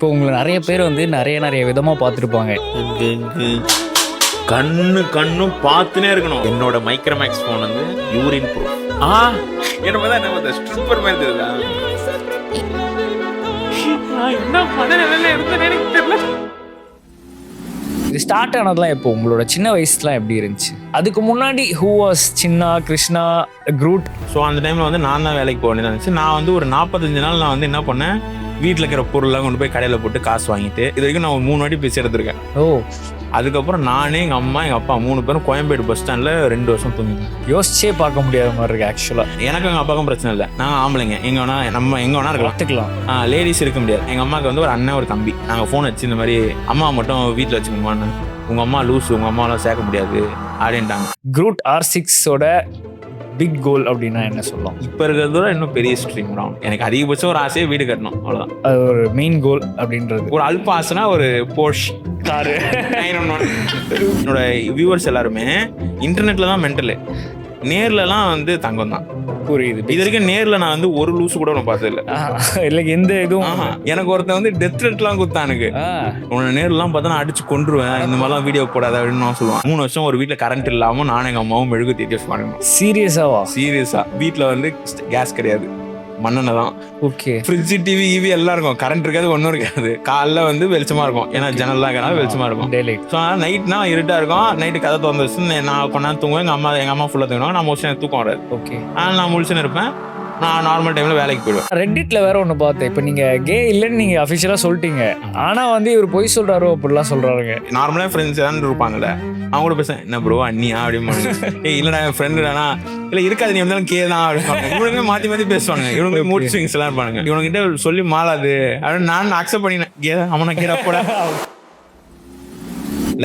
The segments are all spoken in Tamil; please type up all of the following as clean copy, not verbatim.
இப்போ உங்களை நிறைய பேர் வந்து நிறைய விதமாக பார்த்துருப்பாங்க. கண்ணும் பார்த்துனே இருக்கணும். என்னோட மைக்ரோமேக்ஸ் ஃபோன் வந்து யூரின் ப்ரூஃப். என்ன தான் நம்ம ஸ்ட்ரிப்பர் மாதிரி இருக்குதா? என்ன மனநிலையில இருந்தேன்னு எனக்கு தெரியல. இது ஸ்டார்ட் ஆனதுலாம் இப்போ உங்களோட சின்ன வயசுலாம் எப்படி இருந்துச்சு? அதுக்கு முன்னாடி who was Chinna, Krishna, crude? So அந்த டைமில் வந்து நான் தான் வேலைக்கு போக வேண்டியதாக இருந்துச்சு. நான் வந்து ஒரு 45 நாள் நான் வந்து என்ன பண்ணேன், வீட்டில் இருக்கிற பொருள்லாம் கொண்டு போய் கடையில் போட்டு காசு வாங்கிட்டு இது வரைக்கும் நான் 3 வாட்டி பேசி எடுத்திருக்கேன். ஓ. அதுக்கப்புறம் நானே, எங்கள் அம்மா, எங்கள் அப்பா 3 பேரும் கோயம்பேடு பஸ் ஸ்டாண்டில் 2 வருஷம் தூங்கிட்டேன். யோசிச்சே பார்க்க முடியாத மாதிரி இருக்கு ஆக்சுவலாக. எனக்கு எங்கள் அப்பாவுக்கும் பிரச்சனை இல்லை. நாங்கள் ஆம்பளைங்க, எங்கே வேணா நம்ம எங்கே வேணா பார்த்துக்கலாம். லேடிஸ் இருக்க முடியாது. எங்கள் அம்மாவுக்கு வந்து ஒரு அண்ணன், ஒரு தம்பி. நாங்கள் ஃபோன் வச்சு இந்த மாதிரி அம்மா மட்டும் வீட்டில் வச்சுக்கணுமான்னு, உங்கள் அம்மா லூஸ், உங்கள் அம்மாவெலாம் சேர்க்க முடியாது அப்படின்ட்டாங்க. க்ரூட் R6ஓட பிக் கோல் அப்படின்னா என்ன சொல்லலாம்? இப்போ இருக்கிறதோட இன்னும் பெரிய ஸ்ட்ரீம் தான். எனக்கு அதிகபட்சம் ஒரு ஆசையை வீடு கட்டணும், அவ்வளோதான். அது ஒரு மெயின் கோல் அப்படின்றது. ஒரு அல்ப ஆசைனா ஒரு போர்ஷ் காரு. என்னோட வியூவர்ஸ் எல்லாருமே இன்டர்நெட்ல தான் மென்டலு, நேர்லலாம் வந்து தங்கம் தான். புரியுது. இது வரைக்கும் நேரில் நான் வந்து ஒரு லூசு கூட நான் பார்த்தது இல்லை. இல்லை எந்த இதுவும். எனக்கு ஒருத்தன் வந்து டெத் த்ரெட்லாம் கொடுத்தானுக்கு. உன்னை நேர்லாம் பார்த்தா நான் அடிச்சு கொண்டுருவேன், இந்த மாதிரிலாம் வீடியோ போடாத அப்படின்னு நான் சொல்லுவேன். 3 வருஷம் ஒரு வீட்டில் கரண்ட் இல்லாமல் நானும் எங்கள் அம்மாவும் மெழுகு தீர்க்க பண்ணணும். சீரியஸாவா? சீரியஸா. வீட்டில் வந்து கேஸ் கிடையாது, மண்ணெண்ணெய் தான். ஓகே. ஃப்ரிட்ஜ், டிவி, ஈவி எல்லாம் இருக்கும். கரண்ட் இருக்காது, ஒன்றும் இருக்காது. காலைல வந்து வெளிச்சமா இருக்கும், ஏன்னா ஜன்னல்லாம் இருக்கனால வெளிச்சமா இருக்கும். ஸோ அதனால் நைட்னா இருட்டா இருக்கும். நைட்டு கதை திறந்து வச்சு நான் கொஞ்ச நேரம் தூங்குவேன். எங்கள் அம்மா ஃபுல்லாக தூங்குவாங்க. நான் மோஸ்ட்லி எனக்கு தூக்கம் வராது. ஓகே. ஆனால் நான் முழிச்சுன்னு இருப்பேன். நான் நார்மல் டைமில் வேலைக்கு போயிடுவேன். ரெட்டிட்ல வேற ஒன்று பார்த்தேன். இப்போ நீங்கள் கே இல்லைன்னு நீங்கள் அஃபிஷியலாக சொல்லிட்டீங்க, ஆனால் வந்து இவர் பொய் சொல்கிறாரோ அப்படிலாம் சொல்கிறாருங்க. நார்மலாக ஃப்ரெண்ட்ஸ் ஏதாவது இருப்பாங்கல்ல, அவங்க கூட பேசுவேன், என்ன ப்ரோ அண்ணியா அப்படின்னு. இல்லைடா என் ஃப்ரெண்டு தானா, இல்லை இருக்காது, நீ இருந்தாலும் கே தான் அப்படிப்பாங்க. இவனுமே மாற்றி பேசுவாங்க. இவனுக்கு மூட் ஸ்விங்ஸ் எல்லாம் இருப்பாங்க. இவனுக்கிட்ட சொல்லி மாறாது அப்படின்னு நான் அக்செப்ட் பண்ணினேன். கே அவனை கேடா போட.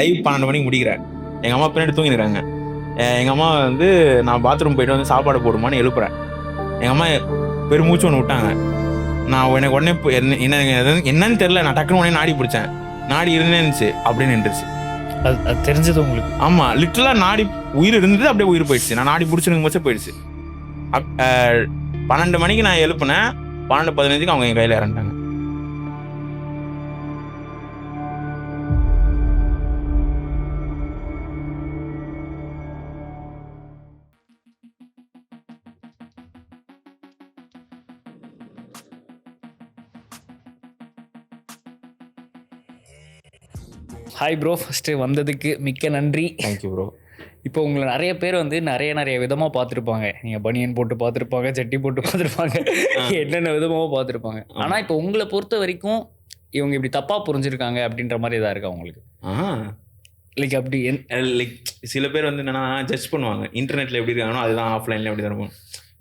லைவ் 12 மணிக்கு முடிக்கிறேன். எங்கள் அம்மா பின்னாடி தூங்கிடுறாங்க. எங்கள் அம்மா வந்து நான் பாத்ரூம் போயிட்டு வந்து சாப்பாடு போடுமான்னு எழுப்புறேன். எங்கள் அம்மா பெருமூச்சு ஒன்று விட்டாங்க. நான் எனக்கு உடனே என்னன்னு தெரியல, நான் டக்குனு உடனே நாடி பிடிச்சேன். நாடி இருந்துச்சு அப்படியே நின்றுச்சு. அது தெரிஞ்சது உங்களுக்கு? ஆமாம், லிட்டரலாக நாடி உயிர் இருந்தது, அப்படியே உயிர் போயிடுச்சு. நான் நாடி பிடிச்சிருக்கும் போச்சு போயிடுச்சு. 12 மணிக்கு நான் எழுப்புனேன். 12:15 அவங்க என் கையில் இறந்துட்டாங்க. ஹாய் ப்ரோ, ஃபஸ்ட்டு வந்ததுக்கு மிக்க நன்றி. Thank you bro. இப்போ உங்களை நிறைய பேர் வந்து நிறைய விதமாக பார்த்துருப்பாங்க. நீங்கள் பனியன் போட்டு பார்த்துருப்பாங்க, சட்டி போட்டு பார்த்துருப்பாங்க, என்னென்ன விதமாக பார்த்துருப்பாங்க. ஆனால் இப்போ உங்களை பொறுத்த வரைக்கும் இவங்க இப்படி தப்பாக புரிஞ்சிருக்காங்க அப்படின்ற மாதிரி இதாக இருக்கா உங்களுக்கு? லைக் அப்படி லைக் சில பேர் வந்து என்னன்னா ஜட்ஜ் பண்ணுவாங்க. இன்டர்நெட்டில் எப்படி இருக்காங்களோ அதுதான் ஆஃப்லைனில் எப்படி தான் இருக்கும்.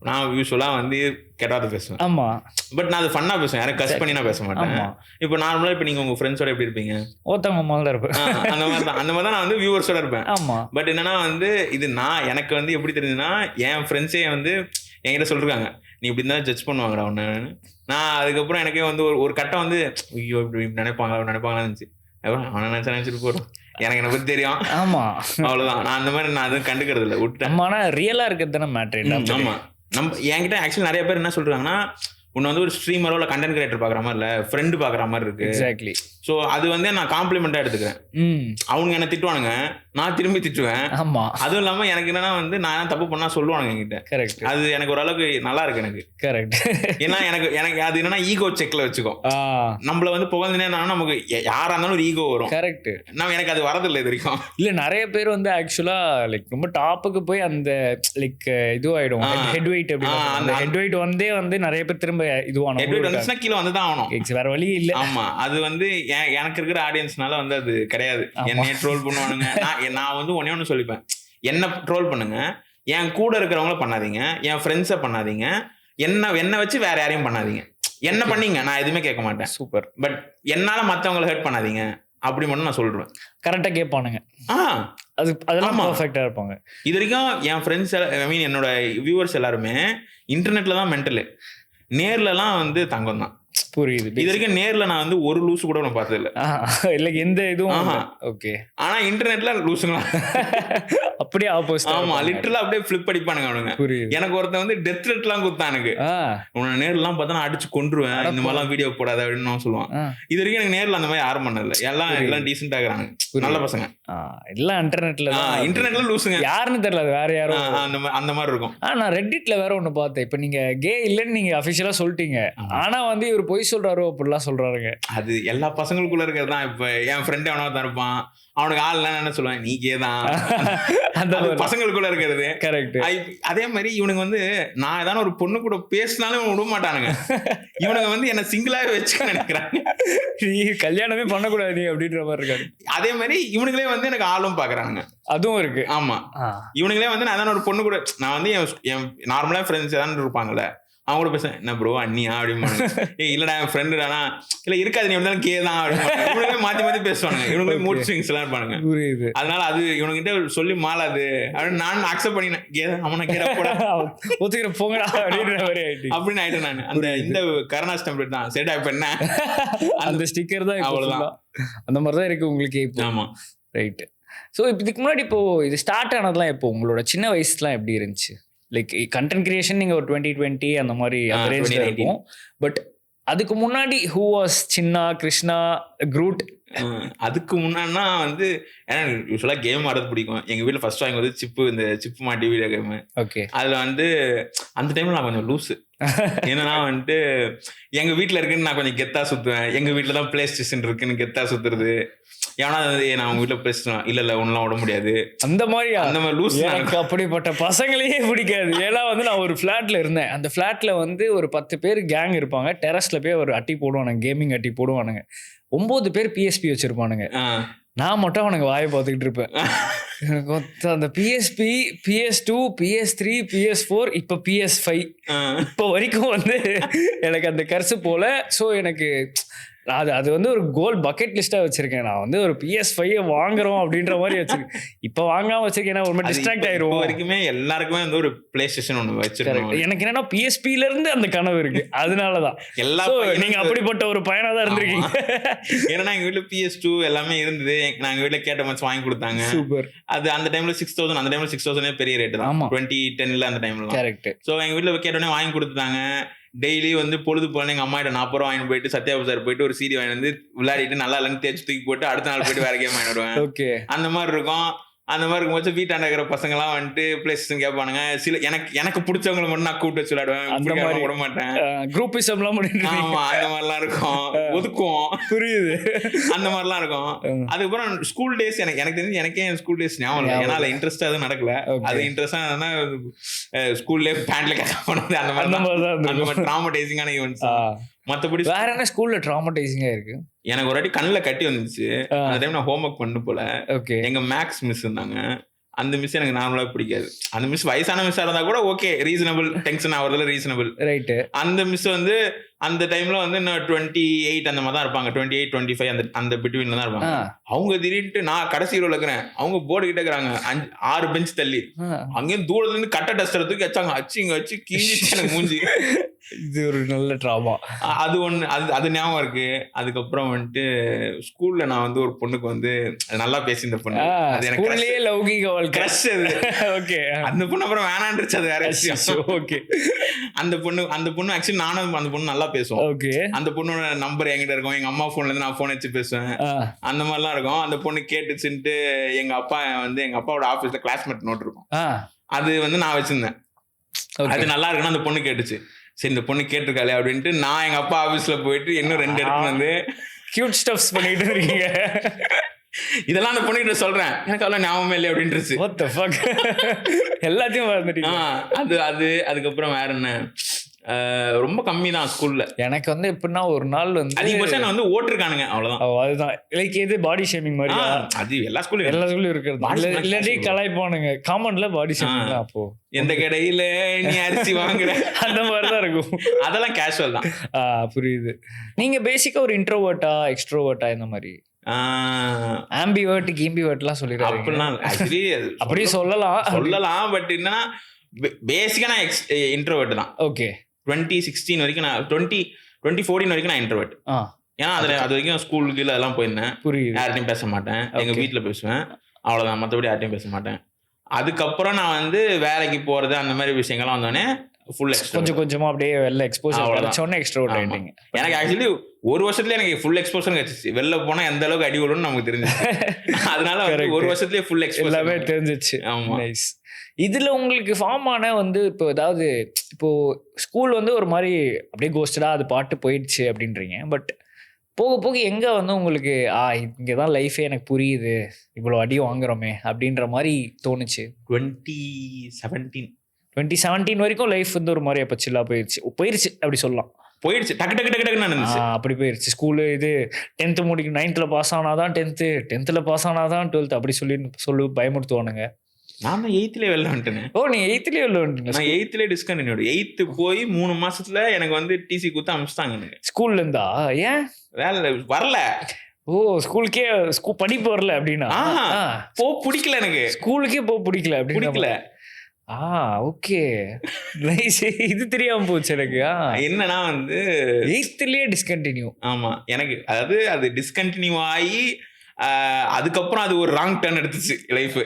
நான் யூஸ்வலாக வந்து கெட்டாத பேசுவேன். ஆமாம். பட் நான் அது ஃபன்னாக பேசுவேன், யாரும் கஸ் பண்ணி நான் பேச மாட்டேன். இப்போ நார்மலாக இப்போ நீங்கள் உங்கள் ஃப்ரெண்ட்ஸோட எப்படி இருப்பீங்க? ஒருத்தவங்க மாதிரி தான் இருப்பேன். அந்த மாதிரி தான் நான் வந்து வியூவர்ஸோட இருப்பேன். ஆமாம். பட் என்னன்னா வந்து இது எனக்கு வந்து எப்படி தெரியுதுன்னா, என் ஃப்ரெண்ட்ஸே வந்து என்கிட்ட சொல்லிருக்காங்க, நீ இப்படி இருந்தால் ஜட்ஜ் பண்ணுவாங்கடா ஒன்று. நான் அதுக்கப்புறம் எனக்கே வந்து ஒரு கட்டம் வந்து ஐயோ இப்படி நினைப்பாங்களான்னு இருந்துச்சு. அவனை நினச்சிட்டு போகிறோம், எனக்கு என்ன பற்றி தெரியும். ஆமாம், அவ்வளோதான். நான் அந்த மாதிரி நான் அதுவும் கண்டுக்கிறது இல்லை, விட்டுட்டேன். ஆனால் ரியலாக இருக்கிறது தானே மேட்ரு. ஆமாம். என்கிட்ட ஆக்சுவலி நிறைய பேர் என்ன சொல்றாங்கன்னா, உன்னை வந்து ஒரு ஸ்ட்ரீமரோ இல்லை கண்டென்ட் கிரியேட்டர் பார்க்குற மாதிரி இல்லை, ஃப்ரெண்டு பார்க்குற மாதிரி இருக்கு. எக்ஸாக்ட்லி. ஸோ அது வந்து நான் காம்ப்ளிமெண்ட்டாக எடுத்துக்கிறேன். அவங்க என்ன திட்டுவானுங்க, நான் திரும்பி திட்டுவேன். ஆமாம். அதுவும் இல்லாமல் எனக்கு என்னன்னா வந்து நான் தப்பு பண்ணால் சொல்லுவானுங்க என்கிட்ட. கரெக்ட். அது எனக்கு ஓரளவுக்கு நல்லா இருக்கு எனக்கு. கரெக்ட். ஏன்னா எனக்கு அது என்னன்னா ஈகோ செக்கில் வச்சுக்கோம். நம்மள வந்து புகழ்ந்துனே நமக்கு யாராக இருந்தாலும் ஒரு ஈகோ வரும். கரெக்ட். எனக்கு அது வரதில்லை இது வரைக்கும். இல்லை நிறைய பேர் வந்து ஆக்சுவலாக லைக் ரொம்ப டாப்புக்கு போய் அந்த லைக் இதுவாயிடும், ஹெட் வெயிட். அந்த ஹெட் வெயிட் வந்து நிறைய பேர் திரும்ப இதுவான கீழே வந்து தான் ஆகணும், வேற வழி இல்லை. ஆமாம். அது வந்து எனக்கு இருக்கிற ஆடியன்ஸ்னால வந்து அது கிடையாது. என்னைய ட்ரோல் பண்ணுவானுங்க. நான் வந்து ஒண்ணு சொல்லிப்பேன், என்ன ட்ரோல் பண்ணுங்க, என் கூட இருக்கிறவங்கள பண்ணாதீங்க, என் ஃப்ரெண்ட்ஸை பண்ணாதீங்க, என்ன வச்சு வேற யாரையும் பண்ணாதீங்க. என்ன பண்ணீங்க நான் எதுவுமே கேட்க மாட்டேன். சூப்பர். பட் என்னால மற்றவங்களை ஹர்ட் பண்ணாதீங்க அப்படி மட்டும் நான் சொல்றேன். கரெக்டாக கேட்பானுங்க. அதெல்லாம் பர்ஃபெக்டாக இருப்பாங்க. இது வரைக்கும் என் ஃப்ரெண்ட்ஸ் என்னோட வியூவர்ஸ் எல்லாருமே இன்டர்நெட்ல தான் மென்டலு, நேர்லலாம் வந்து தங்கம் தான். புரியுது. இது வரைக்கும் நேர்ல நான் வந்து ஒரு லூசு கூட நான் பார்த்தது இல்ல. இல்ல எந்த இதுவும். ஓகே. ஆனா இன்டர்நெட்ல லூசுங்களா அப்படியே ஆப்போசிட். ஆமா, லிட்டரலா அப்படியே ஃபிளிப் அடிப்பானுங்க அவனுங்க. எனக்கு ஒருத்தன் வந்து டெத் த்ரெட்லாம் குடுத்தானுங்க. உன்னை நேர்லாம் பார்த்தா நான் அடிச்சு கொன்றுவேன், இந்த மாதிரிலாம் வீடியோ போடாத அப்படின்னு சொல்லுவான். இது வரைக்கும் எனக்கு நேர்ல அந்த மாதிரி யாரும் பண்ணல. எல்லாம் டீசென்ட் ஆகுறாங்க, நல்ல பசங்க. எல்லாம் இன்டர்நெட்ல லூசுங்க, யாருன்னு தெரியல, வேற யாரும் அந்த மாதிரி இருக்கும். நான் ரெட்டிட்ல வேற ஒண்ணு பார்த்தேன். இப்ப நீங்க கே இல்லன்னு நீங்க அபிஷியலா சொல்லிட்டீங்க, ஆனா வந்து இவர் பொய் சொல்றாரோ அப்படிலாம் சொல்றாருங்க. அது எல்லா பசங்களுக்குள்ள இருக்கிறதுதான். இப்ப என் ஃப்ரெண்ட் அவனா தான் இருப்பான், அவனுக்கு ஆள்லாம் என்ன சொல்லுவான், நீ கேதான், அந்த பசங்களுக்குள்ள இருக்கிறது. கரெக்ட். அதே மாதிரி இவனுக்கு வந்து நான் ஏதாவது ஒரு பொண்ணு கூட பேசினாலும் விட மாட்டானுங்க. இவனுங்க வந்து என்ன சிங்கிளாவே வச்சு நினைக்கிறாங்க, நீ கல்யாணமே பண்ணக்கூடாது நீ அப்படின்ற மாதிரி இருக்காரு. அதே மாதிரி இவனுங்களே வந்து எனக்கு ஆளும் பாக்குறானுங்க, அதுவும் இருக்கு. ஆமா, இவனுங்களே வந்து நான் ஏதாவது ஒரு பொண்ணு கூட, நான் வந்து என் நார்மலா ஃப்ரெண்ட்ஸ் ஏதாவது இருப்பாங்கல்ல, அவங்க கூட பேசுறேன், என்ன ப்ரோ அண்ணியா அப்படின்னு. இல்லடா என் ஃப்ரெண்டு தானா, இல்ல இருக்காது, நீ இருந்தாலும் கேதான் அப்படின்னு மாத்தி மாத்தி பேசுவானுங்க. இவனுங்களே மூட் ஸ்விங்ஸ் எல்லாம் இருப்பானுங்க. அதனால அது இவனுங்கிட்ட சொல்லி மாளாது அப்படின்னு நான் அக்செப்ட் பண்ணினேன். கேதான் அவனை கேட போட ஒத்துக்கிற போங்கடா அப்படின்னு ஆயிட்டேன் நான். அந்த இந்த கருணாஸ் டெம்ப்ளேட் தான் செட் ஆகி பண்ண அந்த ஸ்டிக்கர் தான், அவ்வளவுதான். அந்த மாதிரி தான் இருக்கு உங்களுக்கு இப்போ. ஆமா, ரைட். ஸோ இதுக்கு முன்னாடி இப்போ இது ஸ்டார்ட் ஆனதுலாம் இப்போ உங்களோட சின்ன வயசுலாம் எப்படி இருந்துச்சு? லைக் கண்டென்ட் கிரியேஷன் நீங்கள் ஒரு 2020 அந்த மாதிரி அந்த ரேஞ்சில் இருக்கும். பட் அதுக்கு முன்னாடி who was Chinna, Krishna, crude? அதுக்கு முன்னாடினா வந்து யூஸ்வலாக கேம் ஆடுறது பிடிக்கும். எங்கள் வீட்டில் ஃபர்ஸ்ட் வாங்கி வந்து இந்த சிப்பு மாட்டி வீடியோ கேமு. ஓகே. அதில் வந்து அந்த டைமில் நான் கொஞ்சம் லூஸு. ஏன்னா வந்துட்டு எங்கள் வீட்டில் இருக்குன்னு நான் கொஞ்சம் கெத்தாக சுற்றுவேன். எங்கள் வீட்டில் தான் பிளே ஸ்டேஷன் இருக்குன்னு கெத்தாக சுற்றுறது. ஏன்னா நான் உங்க வீட்டில் பேசுவேன், இல்லை ஒன்றும் விட முடியாது அந்த மாதிரி லூஸ். எனக்கு அப்படிப்பட்ட பசங்களையே பிடிக்காது. ஏன்னா வந்து நான் ஒரு ஃப்ளாட்டில் இருந்தேன். அந்த ஃப்ளாட்டில் வந்து ஒரு 10 பேர் கேங் இருப்பாங்க. டெரஸில் போய் ஒரு அட்டி போடுவானுங்க, கேமிங் அட்டி போடுவானுங்க. 9 பேர் பிஎஸ்பி வச்சிருப்பானுங்க. நான் மட்டும் அவனுக்கு வாயை பார்த்துக்கிட்டு இருப்பேன். எனக்கு அந்த பிஎஸ்பி, PS2, PS3, PS4, இப்போ PS5 இப்போ வரைக்கும் வந்து எனக்கு அந்த கர்சு போல. ஸோ எனக்கு அது வந்து ஒரு கோல் பக்கெட் லிஸ்டா வச்சிருக்கேன். நான் வந்து ஒரு PS5 வாங்குறோம் அப்படின்ற மாதிரி வச்சிருக்கேன். இப்ப வாங்காம வச்சிருக்கேன், ஒரு மாதிரி டிஸ்ட்ராக்ட் ஆயிரும். வரைக்குமே எல்லாருக்குமே வந்து ஒரு பிளே ஸ்டேஷன் ஒன்று வச்சிருக்கேன். எனக்கு என்னன்னா PSPல இருந்து அந்த கனவு இருக்கு. அதனாலதான் நீங்க அப்படிப்பட்ட ஒரு பையனா தான் இருந்திருக்கீங்க. ஏன்னா எங்க வீட்டுல PS2 எல்லாமே இருந்தது. நாங்க வீட்டுல கேட்ட மாதிரி வாங்கி கொடுத்தாங்க. சூப்பர். அது அந்த டைம்ல 6000, அந்த டைம்ல 6000 பெரிய ரேட் தான். 2010 அந்த டைம்ல. கரெக்ட். சோ எங்க வீட்டுல கேட்டோடனே வாங்கி கொடுத்தாங்க. டெய்லி வந்து பொழுது போன எங்க அம்மா கிட்ட 40 ரூபா வாங்கி போயிட்டு சத்யா பஜார் போயிட்டு ஒரு CD வாங்கி வந்து விளையாடிட்டு நல்லா இல்லைன்னு தேய்ச்சி தூக்கி போட்டு அடுத்த நாள் போயிட்டு வேற கேம் வாங்கி வருவேன். ஓகே. அந்த மாதிரி இருக்கும். அந்த மாதிரி இருக்கும்போது வீட்டாண்ட இருக்கிற பசங்க எல்லாம் வந்துட்டு பிளே ஸ்டேஷன் கேட்பானுங்க. சில எனக்கு பிடிச்சவங்களை மட்டும் நான் கூப்பிட்டு வச்சு விளையாடுவேன். அந்த மாதிரி விட மாட்டேன். குரூப்பிசம்லாம் ஆமா, அந்த மாதிரிலாம் இருக்கும். ஒதுக்குவோம். புரியுது. அந்த மாதிரிலாம் இருக்கும். அதுக்கப்புறம் ஸ்கூல் டேஸ் எனக்கு தெரிஞ்சு எனக்கே ஸ்கூல் டேஸ் ஞாபகம் இல்லை. ஏன்னா அதுல இன்ட்ரெஸ்டா எதுவும் நடக்கல. அது இன்ட்ரெஸ்டா என்னன்னா ஸ்கூல்ல பேண்ட்ல கேட்க போனது அந்த மாதிரி ட்ராமடைசிங்கான ஈவெண்ட்ஸ். மற்றபடி வேற என்ன ஸ்கூல்ல ட்ராமடைசிங்கா இருக்கு? எனக்கு ஒரு வாட்டி கண்ணில் கட்டி வந்துச்சு. அந்த டைம் நான் ஹோம் ஒர்க் பண்ணு போல. ஓகே. எங்க மேக்ஸ் மிஸ் இருந்தாங்க. அந்த மிஸ் எனக்கு நார்மலா பிடிக்காது. அந்த மிஸ் வயசான மிஸ்ஸா இருந்தா கூட ஓகே, ரீசனபிள், டென்ஷன் ஆகிறதுல ரீசனபிள். ரைட். அந்த மிஸ் வந்து அந்த டைம்ல வந்து நான் 28 அந்த மாதிரி தான் இருப்பாங்க. 28, 25 அந்த பிட்வீன்ல தான் இருப்பாங்க. அவங்க திடீர்னு நான் கடைசி ரோல இருக்கிறேன். அவங்க போர்டு கிட்ட இருக்கிறாங்க 6 பெஞ்ச் தள்ளி. அங்கேயும் தூரத்துல இருந்து கட்ட டஸ்டர் தூக்கி வச்சாங்க. அச்சு கீஞ்சிச்சு எனக்கு மூஞ்சி. இது ஒரு நல்ல ட்ராமா. அது ஒண்ணு, அது ஞாபகம் இருக்கு. அதுக்கப்புறம் வந்துட்டு ஸ்கூல்ல நான் வந்து ஒரு பொண்ணுக்கு வந்து நல்லா பேசியிருந்த பொண்ணு. அது எனக்கு லௌகிக கிரஷ். அது ஓகே. அந்த பொண்ணு அப்புறம் வேணான்றுச்சு, அது வேற விஷயம். ஓகே. அந்த பொண்ணு ஆக்சுவலி நானும் அந்த பொண்ணு நல்லா பேசுவோம். ஓகே. அந்த பொண்ணோட நம்பர் என்கிட்ட இருக்கும். எங்க அம்மா போன்ல இருந்து நான் போன் வச்சு பேசுவேன். அந்த மாதிரிலாம் இருக்கும். அந்த பொண்ணு கேட்டுச்சுன்ட்டு எங்க அப்பாவோட ஆபீஸ்ல கிளாஸ்மேட் நோட் இருக்கும். அது வந்து நான் வச்சிருந்தேன். அது நல்லா இருக்குன்னு அந்த பொண்ணு கேட்டுச்சு. சரி இந்த பொண்ணு கேட்டிருக்காளே அப்படின்ட்டு நான் எங்க அப்பா ஆபீஸ்ல போயிட்டு இன்னும் 2 இடத்துல வந்து கியூட் ஸ்டப்ஸ் பண்ணிட்டு இருக்கீங்க. இதெல்லாம் அந்த பொண்ணுகிட்ட சொல்றேன். எனக்கு அவ்வளவு ஞாபகமே இல்லை அப்படின்ட்டு. எல்லாத்தையும் அது அதுக்கப்புறம் வேற என்ன, ரொம்ப கம்மி தான் ஸ்கூல்ல. எனக்கு வந்து எப்படின்னா ஒரு நாள் வந்து அதிகபட்சம் வந்து ஓட்டிருக்கானுங்க, அவ்வளவுதான். அதுதான் லைக் எது பாடி ஷேமிங் மாதிரி. அது எல்லா ஸ்கூல்லையும் இருக்கிறது. இல்லாட்டி கலாய்ப்பானுங்க காமன்ல பாடி ஷேமிங். அப்போ எந்த கடையில நீ அரிசி வாங்குற அந்த மாதிரிதான் இருக்கும். அதெல்லாம் கேஷுவல் தான். புரியுது. நீங்க பேசிக்கா ஒரு இன்ட்ரோவர்ட்டா எக்ஸ்ட்ரோவர்ட்டா இந்த மாதிரி ஆம்பிவர்ட் கீம்பிவர்ட்லாம் சொல்லிடுறாங்க. அப்படிலாம் ஆக்சுவலி அப்படியே சொல்லலாம். பட் என்னன்னா பேசிக்கா நான் இன்ட்ரோவர்ட் தான். ஓகே. 2016 வரைக்கும் நான் 2014 வரைக்கும் நான் இன்ட்ரோவர்ட். ஏன்னா அது வரைக்கும் ஸ்கூலுக்கு அதெல்லாம் போயிருந்தேன். யார்கிட்டையும் பேச மாட்டேன், எங்க வீட்டுல பேசுவேன், அவ்வளவுதான், மற்றபடி யார்கிட்டையும் பேச மாட்டேன். அதுக்கப்புறம் நான் வந்து வேலைக்கு போறது அந்த மாதிரி விஷயங்கள்லாம் வந்தோடனே ஃபுல் கொஞ்சம் கொஞ்சமா அப்படியே வெளில எக்ஸ்போஷர் கிடைச்சோன்னே எக்ஸ்ட்ரோவர்ட் ஆயிட்டீங்க. எனக்கு ஆக்சுவலி ஒரு வருஷத்துல எனக்கு ஃபுல் எக்ஸ்போஷர் கிடைச்சிச்சு. வெளில போனா எந்த அளவுக்கு அடி விடும்னு நமக்கு தெரிஞ்சிச்சு. அதனால ஒரு வருஷத்துலயே ஃபுல் எக்ஸ்போஷர் எல்லாமே தெரிஞ்சிச்சு. ஆமா. நைஸ். இதுல உங்களுக்கு ஃபார்ம் ஆன வந்து இப்போ ஏதாவது இப்போ ஸ்கூல் வந்து ஒரு மாதிரி அப்படியே கோஸ்டடா அது பாட்டு போயிடுச்சு அப்படின்றீங்க. பட் போக போக எங்க வந்து உங்களுக்கு இங்கதான் லைஃபே எனக்கு புரியுது, இவ்வளவு அடி வாங்குறோமே அப்படின்ற மாதிரி தோணுச்சு? 2017 வரைக்கும் லைஃப் வந்து ஒரு மாதிரி அப்ப சில்லா போயிருச்சு அப்படி சொல்லலாம். போயிடுச்சு டக்கு டக்கு டக்கு டக்குன்னு நடந்துச்சு. அப்படி போயிருச்சு. ஸ்கூலு இது 10th முடிக்கும், 9th pass ஆனாதான் 10th pass ஆனாதான் 12th அப்படி சொல்லி பயமுறுத்துவானுங்க. நான் தான் 8th வெளில வந்துட்டேன். ஓ, நீ 8th வெளில வந்துட்டீங்க? நான் 8th டிஸ்கண்டினியூட். 8th போய் 3 மாசத்துல எனக்கு வந்து டிசி கொடுத்து அனுப்பிச்சிட்டாங்க எனக்கு ஸ்கூல்ல இருந்தா. ஏன் வேலை வரல? ஓ, ஸ்கூலுக்கே படிப்பு வரல அப்படின்னா பிடிக்கல எனக்கு. ஸ்கூலுக்கே பிடிக்கல அப்படி பிடிக்கல. ஓகே, இது தெரியாம போச்சு எனக்கு. என்னன்னா வந்து 8th டிஸ்கண்டினியூ. ஆமா, எனக்கு அதாவது அது டிஸ்கண்டினியூ ஆகி அதுக்கப்புறம் அது ஒரு ராங் டர்ன் எடுத்துச்சு லைஃப்.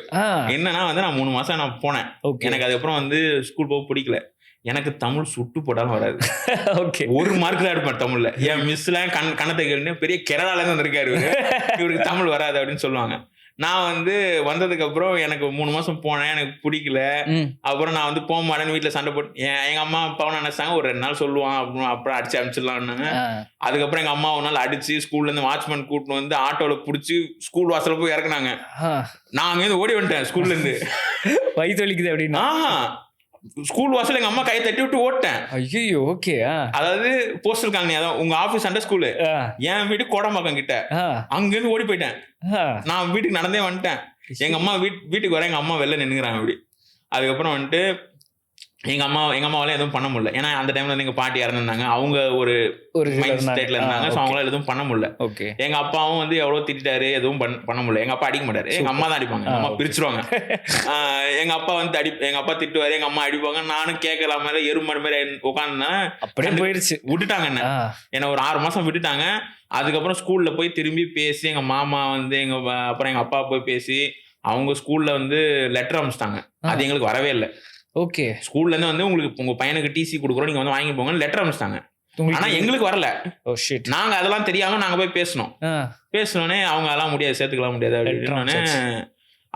என்னன்னா வந்து நான் 3 மாசம் நான் போனேன். எனக்கு அதுக்கப்புறம் வந்து ஸ்கூல் போக பிடிக்கல. எனக்கு தமிழ் சுட்டு போட்டாலும் வராது. ஓகே, 1 மார்க் தான் எடுப்பேன் தமிழ்ல. என் மிஸ்லாம் கண்ணத்தை கேள்வி பெரிய கேரளால இருந்து வந்திருக்காரு, இவருக்கு தமிழ் வராது அப்படின்னு சொல்லுவாங்க. நான் வந்து வந்ததுக்கு அப்புறம் எனக்கு 3 மாசம் போனேன், எனக்கு பிடிக்கல. அப்புறம் நான் வந்து போக மாட்டேன்னு வீட்டுல சண்டை போட்டு எங்க அம்மா அப்பாவும் நினைச்சாங்க ஒரு 2 நாள் சொல்லுவான் அப்புறம் அடிச்சு அனுப்பிச்சிடலாம்னாங்க. அதுக்கப்புறம் எங்க அம்மா ஒரு நாள் அடிச்சு ஸ்கூல்ல இருந்து வாட்ச்மேன் கூட்டின்னு வந்து ஆட்டோல புடிச்சு ஸ்கூல் வாசல போய் இறக்குனாங்க. நான் அங்க இருந்து ஓடி வந்துட்டேன் ஸ்கூல்ல இருந்து. வயிற்று வலிக்குது அப்படின்னா ஸ்கூல் வாசல் எங்க அம்மா கையை தட்டி விட்டு ஓட்டேன். ஐயோ, ஓகே. அதாவது போஸ்டல் காலனி, அதான் உங்க ஆபீஸ் அண்டர் ஸ்கூலு, என் வீட்டு கோடம்பாக்கம் கிட்ட, அங்க இருந்து ஓடி போயிட்டேன். நான் வீட்டுக்கு நடந்தே வந்துட்டேன். எங்க அம்மா வீட்டுக்கு வர எங்க அம்மா வெளில நின்னுக்கிறாங்க அப்படி. அதுக்கப்புறம் வந்துட்டு எங்க அம்மாவால எதுவும் பண்ண முடியல. ஏன்னா அந்த டைம்ல வந்து எங்க பாட்டி இறந்துருந்தாங்க. அவங்க ஒரு மைண்ட் ஸ்டேட்ல இருந்தாங்க. ஸோ அவங்களால எதுவும் பண்ண முடியல. எங்க அப்பாவும் வந்து எவ்வளவு திட்டாரு, எதுவும் பண்ண முடியல. எங்க அப்பா அடிக்க மாட்டாரு, எங்க அம்மா தான் அடிப்பாங்க. எங்க அம்மா பிரிச்சிருவாங்க. எங்க அப்பா வந்து எங்க அப்பா திட்டுவாரு, எங்க அம்மா அடிப்பாங்க. நானும் கேட்கலாம் மேல எருமாடு மாதிரி உட்காந்துனேன். அப்படியே போயிடுச்சு. விட்டுட்டாங்க என்ன ஒரு 6 மாசம் விட்டுட்டாங்க. அதுக்கப்புறம் ஸ்கூல்ல போய் திரும்பி பேசி எங்க மாமா வந்து அப்புறம் எங்க அப்பா போய் பேசி அவங்க ஸ்கூல்ல வந்து லெட்டர் அனுப்பிச்சிட்டாங்க. அது எங்களுக்கு வரவே இல்லை. ஓகே, ஸ்கூல்ல இருந்து வந்து உங்களுக்கு உங்க பையனுக்கு டிசி கொடுக்குறோம், நீங்க வந்து வாங்கி போங்க லெட்டர் அனுப்பிச்சிட்டாங்க. ஆனா எங்களுக்கு வரல. நாங்க அதெல்லாம் தெரியாம நாங்க போய் பேசணும்னே அவங்க அதெல்லாம் முடியாது, சேர்த்துக்கலாம் முடியாது அப்படின்னு.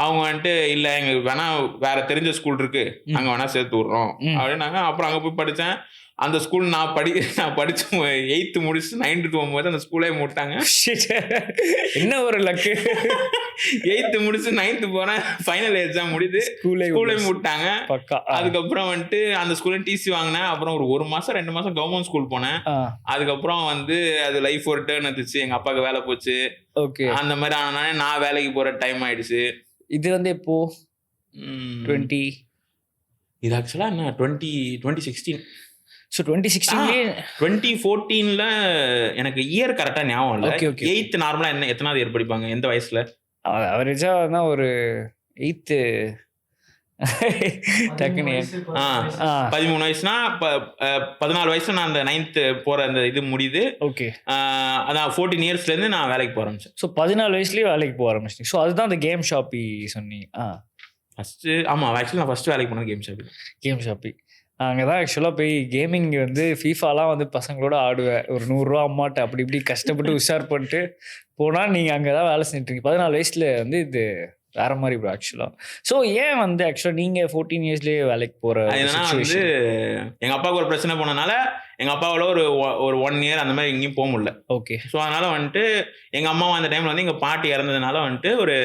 அவங்க வந்துட்டு இல்ல எங்க வேணா வேற தெரிஞ்ச ஸ்கூல் இருக்கு, அங்க வேணா சேர்த்து விடுறோம் அப்படின்னாங்க. அப்புறம் அங்க போய் படிச்சேன். அந்த ஸ்கூல் நான் படிச்சு 8th முடிச்சு 9th போகும்போது அந்த ஸ்கூலே மூட்டாங்க. என்ன ஒரு லக்கு. 8th முடிச்சு 9th போனேன், ஃபைனல் எக்ஸாம் முடியுது, ஸ்கூலே மூட்டாங்க. அதுக்கப்புறம் வந்துட்டு அந்த ஸ்கூல்ல டிசி வாங்கினேன். அப்புறம் ஒரு மாசம் 2 மாசம் கவர்மெண்ட் ஸ்கூல் போனேன். அதுக்கப்புறம் வந்து அது லைஃப் ஒரு டர்ன் எடுத்துச்சு. எங்க அப்பாவுக்கு வேலை போச்சு. அந்த மாதிரி ஆனானே நான் வேலைக்கு போற டைம் ஆயிடுச்சு. இது வந்து எப்போ 20 இது ஆக்சுவலா என்ன 2016. ஸோ 2014 எனக்கு இயர் கரெக்டா ஞாபகம் இல்லை. 8th நார்மலா எத்தனாவது இயர் படிப்பாங்க எந்த வயசுல? அவரேஜா தான் ஒரு 8th 13 வயசுனா 14 வயசுல நான் அந்த 9th போற அந்த இது முடியுது. ஓகே, அதான் 14 இயர்ஸ்ல இருந்து நான் வேலைக்கு போக ஆரம்பிச்சேன். ஸோ 14 வயசுலயே வேலைக்கு போக ஆரம்பிச்சிட்டேன். ஸோ அதுதான் அந்த கேம் ஷாப்பி சொன்னீங்க. ஃபர்ஸ்ட் ஆமா, ஆக்சுவலி நான் ஃபர்ஸ்ட் வேலைக்கு போனது கேம் ஷாப்பி. அங்கே தான் ஆக்சுவலாக போய் கேமிங் வந்து ஃபீஃபாலாம் வந்து பசங்களோட ஆடுவேன். ஒரு 100 ரூபா அம்மாட்ட அப்படி இப்படி கஷ்டப்பட்டு உஷார் பண்ணிட்டு போனால் நீங்கள் அங்கே தான் வேலை செஞ்சுட்டு 14 வயசில் வந்து இது வேற மாதிரி ப்ரோ ஆக்சுவலாக. ஸோ ஏன் வந்து ஆக்சுவலாக நீங்கள் 14 இயர்ஸ்லேயே வேலைக்கு போகிற வந்து எங்கள் அப்பாவுக்கு ஒரு பிரச்சனை போனதுனால எங்கள் அப்பாவோட ஒரு 1 இயர் அந்த மாதிரி எங்கேயும் போக முடியல. ஓகே, ஸோ அதனால வந்துட்டு எங்கள் அம்மா அந்த டைமில் வந்து எங்கள் பாட்டி இறந்ததுனால வந்துட்டு ஒரு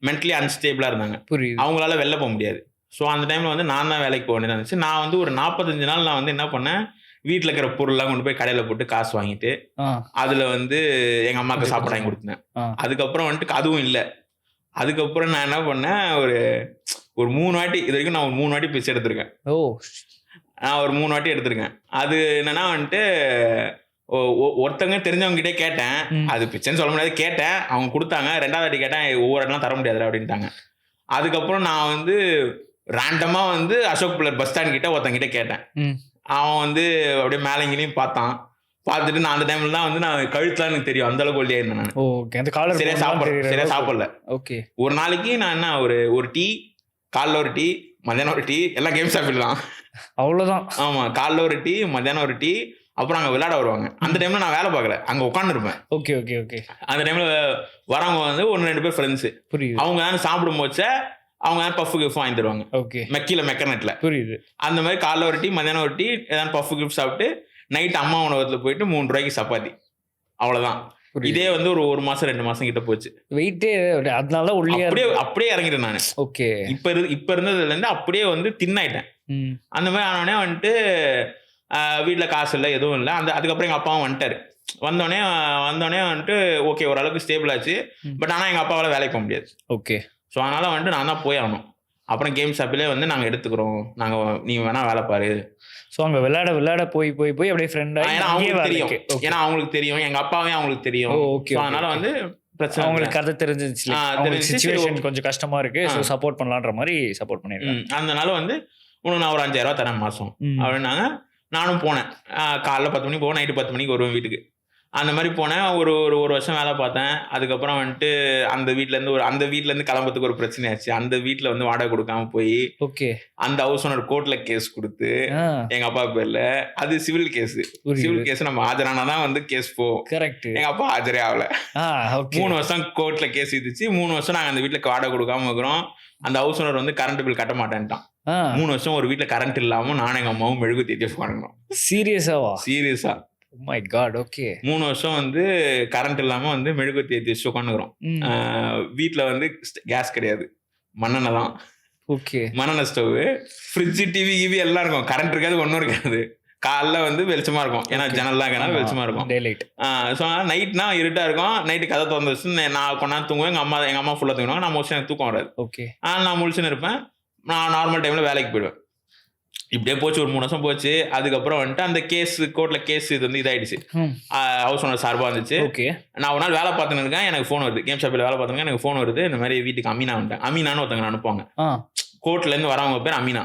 மென்டலி அன்ஸ்டேபிளாக இருந்தாங்க. புரியுது, அவங்களால வெளில போக முடியாது. ஸோ அந்த டைமில் வந்து நான் தான் வேலைக்கு போக வேண்டியதாக இருந்துச்சு. நான் வந்து ஒரு 45 நாள் நான் வந்து என்ன பண்ணேன், வீட்டில் இருக்கிற பொருள்லாம் கொண்டு போய் கடையில் போட்டு காசு வாங்கிட்டு அதில் வந்து எங்கள் அம்மாவுக்கு சாப்பாடு வாங்கி கொடுத்தேன். அதுக்கப்புறம் வந்துட்டு அதுவும் இல்லை. அதுக்கப்புறம் நான் என்ன பண்ணேன், ஒரு 3 வாட்டி இது வரைக்கும் நான் ஒரு 3 வாட்டி பிச்சை எடுத்திருக்கேன். நான் ஒரு 3 வாட்டி எடுத்திருக்கேன். அது என்னன்னா வந்துட்டு ஒருத்தவங்க தெரிஞ்சவங்க கிட்டே கேட்டேன், அது பிச்சைன்னு சொல்ல முடியாது, கேட்டேன், அவங்க கொடுத்தாங்க. 2வது வாட்டி கேட்டேன், ஒவ்வொரு இடம்லாம் தர முடியாது அப்படின்ட்டாங்க. அதுக்கப்புறம் நான் வந்து ரேண்டமா வந்து அசோக் பில்லர் பஸ் ஸ்டாண்ட் கிட்ட ஒருத்தங்கிட்ட கேட்டேன். அவன் வந்து அப்படியே மேலங்கிலையும் பார்த்தான். பார்த்துட்டு நான் அந்த டைம்ல தான் வந்து நான் கழுத்துலாம் எனக்கு தெரியும் அந்த அளவுக்கு ஒல்லியா இருந்தேன் நான். ஓகே. அந்த காலர் சரியா சாப்பிடல. ஓகே. ஒரு நாளைக்கு நான் என்ன ஒரு டீ, காலைல ஒரு டீ, மத்தியானம் ஒரு டீ, எல்லாம் கேம் சாப்பிடலாம் அவ்வளவுதான். ஆமா, காலைல ஒரு டீ, மத்தியானம் ஒரு டீ, அப்புறம் அங்க விளையாட வருவாங்க. அந்த டைம்ல நான் வேலை பார்க்கல, அங்க உட்காந்துருப்பேன். Okay okay okay. அந்த டைம்ல வரவங்க வந்து 1-2 பேர் ஃப்ரெண்ட்ஸ். புரியுது. அவங்க தான் சாப்பிடும் போச்ச அவங்க பஃப் கிஃப்ட் வாங்கி தருவாங்க. ஓகே. மெக்கனெட்ல. புரியுது. அந்த மாதிரி காலைல ஒரு டீ, மத்தியானம் ஒரு டீ, ஏதாவது பஃப் கிஃப்ட் சாப்பிட்டு நைட் அம்மா உணவகத்துல போயிட்டு 3 ரூபாய்க்கு சப்பாத்தி. அவ்வளவுதான். இதே வந்து ஒரு மாசம் 2 மாசம் கிட்ட போச்சு. வெயிட்டே அதனால அப்படியே இறங்கிட்டேன் நானு. ஓகே. இப்ப இருந்ததுல இருந்து அப்படியே வந்து தின்னாயிட்டேன். அந்த மாதிரி ஆனோடனே வந்துட்டு வீட்டுல காசு இல்லை, எதுவும் இல்லை. அதுக்கப்புறம் எங்க அப்பாவும் வந்துட்டாரு. வந்தோடனே வந்துட்டு ஓகே ஓரளவுக்கு ஸ்டேபிள் ஆச்சு. பட் ஆனா எங்க அப்பாவால வேலைக்கு போக முடியாது. ஓகே. ஸோ அதனால வந்துட்டு நான் தான் போய் ஆகணும். அப்புறம் கேம் ஷாப்பிலே வந்து நாங்கள் எடுத்துக்கிறோம், நீ வேணா வேலை பாரு. ஸோ அங்கே விளையாட போய் அப்படியே ஃப்ரெண்ட். ஏன்னா அவங்களுக்கு தெரியும், எங்க அப்பாவே அவங்களுக்கு தெரியும். ஓகே. அதனால வந்து பிரச்சனை, அவங்களுக்கு கதை தெரிஞ்சிச்சு, சிச்சுவேஷன் கொஞ்சம் கஷ்டமா இருக்கு, ஸோ சப்போர்ட் பண்ணலான்ற மாதிரி சப்போர்ட் பண்ணிருக்கேன். அதனால வந்து உனக்கு நான் ஒரு 5,000 ரூபா தரேன் மாசம் அப்படின்னாங்க. நானும் போனேன். காலைல 10 மணிக்கு போவேன், நைட்டு 10 மணிக்கு வருவேன் வீட்டுக்கு. அந்த மாதிரி போனேன். ஒரு வருஷம் வேலை பார்த்தேன். அதுக்கப்புறம் வந்துட்டு அந்த வீட்டிலேருந்து கிளம்புறதுக்கு ஒரு பிரச்சனை ஆச்சு. அந்த வீட்டில் வந்து வாடகை கொடுக்காம போய் ஓகே அந்த ஹவுஸ் ஓனர் கோர்ட்ல கேஸ் கொடுத்து எங்க அப்பா பேர்ல, அது சிவில் கேஸ் நம்ம ஆஜரானாதான் வந்து கேஸ் போகும். கரெக்ட். எங்க அப்பா ஆஜரே ஆகல. 3 வருஷம் கோர்ட்ல கேஸ் விதிச்சு 3 வருஷம் நாங்க அந்த வீட்டுல வாடகை கொடுக்காம இருக்கிறோம். அந்த ஹவுஸ் ஓனர் வந்து கரண்ட் பில் கட்ட மாட்டேன்ட்டான். 3 வருஷம் ஒரு வீட்டுல கரண்ட் இல்லாம நானும் எங்க அம்மாவும் மெழுகுவர்த்தி வாங்கணும். சீரியஸா மை காட். ஓகே. 3 வருஷம் வந்து கரண்ட் இல்லாம வந்து மெழுகுவர்த்தி ஏற்றி வச்சு உட்காந்துக்கிறோம். வீட்டுல வந்து கேஸ் கிடையாது, மண்ணெண்ணெய் தான். ஓகே. மண்ணெண்ணெய் ஸ்டவ், ஃப்ரிட்ஜ், டிவி எல்லாம் இருக்கும். கரண்ட் இருக்காது, ஒன்றும் இருக்காது. காலைல வந்து வெளிச்சமா இருக்கும், ஏன்னா ஜன்னல்லாம் இருக்கனால வெளிச்சமா இருக்கும். ஸோ நைட்னா இருட்டா இருக்கும். நைட்டு கதை திறந்து வச்சு நான் கொண்டா தூங்குவேன். எங்க அம்மா ஃபுல்லா தூங்குவாங்க. நான் மோஸ்ட்லி எனக்கு தூக்கம் வராது. ஓகே. நான் முழிச்சுன்னு இருப்பேன். நான் நார்மல் டைம்ல வேலைக்கு போயிடுவேன். இப்படியே போச்சு, ஒரு 3 வருஷம் போச்சு. அதுக்கப்புறம் வந்துட்டு அந்த கோர்ட்ல கேஸ் இது வந்து இதாயிடுச்சு. ஹவுஸ் ஓனர் சார்பா வந்துச்சு. நான் ஒரு நாள் வேலை பார்த்துன்னு இருக்கேன், எனக்கு ஃபோன் வருது. கேம் ஷாப்பில் வேலை பார்த்துருக்கேன், எனக்கு ஃபோன் வருது. இந்த மாதிரி வீட்டுக்கு அமீனா வந்துட்டேன். அமீனான்னு ஒருத்தங்க அனுப்புவாங்க. கோர்ட்ல இருந்து வரவங்க பேர் Amina.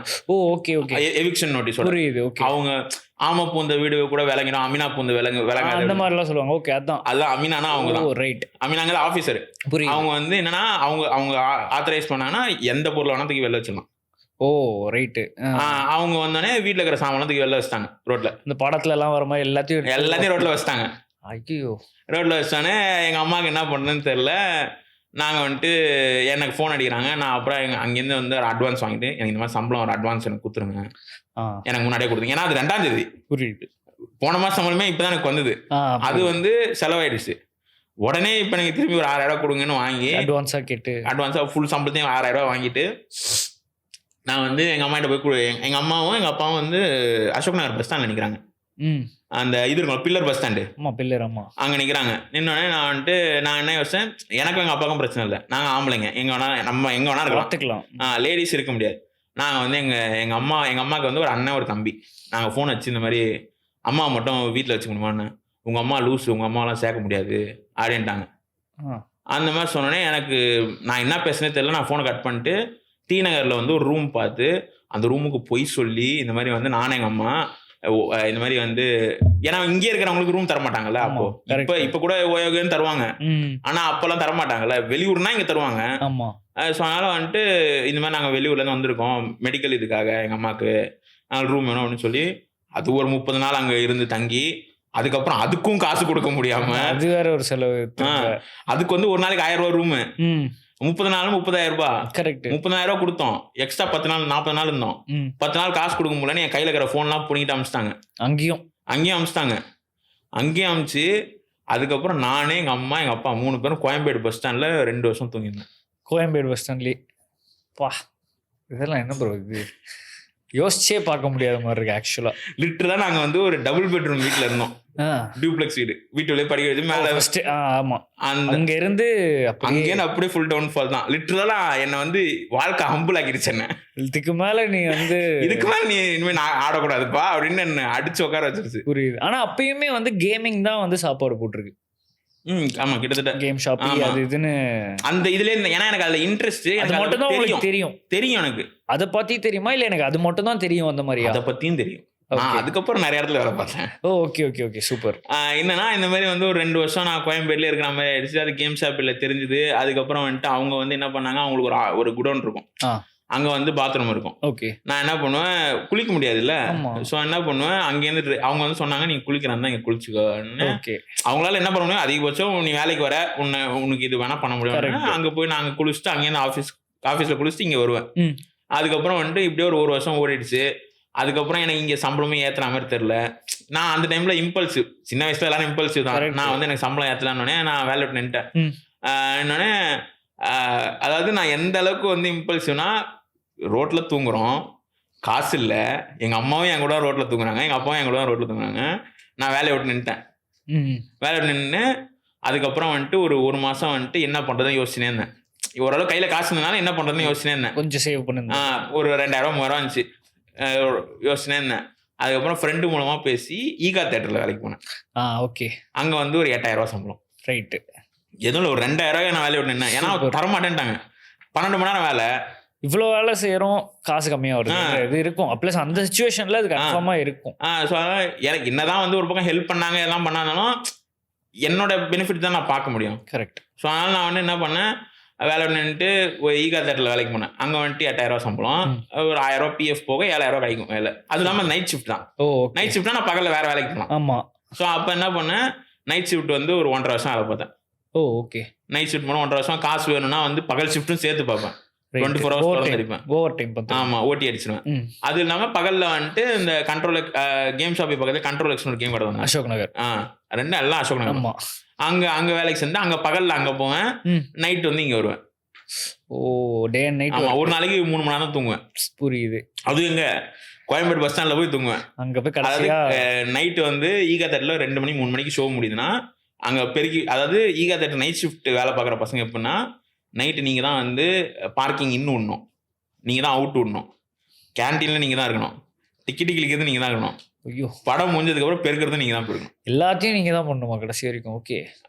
Okay okay. Eviction notice. அவங்க ஆமா பூந்த வீடு கூட விளங்கிடும், அமீனா பூந்த விளங்க அந்த மாதிரி எல்லாம் சொல்லுவாங்க. ஓகே. அதான் அமீனானா அவங்க தான். ரைட். அமீனாங்க ஆபீசர். அவங்க வந்து என்னன்னா அவங்க ஆத்தரைஸ் பண்ணாங்கன்னா எந்த பொருள் வேணா தூக்கி வெளில வச்சிடலாம். ஓ ரைட்டு. அவங்க வந்தோடனே வீட்டுல இருக்கிற சாமானத்துக்கு வெளில வச்சிட்டாங்க. ரோட்ல இந்த படத்துல எல்லாம் வர மாதிரி எல்லாத்தையும் ரோட்ல வச்சிட்டாங்க. ஐயோ. ரோட்ல வச்சிட்டானே எங்க அம்மாவுக்கு என்ன பண்ணுன்னு தெரியல. நாங்க வந்துட்டு எனக்கு ஃபோன் அடிக்கிறாங்க. நான் அப்புறம் அங்கேருந்து வந்து ஒரு அட்வான்ஸ் வாங்கிட்டு, எனக்கு இந்த மாதிரி சம்பளம் ஒரு அட்வான்ஸ் எனக்கு கொடுத்துருங்க. எனக்கு முன்னாடியே கொடுத்தீங்க, ஏன்னா அது 2ஆம் தேதி. புரியுது. போன மாசம் சம்பளமே இப்பதான் எனக்கு வந்தது. அது வந்து செலவாயிடுச்சு. உடனே இப்ப எனக்கு திரும்பி ஒரு 6,000 ரூபாய் கொடுங்கன்னு வாங்கி அட்வான்ஸா ஃபுல் சம்பளத்தையும் 6,000 ரூபாய் வாங்கிட்டு நான் வந்து எங்க அம்மா கிட்ட போய் எங்க அம்மாவும் எங்க அப்பாவும் வந்து அசோக் நகர் பஸ் ஸ்டாண்ட்ல நிக்கிறாங்க. அந்த இது இருக்கும் பில்லர் பஸ் ஸ்டாண்டு. அங்க நிக்கிறாங்க. நின்னோடனே நான் என்ன யோசிச்சேன், எனக்கும் எங்க அப்பாவுக்கும் பிரச்சனை இல்லை, நாங்க ஆம்பளைங்க, எங்க வேணா இருக்கலாம், லேடிஸ் இருக்க முடியாது. நாங்க வந்து எங்க அம்மாவுக்கு வந்து ஒரு அண்ணன் ஒரு தம்பி. நாங்க போன் வச்சு இந்த மாதிரி அம்மா மட்டும் வீட்டுல வச்சுக்கணுமான்னு, உங்க அம்மா லூஸ், உங்க அம்மாலாம் சேர்க்க முடியாது அப்படின்ட்டாங்க. அந்த மாதிரி சொன்னோடனே எனக்கு நான் என்ன பேசுனே தெரியல. நான் போனை கட் பண்ணிட்டு டி நகர்ல வந்து ஒரு ரூம் பார்த்து அந்த ரூமுக்கு பொய் சொல்லி இந்த மாதிரி வந்து நானும் எங்க அம்மா இந்த மாதிரி வந்து, ஏன்னா இங்கே இருக்கிறவங்களுக்கு ரூம் தர மாட்டாங்கல்ல. அப்போ இப்ப கூட ஓயோகன்னு தருவாங்க, ஆனா அப்பெல்லாம் தர மாட்டாங்கல்ல. வெளியூர்னா இங்க தருவாங்க. ஸோ அதனால வந்துட்டு இந்த மாதிரி நாங்கள் வெளியூர்ல இருந்து வந்திருக்கோம் மெடிக்கல் இதுக்காக, எங்க அம்மாவுக்கு நாங்கள் ரூம் வேணும் அப்படின்னு சொல்லி அது ஒரு 30 நாள் அங்க இருந்து தங்கி, அதுக்கப்புறம் அதுக்கும் காசு கொடுக்க முடியாம அது வேற ஒரு செலவு. அதுக்கு வந்து ஒரு நாளைக்கு 1000 ரூபா ரூமு, 30 நாளும் 30,000 ரூபாய். கரெக்ட். 30,000 ரூபாய் கொடுத்தோம். எக்ஸ்ட்ரா 10 நாள் 40 நாள் இருந்தோம். 10 நாள் காசு கொடுக்க முடியலன்னு என் கையில இருக்கிற போன்லாம் பிடிங்கிட்டு அமிச்சிட்டாங்க. அங்கேயும் அமிச்சிட்டாங்க. அங்கேயும் அமிச்சு அதுக்கப்புறம் நானே எங்க அம்மா எங்க அப்பா 3 பேரும் கோயம்பேடு பஸ் ஸ்டாண்ட்ல 2 வருஷம் தூங்கிருந்தேன். கோயம்பேடு பஸ் ஸ்டாண்ட்லயே பா, இதெல்லாம் என்ன ப்ரோ இது, யோசிச்சே பார்க்க முடியாத மாதிரி இருக்கு. ஆக்சுவலா லிட்டரலா நாங்க வந்து ஒரு டபுள் பெட்ரூம் வீட்டுல இருந்தோம். டூப்ளெக்ஸ் வீடு. வீட்டுல படிக்க வச்சு மேல ஆமா அங்க இருந்து அப்படியே ஃபுல் டவுன் ஃபால் தான். லிட்டரலா என்ன வந்து வாழ்க்கை ஹம்பிள் ஆக்கிடுச்சு. என்ன இதுக்கு மேல நீ வந்து இதுக்கு மேல நீ இனிமே நான் ஆடக்கூடாதுப்பா அப்படின்னு என்ன அடிச்சு உட்கார வச்சிருச்சு. புரியுது. ஆனா அப்பயுமே வந்து கேமிங் தான் வந்து சாப்பாடு போட்டிருக்கு. ஆமா, கிட்டத்தட்ட கேம் ஷாப் அது இதுன்னு அந்த இதுல இருந்து, ஏன்னா எனக்கு அதுல இன்ட்ரெஸ்ட். அது மட்டும் தான் உங்களுக்கு தெரியும் எனக்கு. அதை பத்தி தெரியுமா இல்ல எனக்கு அது மட்டும் தான் தெரியும் அந்த மாதிரி? அதை பத்தியும் தெரியும். அதுக்கப்புறம் நிறைய இடத்துல வேலை பார்த்தேன். Okay okay okay super. என்னன்னா இந்த மாதிரி வந்து ஒரு 2 வருஷம் நான் கோயம்பேடுல இருக்கிற மாதிரி ஆயிடுச்சு. அது கேம் ஷாப்பில் தெரிஞ்சுது. அதுக்கப்புறம் வந்துட்டு அவங்க வந்து என்ன பண்ணாங்க, அவங்களுக்கு ஒரு குடோன் இருக்கும், அங்கே வந்து பாத்ரூம் இருக்கும். ஓகே. நான் என்ன பண்ணுவேன், குளிக்க முடியாதுல்ல, ஸோ என்ன பண்ணுவேன், அங்கேருந்து அவங்க வந்து சொன்னாங்க நீங்க குளிக்கிறான் தான் இங்கே குளிச்சுக்கோன்னு. அவங்களால என்ன பண்ண முடியும், அதிகபட்சம் நீ வேலைக்கு வர உனக்கு இது வேணா பண்ண முடியும். அங்கே போய் நாங்கள் குளிச்சுட்டு அங்கேருந்து ஆஃபீஸில் குளிச்சுட்டு இங்கே வருவேன். அதுக்கப்புறம் வந்துட்டு இப்படியே ஒரு வருஷம் ஓடிடுச்சு. அதுக்கப்புறம் எனக்கு இங்கே சம்பளமே ஏற்றுற மாதிரி தெரில. நான் அந்த டைமில் இம்பல்சிவ், சின்ன வயசுல எல்லாரும் இம்பல்சிவ் தான். நான் வந்து எனக்கு சம்பளம் ஏற்றலான்னொடனே நான் வேலை விட்டு நின்ட்டேன். என்னொடனே அதாவது நான் எந்த அளவுக்கு வந்து இம்பல்சிவ்னா, ரோட்டில் தூங்குறோம், காசு இல்லை, எங்கள் அம்மாவும் என் கூட ரோட்டில் தூங்குறாங்க, எங்கள் அப்பாவும் என் கூட ரோட்டில் தூங்குறாங்க. நான் வேலையை விட்டு நின்ட்டேன். வேலை விட்டு நின்று அதுக்கப்புறம் வந்துட்டு ஒரு மாதம் வந்துட்டு என்ன பண்ணுறதுன்னு யோசிச்சுனே இருந்தேன். ஓரளவு கையில் காசு இருந்தனால என்ன பண்ணுறதுன்னு யோசிச்சுனே இருந்தேன். கொஞ்சம் சேவ் பண்ணுங்க. ஒரு 2000 3000 இருந்துச்சு, யோசிச்சுனே இருந்தேன். அதுக்கப்புறம் ஃப்ரெண்டு மூலமாக பேசி ஈகா தேட்டரில் வேலைக்கு போனேன். ஓகே. அங்கே வந்து ஒரு 8000 சம்பளம். ரைட்டு. எதுவும் ஒரு 2000 நான் வேலையை விட்டு நின்னேன். ஏன்னா தரமாட்டேன்ட்டாங்க. 12 மணி நேரம் வேலை, இவ்வளோ வேலை செய்கிறோம், காசு கம்மியாக வருது, இது இருக்கும். ப்ளஸ் அந்த சுச்சுவேஷனில் அது கன்ஃபார்மாக இருக்கும். ஸோ எனக்கு என்னதான் வந்து ஒரு பக்கம் ஹெல்ப் பண்ணாங்க, எல்லாம் பண்ணாலும் என்னோட பெனிஃபிட் தான் நான் பார்க்க முடியும். கரெக்ட். ஸோ அதனால் நான் வந்து என்ன பண்ணேன், வேலை நின்றுட்டு ஒரு ஈகா தேட்டரில் வேலைக்கு போனேன். அங்கே வந்துட்டு 8000 சம்பளம், ஒரு 1000 பிஎஃப் போக 7000 கிடைக்கும் வேலை. அது இல்லாமல் நைட் ஷிஃப்ட் தான். நைட் ஷிஃப்ட்னா நான் பகலில் வேறு வேலைக்கு போனேன். ஆமாம். ஸோ அப்போ என்ன பண்ணேன், நைட் ஷிஃப்ட் வந்து ஒரு 1.5 வருஷம் வேலை பார்த்தேன். ஓகே. நைட் ஷிஃப்ட் போனால் 1.5 வருஷம். காசு வேணும்னா வந்து பகல் ஷிஃப்ட்டும் சேர்த்து பார்ப்பேன். 24 ஹவர்ஸ் அடிப்பேன். Over time. ஆமாம், ஓட்டி அடிச்சிடுவேன். அது இல்லாமல் பகலில் வந்துட்டு இந்த கண்ட்ரோல் கேம் ஷாப்பி பக்கத்தில் கண்ட்ரோல் எக்ஸ்னு ஒரு கேம் கடை வந்தேன், அசோக் நகர். ரெண்டும் எல்லாம் அசோக் நகர். ஆமாம். அங்கே வேலைக்கு சேர்ந்து அங்கே பகலில் அங்கே போவேன், நைட் வந்து இங்கே வருவேன். Day and night. ஆமாம், ஒரு நாளைக்கு 3 மணி நேரம் தூங்குவேன். புரியுது. அது எங்க கோயம்பேடு பஸ் ஸ்டாண்டில் போய் தூங்குவேன். அங்கே போய் கடைசியாக நைட்டு வந்து ஈகா தேட்டரில் 2 மணி 3 மணிக்கு ஷோ முடியுதுன்னா அங்கே பெருக்கி, அதாவது ஈகா தேட்டர் நைட் ஷிஃப்ட் வேலை பார்க்குற பசங்க எப்படின்னா, நைட்டு நீங்கள் தான் வந்து பார்க்கிங் இன்னும் விடணும், நீங்கள் தான் அவுட் விடணும், கேன்டீனில் நீங்கள் தான் இருக்கணும், டிக்கெட்டு கிளிக்கிறது நீங்கள் தான் இருக்கணும், ஐயோ படம் முடிஞ்சதுக்கப்புறம் பெருக்கிறது நீங்கள் தான் பெருக்கணும், எல்லாத்தையும் நீங்கள் தான் பண்ணணுமா கடைசி வரைக்கும்? ஓகே.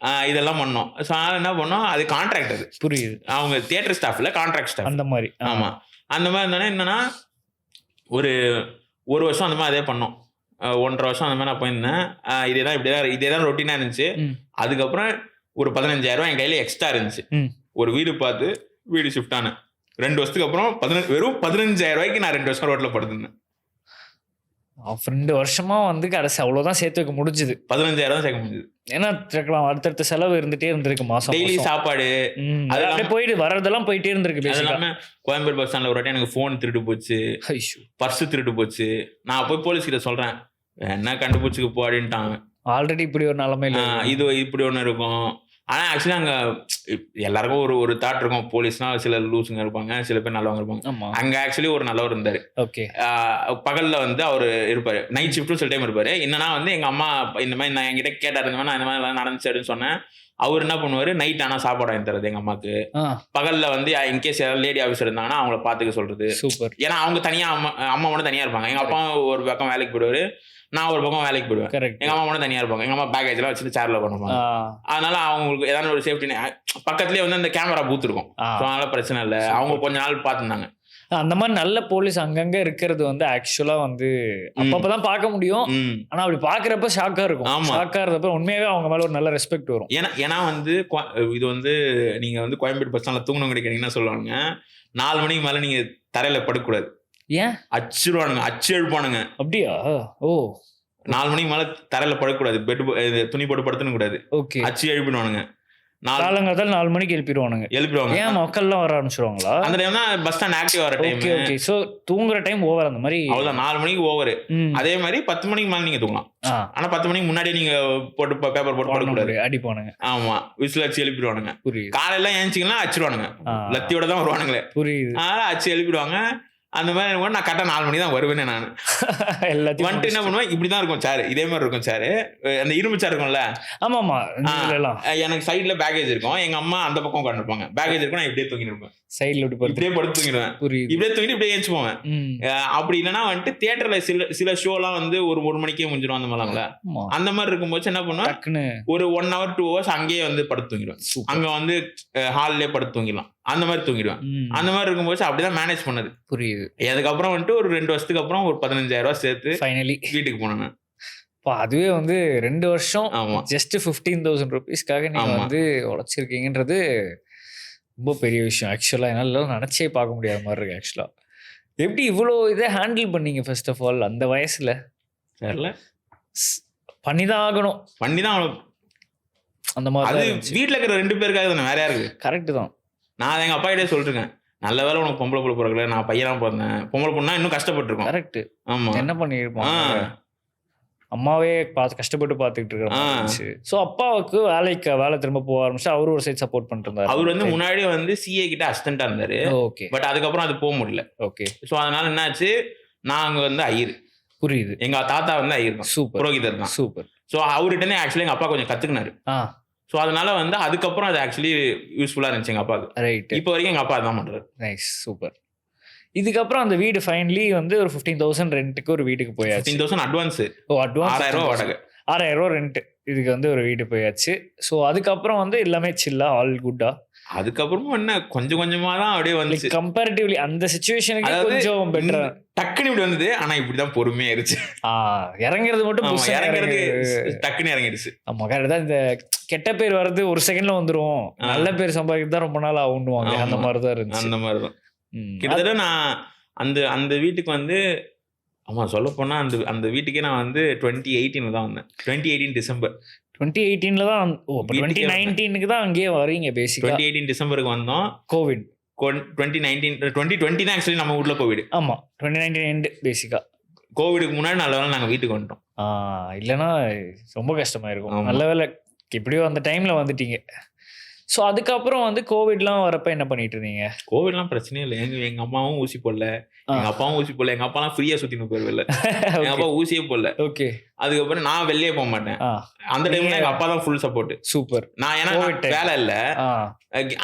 இதெல்லாம் பண்ணோம். ஸோ அதனால் என்ன பண்ணோம், அது கான்ட்ராக்ட், அது புரியுது, அவங்க தியேட்டர் ஸ்டாஃபில் கான்ட்ராக்ட் ஸ்டாஃப் அந்த மாதிரி. ஆமாம், அந்த மாதிரி இருந்தானே என்னன்னா ஒரு வருஷம் அந்த மாதிரி அதே பண்ணோம். 1.5 வருஷம் அந்த மாதிரி நான் போயிருந்தேன். இதே தான் ரொட்டீனாக இருந்துச்சு. அதுக்கப்புறம் ஒரு 15,000 என் கையில் எக்ஸ்ட்ரா இருந்துச்சு. ஒரு வீடு பார்த்து வீடு ஷிஃப்ட் ஆனேன். 2 வருஷத்துக்கு அப்புறம் வெறும் 15,000 நான் 2 வருஷம் ரோட்டில் படுத்திருந்தேன். 2 வருஷமா வந்து கடைசி அவ்வளோதான் சேர்த்து வைக்க முடிஞ்சுது. 15,000 சேர்க்க முடிஞ்சுது. ஏன்னா அடுத்தடுத்த செலவு இருந்துட்டே இருந்திருக்கு, மாசம் டெய்லி சாப்பாடு அதெல்லாம் போயிட்டு வரதெல்லாம் போயிட்டே இருந்திருக்கு. அது இல்லாம கோயம்பேடு பஸ் ஸ்டாண்ட்ல ஒரு வாட்டி எனக்கு ஃபோன் திருட்டு போச்சு, பர்ஸ் திருட்டு போச்சு. நான் போய் போலீஸ் கிட்ட சொல்றேன், என்ன கண்டுபிடிச்சுக்கு போ அப்படின்ட்டாங்க. ஆல்ரெடி இப்படி ஒரு நிலைமை இல்லை, இது இப்படி ஒன்று இருக்கும். ஆனால் ஆக்சுவலி அங்கே எல்லாருக்கும் ஒரு தாட் இருக்கும், போலீஸ்னா சில லூசுங்க இருப்பாங்க, சில பேர் நல்லவங்க இருப்பாங்க. அங்கே ஆக்சுவலி ஒரு நல்லவர் இருந்தார். ஓகே. பகலில் வந்து அவர் இருப்பார், நைட் ஷிஃப்ட்டும் சில டைம் இருப்பார். என்னன்னா வந்து எங்கள் அம்மா இந்த மாதிரி நான் என்கிட்ட கேட்டார், இந்த மாதிரி நான் இந்த மாதிரி எல்லாம் நடந்துச்சு அப்படின்னு சொன்னேன். அவர் என்ன பண்ணுவார், நைட் ஆனால் சாப்பாடு வாங்கி தரது எங்கள் அம்மாவுக்கு. பகலில் வந்து இன்கேஸ் யாராவது லேடி ஆஃபீஸர் இருந்தாங்கன்னா அவங்கள பார்த்துக்க சொல்றது. சூப்பர். ஏன்னா அவங்க தனியாக அம்மா மட்டும் தனியாக இருப்பாங்க. எங்கள் அப்பா ஒரு பக்கம் வேலைக்கு போயிடுவார், நான் ஒரு பக்கம் வேலைக்கு போயிடுவேன். எங்க அம்மா மட்டும் தனியா இருப்பாங்க. எங்க அம்மா பேக்கேஜ் எல்லாம் வச்சுட்டு சேர்ல பண்ணுவாங்க. அதனால அவங்களுக்கு ஏதாவது ஒரு சேஃப்டி பக்கத்துலயே வந்து அந்த கேமரா பூத் இருக்கும், அதனால பிரச்சனை இல்லை. அவங்க கொஞ்ச நாள் பார்த்துருந்தாங்க. அந்த மாதிரி நல்ல போலீஸ் அங்கங்க இருக்கிறது வந்து ஆக்சுவலா வந்து அப்பதான் பார்க்க முடியும். ஆனா அப்படி பாக்குறப்ப ஷாக்கா இருக்கும். ஷாக்கா இருந்தப்ப உண்மையாவே அவங்க மேல ஒரு நல்ல ரெஸ்பெக்ட் வரும். ஏன்னா வந்து இது வந்து நீங்க வந்து கோயம்பேடு பஸ் ஸ்டாண்ட்ல தூங்கணும் கிடைக்கிறீங்கன்னா சொல்லுவாங்க, 4 மணிக்கு மேல நீங்க தரையில படுக்கக்கூடாது. ஏன்? அச்சிருவானுங்க, அச்சு எழுப்பானுங்க. அப்படியா? ஓ, 4 மணிக்கு மேல தரையில படுக்கக்கூடாது, பெட் துணி போட்டு படுத்துன்னு கூடாது. ஓகே. அச்சு எழுப்பிடுவானுங்க. காலங்காத்தால 4 மணிக்கு எழுப்பிடுவானுங்க. ஏன் மக்கள்லாம் வர ஆரம்பிச்சிருவாங்களா? அந்த டைம் தான் பஸ் ஸ்டாண்ட் ஆக்டிவ் ஆகிற டைம். ஓகே. சோ தூங்குற டைம் ஓவர் அந்த மாதிரி. அவ்வளவுதான், 4 மணிக்கு ஓவர். அதே மாதிரி 10 மணிக்கு மேல நீங்க தூங்கலாம். ஆனா 10 மணிக்கு முன்னாடியே நீங்க போட்டு பேப்பர் போட்டு படுக்கக்கூடாது, அடிப்பானுங்க. ஆமா, விசில் அச்சு எழுப்பிடுவானுங்க. காலையில ஏஞ்சிங்கன்னா அச்சிருவானுங்க, லத்தியோட தான் வருவானுங்களே. புரியுது. அதனால அச்சு எழுப்பிடுவாங்க. அந்த மாதிரி நான் கரெக்டாக 4 மணி தான் வருவேன். நான் எல்லாத்தையும் வந்துட்டு என்ன பண்ணுவேன், இப்படிதான் இருக்கும் சேரு, இதே மாதிரி இருக்கும் சேரு, அந்த இரும்பு சேர் இருக்கும்ல. ஆமாமா, எனக்கு சைட்ல பேக்கேஜ் இருக்கும், எங்க அம்மா அந்த பக்கம் உட்காந்துருப்பாங்க. பேக்கேஜ் இருக்கும், நான் இப்படியே தூங்கி இருப்பேன். சைட்ல இப்படியே படுத்து தூங்கிடுவேன். இப்படியே தூங்கிட்டு இப்படியே ஏஞ்சி போவேன். அப்படி இல்லைன்னா வந்துட்டு தியேட்டர்ல சில ஷோலாம் வந்து ஒரு மணிக்கே முடிஞ்சிடும் அந்த மாதிரிங்களா. அந்த மாதிரி இருக்கும்போது என்ன பண்ணுவேன், ஒரு 1 hour 2 hours அங்கேயே வந்து படுத்து தூங்கிடுவேன். அங்க வந்து ஹால்லே படுத்து தூங்கிடலாம். அந்த மாதிரி தூங்கிடுவேன். அந்த மாதிரி இருக்கும்போது அப்படிதான் மேனேஜ் பண்ணது. புரியுது. அதுக்கப்புறம் வந்துட்டு ஒரு 2 வருஷத்துக்கு அப்புறம் ஒரு 15,000 ரூபாய் சேர்த்து ஃபைனலி வீட்டுக்கு போனேன். அதுவே வந்து 2 வருஷம் ஜஸ்ட் 15,000 ருபீஸ்க்காக நீங்க வந்து உழைச்சிருக்கீங்கன்றது ரொம்ப பெரிய விஷயம். ஆக்சுவலா என்னால நினைச்சே பார்க்க முடியாத மாதிரி இருக்கு. ஆக்சுவலா எப்படி இவ்வளோ இதை ஹேண்டில் பண்ணீங்க? ஃபர்ஸ்ட் ஆஃப் ஆல் அந்த வயசுல தெரியல, பண்ணிதான் ஆகணும். அந்த மாதிரி அது வீட்டில் இருக்கிற 2 பேருக்காக தானே, வேற யாருக்கு? கரெக்ட் தான். நான் எங்க அப்பா கிட்டே சொல்லிருக்கேன், நல்ல வேலை உனக்கு பொம்பளை பிள்ளை பிறக்கல, நான் பையனா பிறந்தேன். பொம்பளை பொண்ணா இன்னும் கஷ்டப்பட்டுருக்கோம். கரெக்ட். ஆமா, என்ன பண்ணிருப்போம், அம்மாவே கஷ்டப்பட்டு பார்த்துக்கிட்டு இருக்கிற. ஸோ அப்பாவுக்கு வேலை திரும்ப போக ஆரம்பிச்சு அவரு ஒரு சைட் சப்போர்ட் பண்ணிட்டு இருந்தாரு. அவர் வந்து முன்னாடி வந்து சிஏ கிட்ட அசிஸ்டண்டா இருந்தாரு. ஓகே. பட் அதுக்கப்புறம் அது போக முடியல. ஓகே. ஸோ அதனால என்னாச்சு, நான் அங்க வந்து ஐயர். புரியுது. எங்க தாத்தா வந்து ஐயர் தான், சூப்பர், புரோகிதர் தான். சூப்பர். ஸோ அவர்கிட்ட ஆக்சுவலி எங்க அப்பா கொஞ்சம் கத்துக்கினாரு. ஸோ அதனால வந்து அதுக்கப்புறம் அது ஆக்சுவலி யூஸ்ஃபுல்லா இருந்துச்சு எங்க அப்பாவுக்கு. ரைட். இப்போ வரைக்கும் எங்க அப்பா தான் பண்றாரு. Nice, super. இதுக்கப்புறம் அந்த வீடு ஃபைனலி வந்து ஒரு 15,000 ரெண்ட்டுக்கு ஒரு வீட்டுக்கு போயாச்சு. 15,000 அட்வான்ஸ். அட்வான்ஸ் 6,000 ரூபா வாடகை, 6,000 ரூபா ரெண்ட். இதுக்கு வந்து ஒரு வீடு போயாச்சு. ஸோ அதுக்கப்புறம் வந்து எல்லாமே சில்லா, ஆல் குட்டா. அதுக்கப்புறமும் என்ன கொஞ்சம் கொஞ்சமா தான் அப்படியே வந்துச்சு. கம்பேரிட்டிவ்லி அந்த சிச்சுவேஷனுக்கு கொஞ்சம் பெட்டரா டக்குன்னு இப்படி வந்தது. ஆனா இப்படிதான் பொறுமையா இருந்துச்சு. இறங்குறது மட்டும் இறங்குறது டக்குன்னு இறங்கிடுச்சு. ஆமா, கரெக்ட் தான். இந்த கெட்ட பேர் வர்றது ஒரு செகண்ட்ல வந்துரும், நல்ல பேர் சம்பாதிக்கிறது தான் ரொம்ப நாள் ஆகுவாங்க. அந்த மாதிரிதான் இருந்துச்சு. அந்த மாதிரிதான் கிட்டத்தட்ட நான் அந்த வீட்டுக்கு வந்து, ஆமா சொல்ல போனா அந்த வீட்டுக்கே நான் வந்து 2018 தான் வந்தேன். 2018 டிசம்பர். 2018 தான். 2019 தான் அங்கேயே வரீங்க பேசிக்கா. 2018 டிசம்பருக்கு வந்தோம். கோவிட் 2020 தான் ஆக்சுவலி நம்ம ஊர்ல கோவிட். ஆமா, 2019 எண்ட் பேசிக்கா. கோவிடுக்கு முன்னாடி நல்ல வேலை நாங்க வீட்டுக்கு வந்துட்டோம். இல்லைன்னா ரொம்ப கஷ்டமாயிருக்கும். நல்ல வேலை எப்படியோ அந்த டைம்ல வந்துட்டீங்க. ஸோ அதுக்கப்புறம் வந்து கோவிட்லாம் வரப்ப என்ன பண்ணிட்டு இருந்தீங்க? கோவிட்லாம் பிரச்சனையே இல்லை. எங்க அம்மாவும் ஊசி போடல, எங்க அப்பாவும் ஊசி போடல. எங்க அப்பாலாம் ஃப்ரீயா சுத்தின்னு போயிருவில்ல, எங்க அப்பா ஊசியே போடல. ஓகே. அதுக்கப்புறம் நான் வெளியே போக மாட்டேன். அந்த டைம்ல எங்க அப்பா தான் ஃபுல் சப்போர்ட். சூப்பர். நான் ஏன்னா வேலை இல்ல,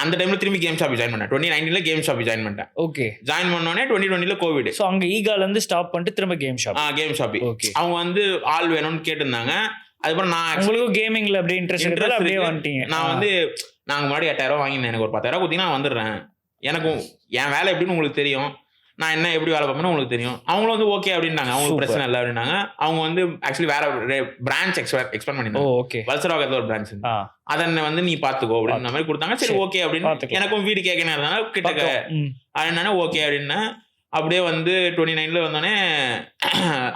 அந்த டைம்ல திரும்பி கேம் ஷாப் ஜாயின் பண்ணேன். 2019 கேம் ஷாப் ஜாயின் பண்ணிட்டேன். ஓகே. ஜாயின் பண்ணோடனே 2020 கோவிட். ஸோ அங்க ஈகால இருந்து ஸ்டாப் பண்ணிட்டு திரும்ப கேம் ஷாப். Game shop. அவங்க வந்து ஆள் வேணும்னு கேட்டிருந்தாங்க. அதுக்கப்புறம் நான் உங்களுக்கு கேமிங்ல அப்படியே இன்ட்ரெஸ்ட் அப்படியே வந்துட்டீங்க. நான் வந்து நாங்கள் முன்னாடி 8,000 வாங்கினேன். எனக்கு ஒரு 10,000 கொடுத்தீங்கன்னா நான் வந்துடுறேன். எனக்கும் என் வேலை எப்படின்னு உங்களுக்கு தெரியும், நான் என்ன எப்படி வேலை பார்ப்பேன்னு உங்களுக்கு தெரியும். அவங்களும் வந்து ஓகே அப்படின்னாங்க. அவங்களுக்கு பிரச்சனை இல்லை அப்படின்னாங்க. அவங்க வந்து ஆக்சுவலி வேற பிரான்ச் எக்ஸ்பேண்ட் பண்ணிருந்தாங்க. ஓகே. வல்சராகத்தில் ஒரு பிரான்ச், அதை வந்து நீ பாத்துக்கோ அப்படின்னு மாதிரி கொடுத்தாங்க. சரி ஓகே அப்படின்னு எனக்கும் வீடு கேட்கணும் இருந்தாங்க கிட்டக்க அப்படின்னா ஓகே அப்படின்னா அப்படியே வந்து 2029 வந்தோடனே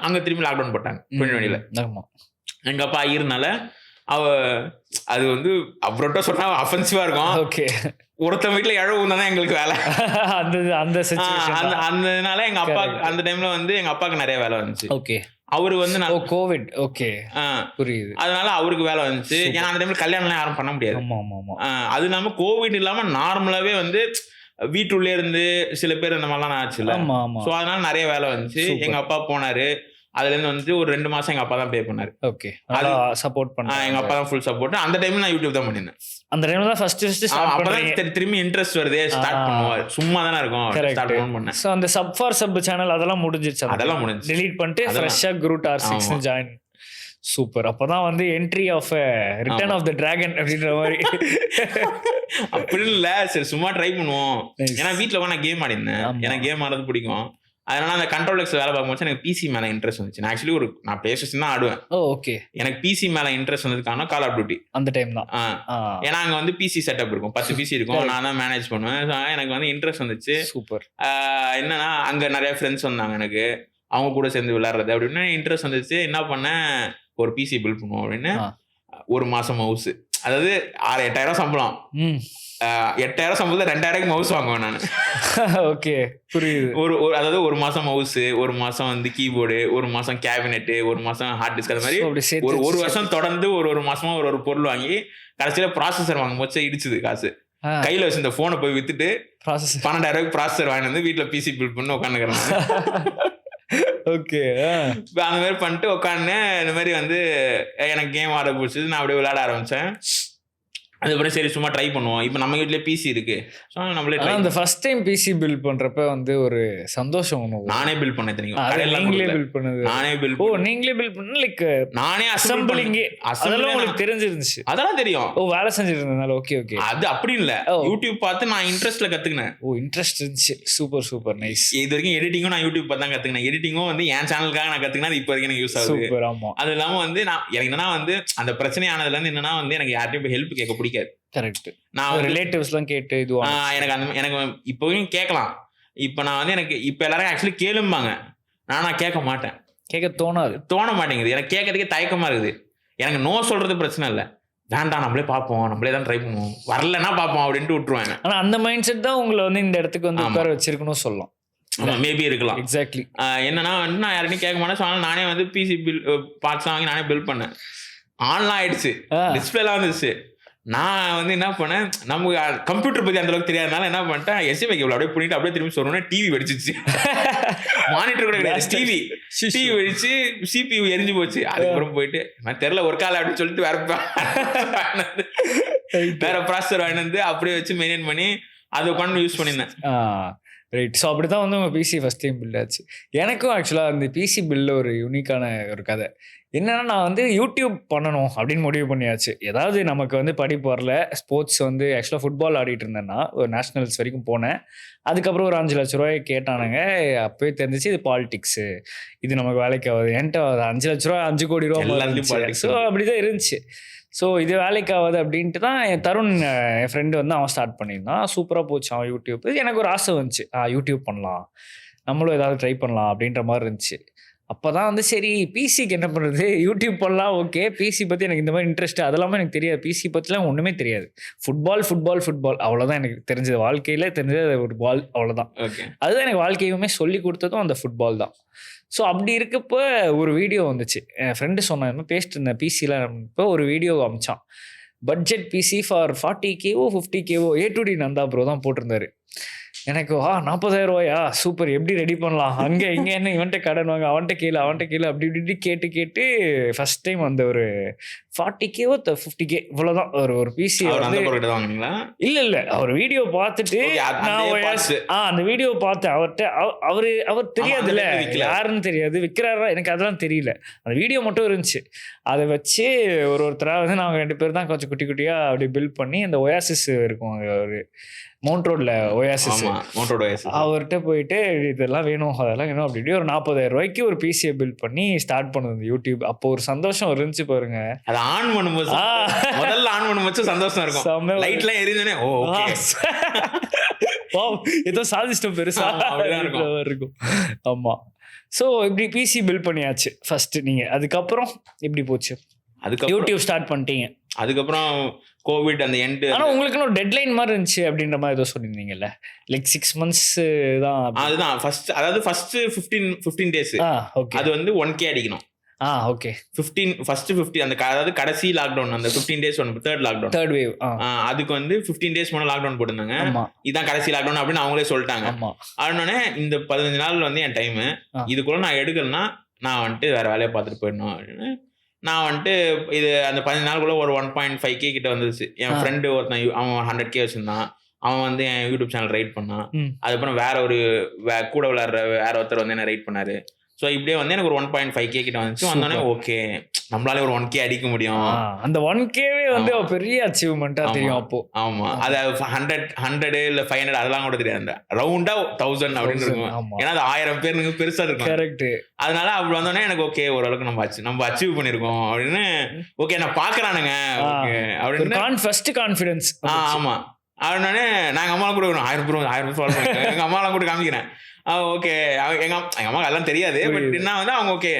அங்க திரும்பி லாக்டவுன் போட்டாங்க 2020. எங்க அப்பா இருந்தால அது வந்து அப்புறம் சொன்னா அஃபென்சிவா இருக்கும். ஓகே. ஒருத்தன் வீட்டுல இழவு தான் எங்களுக்கு வேலை. அதனால எங்க அப்பா அந்த டைம்ல வந்து எங்க அப்பாவுக்கு நிறைய வேலை வந்துச்சு. ஓகே. அவரு வந்து கோவிட். ஓகே, புரியுது. அதனால அவருக்கு வேலை வந்துச்சு. ஏன்னா அந்த டைம்ல கல்யாணம் யாரும் பண்ண முடியாது. அது இல்லாம கோவிட் இல்லாம நார்மலாவே வந்து வீட்டுள்ளே இருந்து சில பேர் அந்த மாதிரிலாம் ஆச்சுல்ல. சோ அதனால நிறைய வேலை வந்துச்சு. எங்க அப்பா போனாரு. அதுல இருந்து வந்து ஒரு 2 மாசம் எங்க அப்பா தான் பே பண்ணாரு. ஓகே. சப்போர்ட் பண்ணாரு. எங்க அப்பா தான் ஃபுல் சப்போர்ட். அந்த டைம்ல நான் யூடியூப் தான் பண்ணிருந்தேன். அந்த டைம்ல தான் ஃபர்ஸ்ட் அப்பதான் திரும்பி இன்ட்ரெஸ்ட் வருதே, ஸ்டார்ட் பண்ணுவார். சும்மா தானே இருக்கும், ஸ்டார்ட் பண்ணேன். சோ அந்த சப் சேனல் அதெல்லாம் முடிஞ்சிருச்சு. அதெல்லாம் முடிஞ்சு delete பண்ணிட்டு ஃப்ரெஷ்ஷா குரூட் R6 ன்னு ஜாயின். சூப்பர். அப்பதான் வந்து entry of return of the dragon அப்படின்ற மாதிரி. அப்படி இல்ல, சரி சும்மா ட்ரை பண்ணுவோம். ஏன்னா வீட்டுல நான் கேம் ஆடினேன், எனக்கு கேம் ஆடுறது பிடிக்கும். அதனால அந்த கண்ட்ரோல் எக்ஸ் வேலை பார்க்கும்போது எனக்கு பிசி மேல இன்ட்ரெஸ்ட் வந்துச்சு. நான் ஆக்சுவலி நான் பிளே ஸ்டேஷன் தான் ஆடுவேன். ஓகே. எனக்கு பிசி மேல இன்ட்ரெஸ்ட் வந்ததுக்கான கால் ஆஃப் டியூட்டி அந்த டைம் தான். ஏன்னா அங்க வந்து பிசி செட்டப் இருக்கும், 10 பிசி இருக்கும், நான் தான் மேனேஜ் பண்ணுவேன். எனக்கு வந்து இன்ட்ரெஸ்ட் வந்துச்சு. சூப்பர். என்னன்னா அங்க நிறைய ஃப்ரெண்ட்ஸ் வந்தாங்க எனக்கு, அவங்க கூட சேர்ந்து விளையாடுறது அப்படின்னு இன்ட்ரெஸ்ட் வந்துச்சு. என்ன பண்ணேன், ஒரு பிசி பில்ட் பண்ணுவோம் அப்படின்னு ஒரு மாசம் மவுஸ், அதாவது 8,000 சம்பளம், 8,000 சம்பளத்துல 2,000 மவுஸ் வாங்குவேன் நான். ஓகே, புரியுது. அதாவது ஒரு மாசம் மவுஸ், ஒரு மாசம் வந்து கீபோர்டு, ஒரு மாசம் கேபினெட், ஒரு மாசம் ஹார்ட் டிஸ்க், அது மாதிரி ஒரு வருஷம் தொடர்ந்து ஒரு மாசமா ஒரு பொருள் வாங்கி கடைசியில ப்ராசஸர் வாங்கும் போது இடிச்சுது காசு. கையில வச்சு இந்த போனை போய் வித்துட்டு 12,000 ப்ராசஸர் வாங்கிட்டு வந்து வீட்டுல பிசி பில்ட் பண்ணி உட்காந்துக்கிறேன். ஓகே. அந்த மாதிரி பண்ணிட்டு உட்காந்து இந்த மாதிரி வந்து எனக்கு கேம் ஆட பிடிச்சது. நான் அப்படியே விளையாட ஆரம்பிச்சேன். அதுக்கப்புறம் சரி சும்மா ட்ரை பண்ணுவோம். இப்போ நம்ம வீட்லயே பிசி இருக்கு. ஸோ நம்மளே ட்ரை. அந்த ஃபர்ஸ்ட் டைம் பிசி பில்ட் பண்றப்ப வந்து ஒரு சந்தோஷம் ஒன்று. நானே பில்ட் பண்ணேன் தெரியும். நீங்களே பில்ட் பண்ணது? நானே பில்ட். ஓ நீங்களே பில்ட் பண்ண லைக் நானே அசெம்பிளிங் அதெல்லாம் உங்களுக்கு தெரிஞ்சிருந்துச்சு? அதெல்லாம் தெரியும். ஓ வேலை செஞ்சிருந்தனால. Okay okay. அது அப்படி இல்ல, யூடியூப் பார்த்து நான் இன்ட்ரெஸ்ட்ல கத்துக்கினேன். ஓ இன்ட்ரெஸ்ட் இருந்துச்சு. Super super nice. இது வரைக்கும் எடிட்டிங்கும் நான் யூடியூப் பார்த்து தான் கத்துக்கினேன். எடிட்டிங்கும் வந்து என் சேனலுக்காக நான் கத்துக்கினேன். அது இப்போ வரைக்கும் எனக்கு யூஸ் ஆகுது. சூப்பர். ஆமா. அது இல்லாம வந்து நான் எனக்கு என்னன்னா வந்து அந்த பிரச்சனை ஆனதுல இருந்து என்னன்னா வந்து எனக்கு யார்ட்டையும் ஹெல்ப் கேட்க பிடிக்காது. கரெக்ட். நான் ரிலேட்டிவ்ஸ்லாம் கேட்டு இது எனக்கு இப்போவும் கேட்கலாம். இப்போ நான் வந்து எனக்கு இப்போ எல்லாரும் ஆக்சுவலி கேளும்பாங்க, நான் கேட்க மாட்டேன். கேட்க தோண மாட்டேங்குது. எனக்கு கேட்கறதுக்கே தயக்கமா இருக்குது. எனக்கு நோ சொல்றது பிரச்சனை இல்லை, வேண்டாம் நம்மளே பார்ப்போம், நம்மளே தான் ட்ரை பண்ணுவோம், வரலன்னா பார்ப்போம் அப்படின்ட்டு விட்டுருவாங்க. ஆனால் அந்த மைண்ட் செட் தான் உங்களை வந்து இந்த இடத்துக்கு வந்து உட்கார வச்சிருக்கணும் சொல்லலாம். மேபி இருக்கலாம். எக்ஸாக்ட்லி. என்னன்னா வந்து நான் யார்ட்டையும் கேட்க மாட்டேன். ஸோ நானே வந்து பிசி பில் பார்ட்ஸ்லாம் வாங்கி நானே பில்ட் பண்ணேன். ஆன்லாம் ஆயிடுச்சு, டிஸ்பிளேலாம் வந்துச்சு. நான் வந்து என்ன பண்ணேன், நமக்கு கம்ப்யூட்டர் பத்தி அந்த அளவுக்கு தெரியாதனால என்ன பண்ணிட்டேன், எஸ்எம்ஐ கேபிள் அப்படியே பண்ணிட்டு அப்படியே திரும்பி சொல்லணும்னா டிவி வெடிச்சிச்சு. மானிட்டர் கூட கிடையாது, டிவி வெடிச்சு சிபியூ எரிஞ்சு போச்சு. அதுக்கப்புறம் போயிட்டு நான் தெரியல ஒரு கால அப்படின்னு சொல்லிட்டு வேற ப்ராசஸர் வாங்கிட்டு வந்து அப்படியே வச்சு மெயின்டைன் பண்ணி அதை உட்காந்து யூஸ் பண்ணியிருந்தேன். ரைட். ஸோ அப்படி தான் வந்து உங்கள் பிசி ஃபஸ்ட் டைம் பில்ட் ஆச்சு. எனக்கும் ஆக்சுவலாக அந்த பிசி பில்ல ஒரு யூனிக்கான ஒரு கதை என்னன்னா, நான் வந்து யூடியூப் பண்ணணும் அப்படின்னு முடிவு பண்ணியாச்சு. ஏதாவது நமக்கு வந்து படிப்பு வரல, ஸ்போர்ட்ஸ் வந்து ஆக்சுவலாக ஃபுட்பால் ஆடிட்டு இருந்தேன்னா ஒரு நேஷ்னல்ஸ் வரைக்கும் போனேன். அதுக்கப்புறம் ஒரு 5 லட்ச ரூபாய் கேட்டானுங்க. அப்போயே தெரிஞ்சிச்சு இது பாலிடிக்ஸு, இது நமக்கு வேலைக்கு ஆகுது. என்கிட்ட 5 லட்ச ரூபா 5 கோடி ரூபா. ஸோ அப்படிதான் இருந்துச்சு. ஸோ இது வேலைக்கு ஆகுது அப்படின்ட்டு தான் என் தருண் என் ஃப்ரெண்டு வந்து அவன் ஸ்டார்ட் பண்ணியிருந்தான். சூப்பராக போச்சு அவன் யூடியூப். எனக்கு ஒரு ஆசை வந்துச்சு, யூடியூப் பண்ணலாம், நம்மளும் ஏதாவது ட்ரை பண்ணலாம் அப்படின்ற மாதிரி இருந்துச்சு. அப்போ தான் வந்து சரி பிசிக்கு என்ன பண்ணுறது, யூடியூப் பண்ணலாம் ஓகே, பிசி பற்றி எனக்கு இந்த மாதிரி இன்ட்ரெஸ்ட்டு அதெல்லாமே எனக்கு தெரியாது. பிசி பற்றிலாம் ஒன்றுமே தெரியாது. ஃபுட்பால் அவ்வளோதான் எனக்கு தெரிஞ்சது. வாழ்க்கையில் தெரிஞ்சது ஒரு பால், அவ்வளோதான். அதுதான் எனக்கு வாழ்க்கையுமே சொல்லி கொடுத்ததும் அந்த ஃபுட்பால் தான். ஸோ அப்படி இருக்கப்போ ஒரு வீடியோ வந்துச்சு. என் ஃப்ரெண்டு சொன்ன பேசிட்டு இருந்தேன் பிசியில். இப்போ ஒரு வீடியோ அமிச்சான், budget PC for 40K 50K A2D Nanda bro தான் போட்டிருந்தாரு. எனக்கு 40,000 ரூபாயா சூப்பர், எப்படி ரெடி பண்ணலாம், அங்கே இங்கே என்ன இவன்ட்ட கடன் வாங்க, அவன்கிட்ட கீழே அப்படி இப்படி கேட்டு ஃபர்ஸ்ட் டைம் அந்த ஒரு 40K 50K இவ்வளோதான் ஒரு பிசி. இல்லை அவர் வீடியோ பார்த்துட்டு அந்த வீடியோ பார்த்தேன். அவர் தெரியாதுல்ல, யாருன்னு தெரியாது, விற்கிறாரா எனக்கு அதெல்லாம் தெரியல. அந்த வீடியோ மட்டும் இருந்துச்சு. அதை வச்சு ஒருத்தராக வந்து நாங்கள் 2 பேர் தான் கொஞ்சம் குட்டி குட்டியாக அப்படி பில்ட் பண்ணி அந்த ஒயாசிஸ் இருக்கும் அங்கே ஒரு மவுண்ட் ரோட்ல ஒயாசிஸ், அவர்கிட்ட போயிட்டு இதெல்லாம் வேணும் அதெல்லாம் வேணும் அப்படி ஒரு 40,000 ரூபாய்க்கு ஒரு பிசியை பில்ட் பண்ணி ஸ்டார்ட் பண்ணுது யூடியூப். அப்போ ஒரு சந்தோஷம் இருந்துச்சு பாருங்க. அது ஆன் பண்ணும்போது முதல்ல ஆன் பண்ணும்போது சந்தோஷம் இருக்கும். லைட்லாம் எரிஞ்சனே ஏதோ சாதிச்சிட்டோம் பெருசா இருக்கும். ஆமா. ஸோ இப்படி பிசி பில்ட் பண்ணியாச்சு ஃபர்ஸ்ட் நீங்க. அதுக்கப்புறம் எப்படி போச்சு? அதுக்கு யூடியூப் ஸ்டார்ட் பண்ணிட்டீங்க. அதுக்கப்புறம் கோவிட் அந்த எண்டு. ஆனால் உங்களுக்கு ஒரு டெட்லைன் மாதிரி இருந்துச்சு அப்படின்ற மாதிரி ஏதோ சொல்லியிருந்தீங்கல்ல, லைக் 6 months தான். அதுதான் ஃபர்ஸ்ட், அதாவது ஃபர்ஸ்ட் 15 days அது வந்து 1K அடிக்கணும். ஓகே. 15 அந்த அதாவது கடைசி லாக்டவுன் அந்த 15 days தேர்ட் வேவ் அதுக்கு வந்து 15 days முன்னாடி லாக்டவுன் போட்டிருந்தாங்க. இதான் கடைசி லாக்டவுன் அப்படின்னு அவங்களே சொல்லிட்டாங்க. அதனால இந்த 15 நாள் வந்து என் டைமு, இதுக்குள்ள நான் எடுக்கலன்னா நான் வந்துட்டு வேற வேலையை பார்த்துட்டு போயிடணும் அப்படின்னு நான் வந்துட்டு இது அந்த 15 நாளுக்குள்ள ஒரு 1.5K கிட்ட வந்துருச்சு. என் ஃப்ரெண்டு ஒருத்தன் அவன் 100K வச்சிருந்தான். அவன் வந்து என் யூடியூப் சேனல் ரைட் பண்ணான். அதுக்கப்புறம் வேற ஒரு கூட விளையாடுற வேற ஒருத்தர் வந்து என்ன ரைட் பண்ணாரு. ஸோ இப்படியே வந்து எனக்கு ஒரு 1.5K கிட்ட வந்துச்சு. வந்தோடனே ஓகே நம்மளால ஒரு 1K அடிக்க முடியும். அந்த 1Kவே வந்து பெரிய அச்சீவ்மெண்டா தெரியும் அப்போ. ஆமா, அது 100 இல்ல 500 அதெல்லாம் கூட தெரியாது, ரவுண்டா 1000 அப்படின்னு இருக்கும். ஏன்னா அது 1000 பேருக்கு பெருசா இருக்கும். கரெக்ட். அதனால அப்படி வந்தோடனே எனக்கு ஓகே ஓரளவுக்கு நம்ம அச்சீவ் பண்ணிருக்கோம் அப்படின்னு ஓகே நான் பாக்குறானுங்க அப்படின்னு ஃபர்ஸ்ட் கான்ஃபிடன்ஸ். ஆமா. அதனால நாங்க அம்மாவும் கூட 1000 ரூபாய் எங்க அம்மாலாம் கூட காமிக்கிறேன். ஓகே எங்க அம்மா அதெல்லாம் தெரியாது. பட் என்ன வந்து அவங்க ஓகே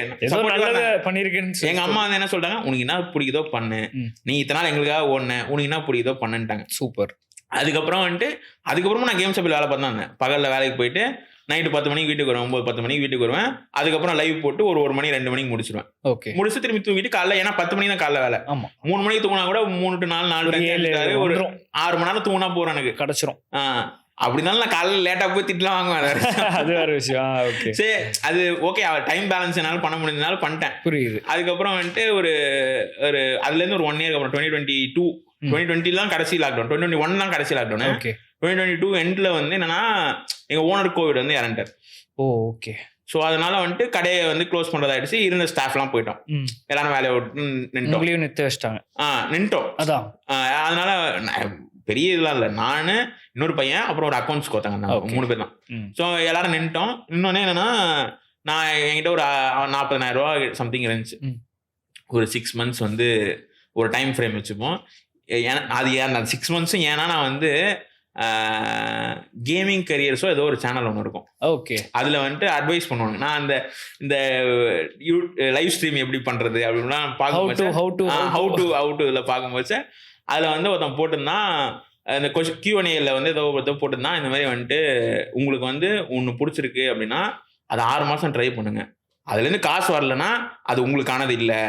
பண்ணிருக்கேன்னு எங்க அம்மா வந்து என்ன சொல்றாங்க, உனக்கு என்ன பிடிக்குதோ பண்ணு, நீ இத்தனை நாள் எங்களுக்காக ஓடுன, உனக்கு என்ன பிடிக்குதோ பண்ணுட்டாங்க. சூப்பர். அதுக்கப்புறமா நான் கேம்ஸ் வேலை பார்த்து இருந்தேன். பகல்ல வேலைக்கு போயிட்டு நைட்டு 10 மணிக்கு வீட்டுக்கு வருவேன், 9-10 மணிக்கு வீட்டுக்கு வருவேன். அதுக்கப்புறம் லைவ் போட்டு ஒரு 1 மணி 2 மணிக்கு முடிச்சிருவேன். முடிச்சு திரும்பி தூங்கிட்டு காலைல, ஏன்னா 10 மணி தான் காலைல வேலை. 3 மணிக்கு தூங்கினா கூட 3 to 4 ஒரு 6 மணி நேரம் தூங்கினா போறேன், எனக்கு கிடைச்சிரும். அப்படினாலும் நான் காலையில் லேட்டா போய் திட்டலாம் வாங்குவேன். அது வேற விஷயம். சரி அது ஓகே, டைம் பேலன்ஸ் என்னால பண்ண முடிஞ்சதுனால பண்ணிட்டேன். புரியுது. அதுக்கப்புறம் வந்துட்டு ஒரு அதுல இருந்து ஒரு 1 year அப்புறம் 2022 2020 தான் கடைசி லாக்டவுன், 2021 தான் கடைசி லாக்டவுன். 2022 எண்ட்ல வந்து என்னன்னா எங்க ஓனர் கோவிட் வந்து இறந்துட்டார். ஓகே. ஸோ அதனால வந்துட்டு கடையை வந்து க்ளோஸ் பண்றதாயிடுச்சு. இருந்த ஸ்டாஃப்லாம் போயிட்டோம், எல்லாரும் வேலையை விட்டு நின்றுட்டோம். நின்றுட்டோம். அதான் அதனால பெரிய இதெல்லாம் இல்லை, நான் இன்னொரு பையன் அப்புறம் ஒரு அக்கௌண்ட்ஸ் கோத்தாங்க, 3 பேர் தான். ஸோ எல்லாரும் நின்றுட்டோம். இன்னொன்னே என்னன்னா நான் என்கிட்ட ஒரு 40,000 ரூபா சம்திங் இருந்துச்சு. ஒரு 6 months வந்து ஒரு டைம் ஃப்ரேம் வச்சுப்போம். அது ஏன் 6 months ஏன்னா நான் வந்து கேமிங் கரியர்ஸோ ஏதோ ஒரு சேனல் ஒன்று இருக்கும். ஓகே. அதில் வந்துட்டு அட்வைஸ் பண்ணுவாங்க. நான் இந்த லைவ் ஸ்ட்ரீம் எப்படி பண்ணுறது அப்படின்லாம் பார்க்கும்போது ஹவு டு இதில் பார்க்கும்போது அதில் வந்து ஒருத்தன் போட்டிருந்தான், இந்த Q&Aல வந்து ஏதோ ஒருத்தர் போட்டிருந்தான், இந்த மாதிரி வந்துட்டு உங்களுக்கு வந்து ஒன்று பிடிச்சிருக்கு அப்படின்னா அது 6 மாதம் ட்ரை பண்ணுங்க, அதுலேருந்து காசு வரலன்னா அது உங்களுக்கானது இல்லை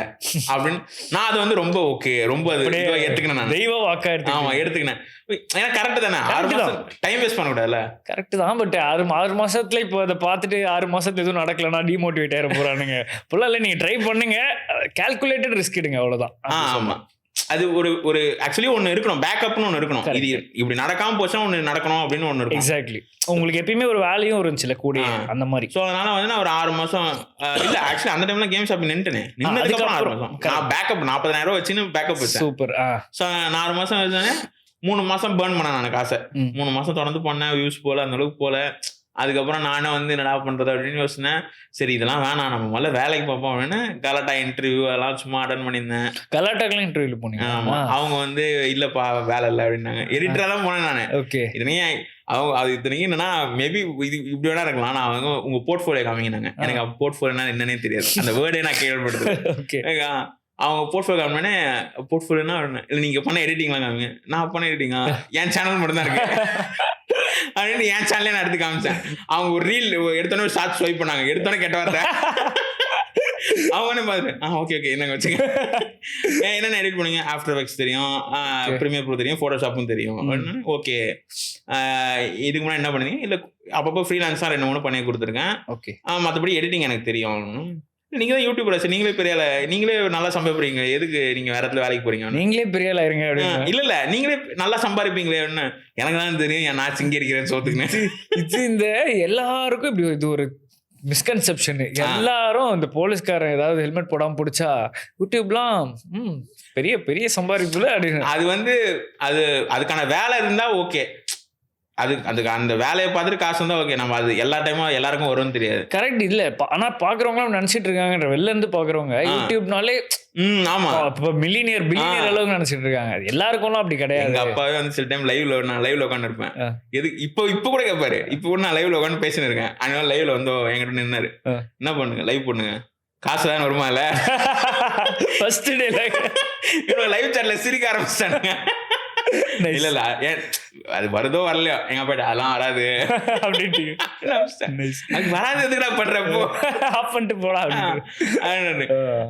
அப்படின்னு. நான் அது வந்து ரொம்ப ஓகே, ரொம்ப அது எடுத்துக்கினேன். நான் தெய்வ வாக்கா எடுத்துக்கினேன். ஏன்னா கரெக்ட் தானே, 6 மாதம் டைம் வேஸ்ட் பண்ணக்கூடாதுல்ல. கரெக்ட் தான். பட் 6 மாசத்துல இப்போ அதை பார்த்துட்டு 6 மாசத்துல எதுவும் நடக்கலன்னா டிமோட்டிவேட் ஆகிட போறானுங்க. இப்பெல்லாம் இல்லை, நீங்க ட்ரை பண்ணுங்க, கால்குலேட்டட் ரிஸ்க் எடுங்க, அவ்வளவுதான். ஆமாம், அது ஒரு ஆக்சுவலி ஒன்று இருக்கணும், பேக்கப்னு ஒன்று இருக்கணும். இது இப்படி நடக்காம போச்சா ஒன்று நடக்கணும் அப்படின்னு ஒன்று இருக்கும். எக்ஸாக்ட்லி. உங்களுக்கு எப்பயுமே ஒரு வேலையும் இருந்துச்சுல கூட அந்த மாதிரி. ஸோ அதனால வந்து நான் ஒரு 6 மாதம் இல்லை, ஆக்சுவலி அந்த டைம்ல கேம் ஷாப் நின்றுட்டேன். 6 மாதம் நான் பேக்கப் 40,000 ரூபா வச்சுன்னு பேக்கப் வச்சேன். சூப்பர். ஸோ நான் 6 மாதம் வச்சேனே, 3 மாதம் பேர்ன் பண்ணேன் நான் காசை. 3 மாதம் தொடர்ந்து பண்ணேன், வியூஸ் போல அந்த அளவுக்கு போல. அதுக்கப்புறம் நானும் வந்து என்னடா பண்ணுறது அப்படின்னு யோசினேன். சரி இதெல்லாம் வேணாம், நம்ம முதல்ல வேலைக்கு பார்ப்போம் அப்படின்னு கலாட்டா இன்டர்வியூ அதெல்லாம் சும்மா அட்டன் பண்ணியிருந்தேன். கலாட்டாக்கெல்லாம் இன்டர்வியூ போனீங்க? ஆமாம். அவங்க வந்து இல்லைப்பா வேலை இல்லை அப்படின்னாங்க. எடிட்டராக தான் போனேன் நான். ஓகே. இதுனையும் அவங்க அது இத்தனைக்கும் என்னன்னா மேபி இது இப்படி வேணா இருக்கலாம். நான் அவங்க உங்கள் போர்ட்ஃபோலியோ காமிங்கினாங்க. எனக்கு போர்ட்ஃபோலியோனா என்னன்னே தெரியாது, அந்த வேர்டே நான் கேள்விப்படுது. ஓகே. அவங்க போர்ட்ஃபோலியோ காமினே, போர்ட்ஃபோலியோனா இல்லை நீங்கள் பண்ண எடிட்டிங்லாம் காமிங்க. நான் பண்ண எடிட்டிங்கா என் சேனல் மட்டும் தான் இருக்கு அப்படின்னு என் சேனலே நான் எடுத்து காமிச்சேன். அவங்க ஒரு ரீல் எடுத்தோன்னே ஒரு ஷார்ட் ஸ்வைப் பண்ணாங்க, எடுத்தோன்னே கெட்ட வார்த்தை. அவனே பாரு ஓகே என்னங்க வச்சுங்க, என்னென்ன எடிட் பண்ணுங்க, ஆஃப்டர் எஃபெக்ட்ஸ் தெரியும், ப்ரீமியர் ப்ரோ தெரியும், ஃபோட்டோஷாப்பும் தெரியும். ஓகே இதுக்கு முன்னாடி என்ன பண்ணுவீங்க? இல்லை அப்பப்போ ஃப்ரீலான்ஸாக 2-3 பண்ணி கொடுத்துருக்கேன். ஓகே. மற்றபடி எடிட்டிங் எனக்கு தெரியும். நீங்க தான் யூடியூபர், நீங்களே பெரிய ஆள, நீங்களே நல்லா சம்பாதிப்பீங்க, எதுக்கு நீங்க வேற இடத்துல வேலைக்கு போறீங்க? நீங்களே பெரிய ஆளா இருங்க அப்படின்னு. இல்ல நீங்களே நல்லா சம்பாதிப்பீங்களே. எனக்கு தான் தெரியும், நான் சிங்கி இருக்கிறேன்னு சொல்லிட்டுங்க. இது இந்த எல்லாருக்கும் இப்படி இது ஒரு மிஸ்கன்செப்ஷன். எல்லாரும் இந்த போலீஸ்காரன் ஏதாவது ஹெல்மெட் போடாம பிடிச்சா யூடியூப்லாம் பெரிய பெரிய சம்பாதிப்புல அப்படின்னு. அது வந்து அதுக்கான வேலை இருந்தா ஓகே, அதுக்கு அந்த வேலையை பார்த்துட்டு காசு வந்தா ஓகே. நம்ம அது எல்லா டைமும் எல்லாருக்கும் வரும்னு தெரியாது. கரெக்ட். இல்ல ஆனா பாக்குறவங்க நினைச்சிட்டு இருக்காங்க, வெளில இருந்து பாக்குறவங்க யூடியூப்னாலே ஆமா இப்ப பில்லியனியர் அளவுக்கு நினைச்சிட்டு இருக்காங்க. எல்லாருக்கும் அப்படி கிடையாது. எங்க அப்பாவே வந்து சில டைம் லைவ்ல உட்காந்து இருப்பேன். எது இப்ப கூட கேட்பாரு, இப்ப கூட நான் லைவ்ல உட்காந்து பேசினு இருக்கேன். அதனால லைவ்ல வந்து என்கிட்ட நின்னாரு, என்ன பண்ணுங்க லைவ் பண்ணுங்க, காசு தான் வருமா இல்ல ஃபர்ஸ்ட் டே லைவ் சாட்ல சிரிக்க ஆரம்பிச்சிட்டானுங்க. இல்ல அது வருதோ வரலையோ எங்க போயிட்டு அதெல்லாம் வராது அப்படின்ட்டு வராது, எதுக்குடா பண்றப்போ ஆஃப் பண்ணிட்டு போடா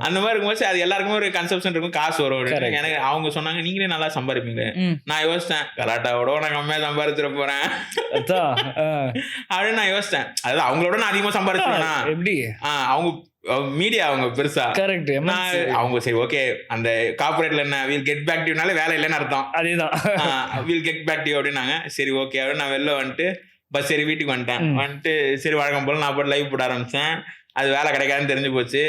அந்த மாதிரி இருக்கும்போது அது எல்லாருக்குமே ஒரு கன்செப்ஷன் இருக்கும், காசு வரும். எனக்கு அவங்க சொன்னாங்க நீங்களே நல்லா சம்பாதிப்பீங்களே. நான் யோசிச்சேன் கலாட்டாவோட நான் கம்மியா சம்பாதிச்சிட போறேன் அப்படின்னு நான் யோசிச்சேன். அதாவது அவங்களோட நான் அதிகமா சம்பாதிச்சேன்னா எப்படி அவங்க மீடியா அவங்க பெருசா கரெக்ட். அவங்க சரி ஓகே அந்த கார்பரேட்ல என்ன வில் கெட் பேக் டுனால வேலை இல்லைன்னு அர்த்தம். அதேதான் வில் கெட் பேக் டு அப்படின்னாங்க. சரி ஓகே அப்படின்னு நான் வெளில வந்துட்டு பஸ் சரி வீட்டுக்கு வந்துட்டு சரி வழக்கம் போல நான் போட்டு லைவ் போட ஆரம்பிச்சேன். அது வேலை கிடைக்காதுன்னு தெரிஞ்சு போச்சு.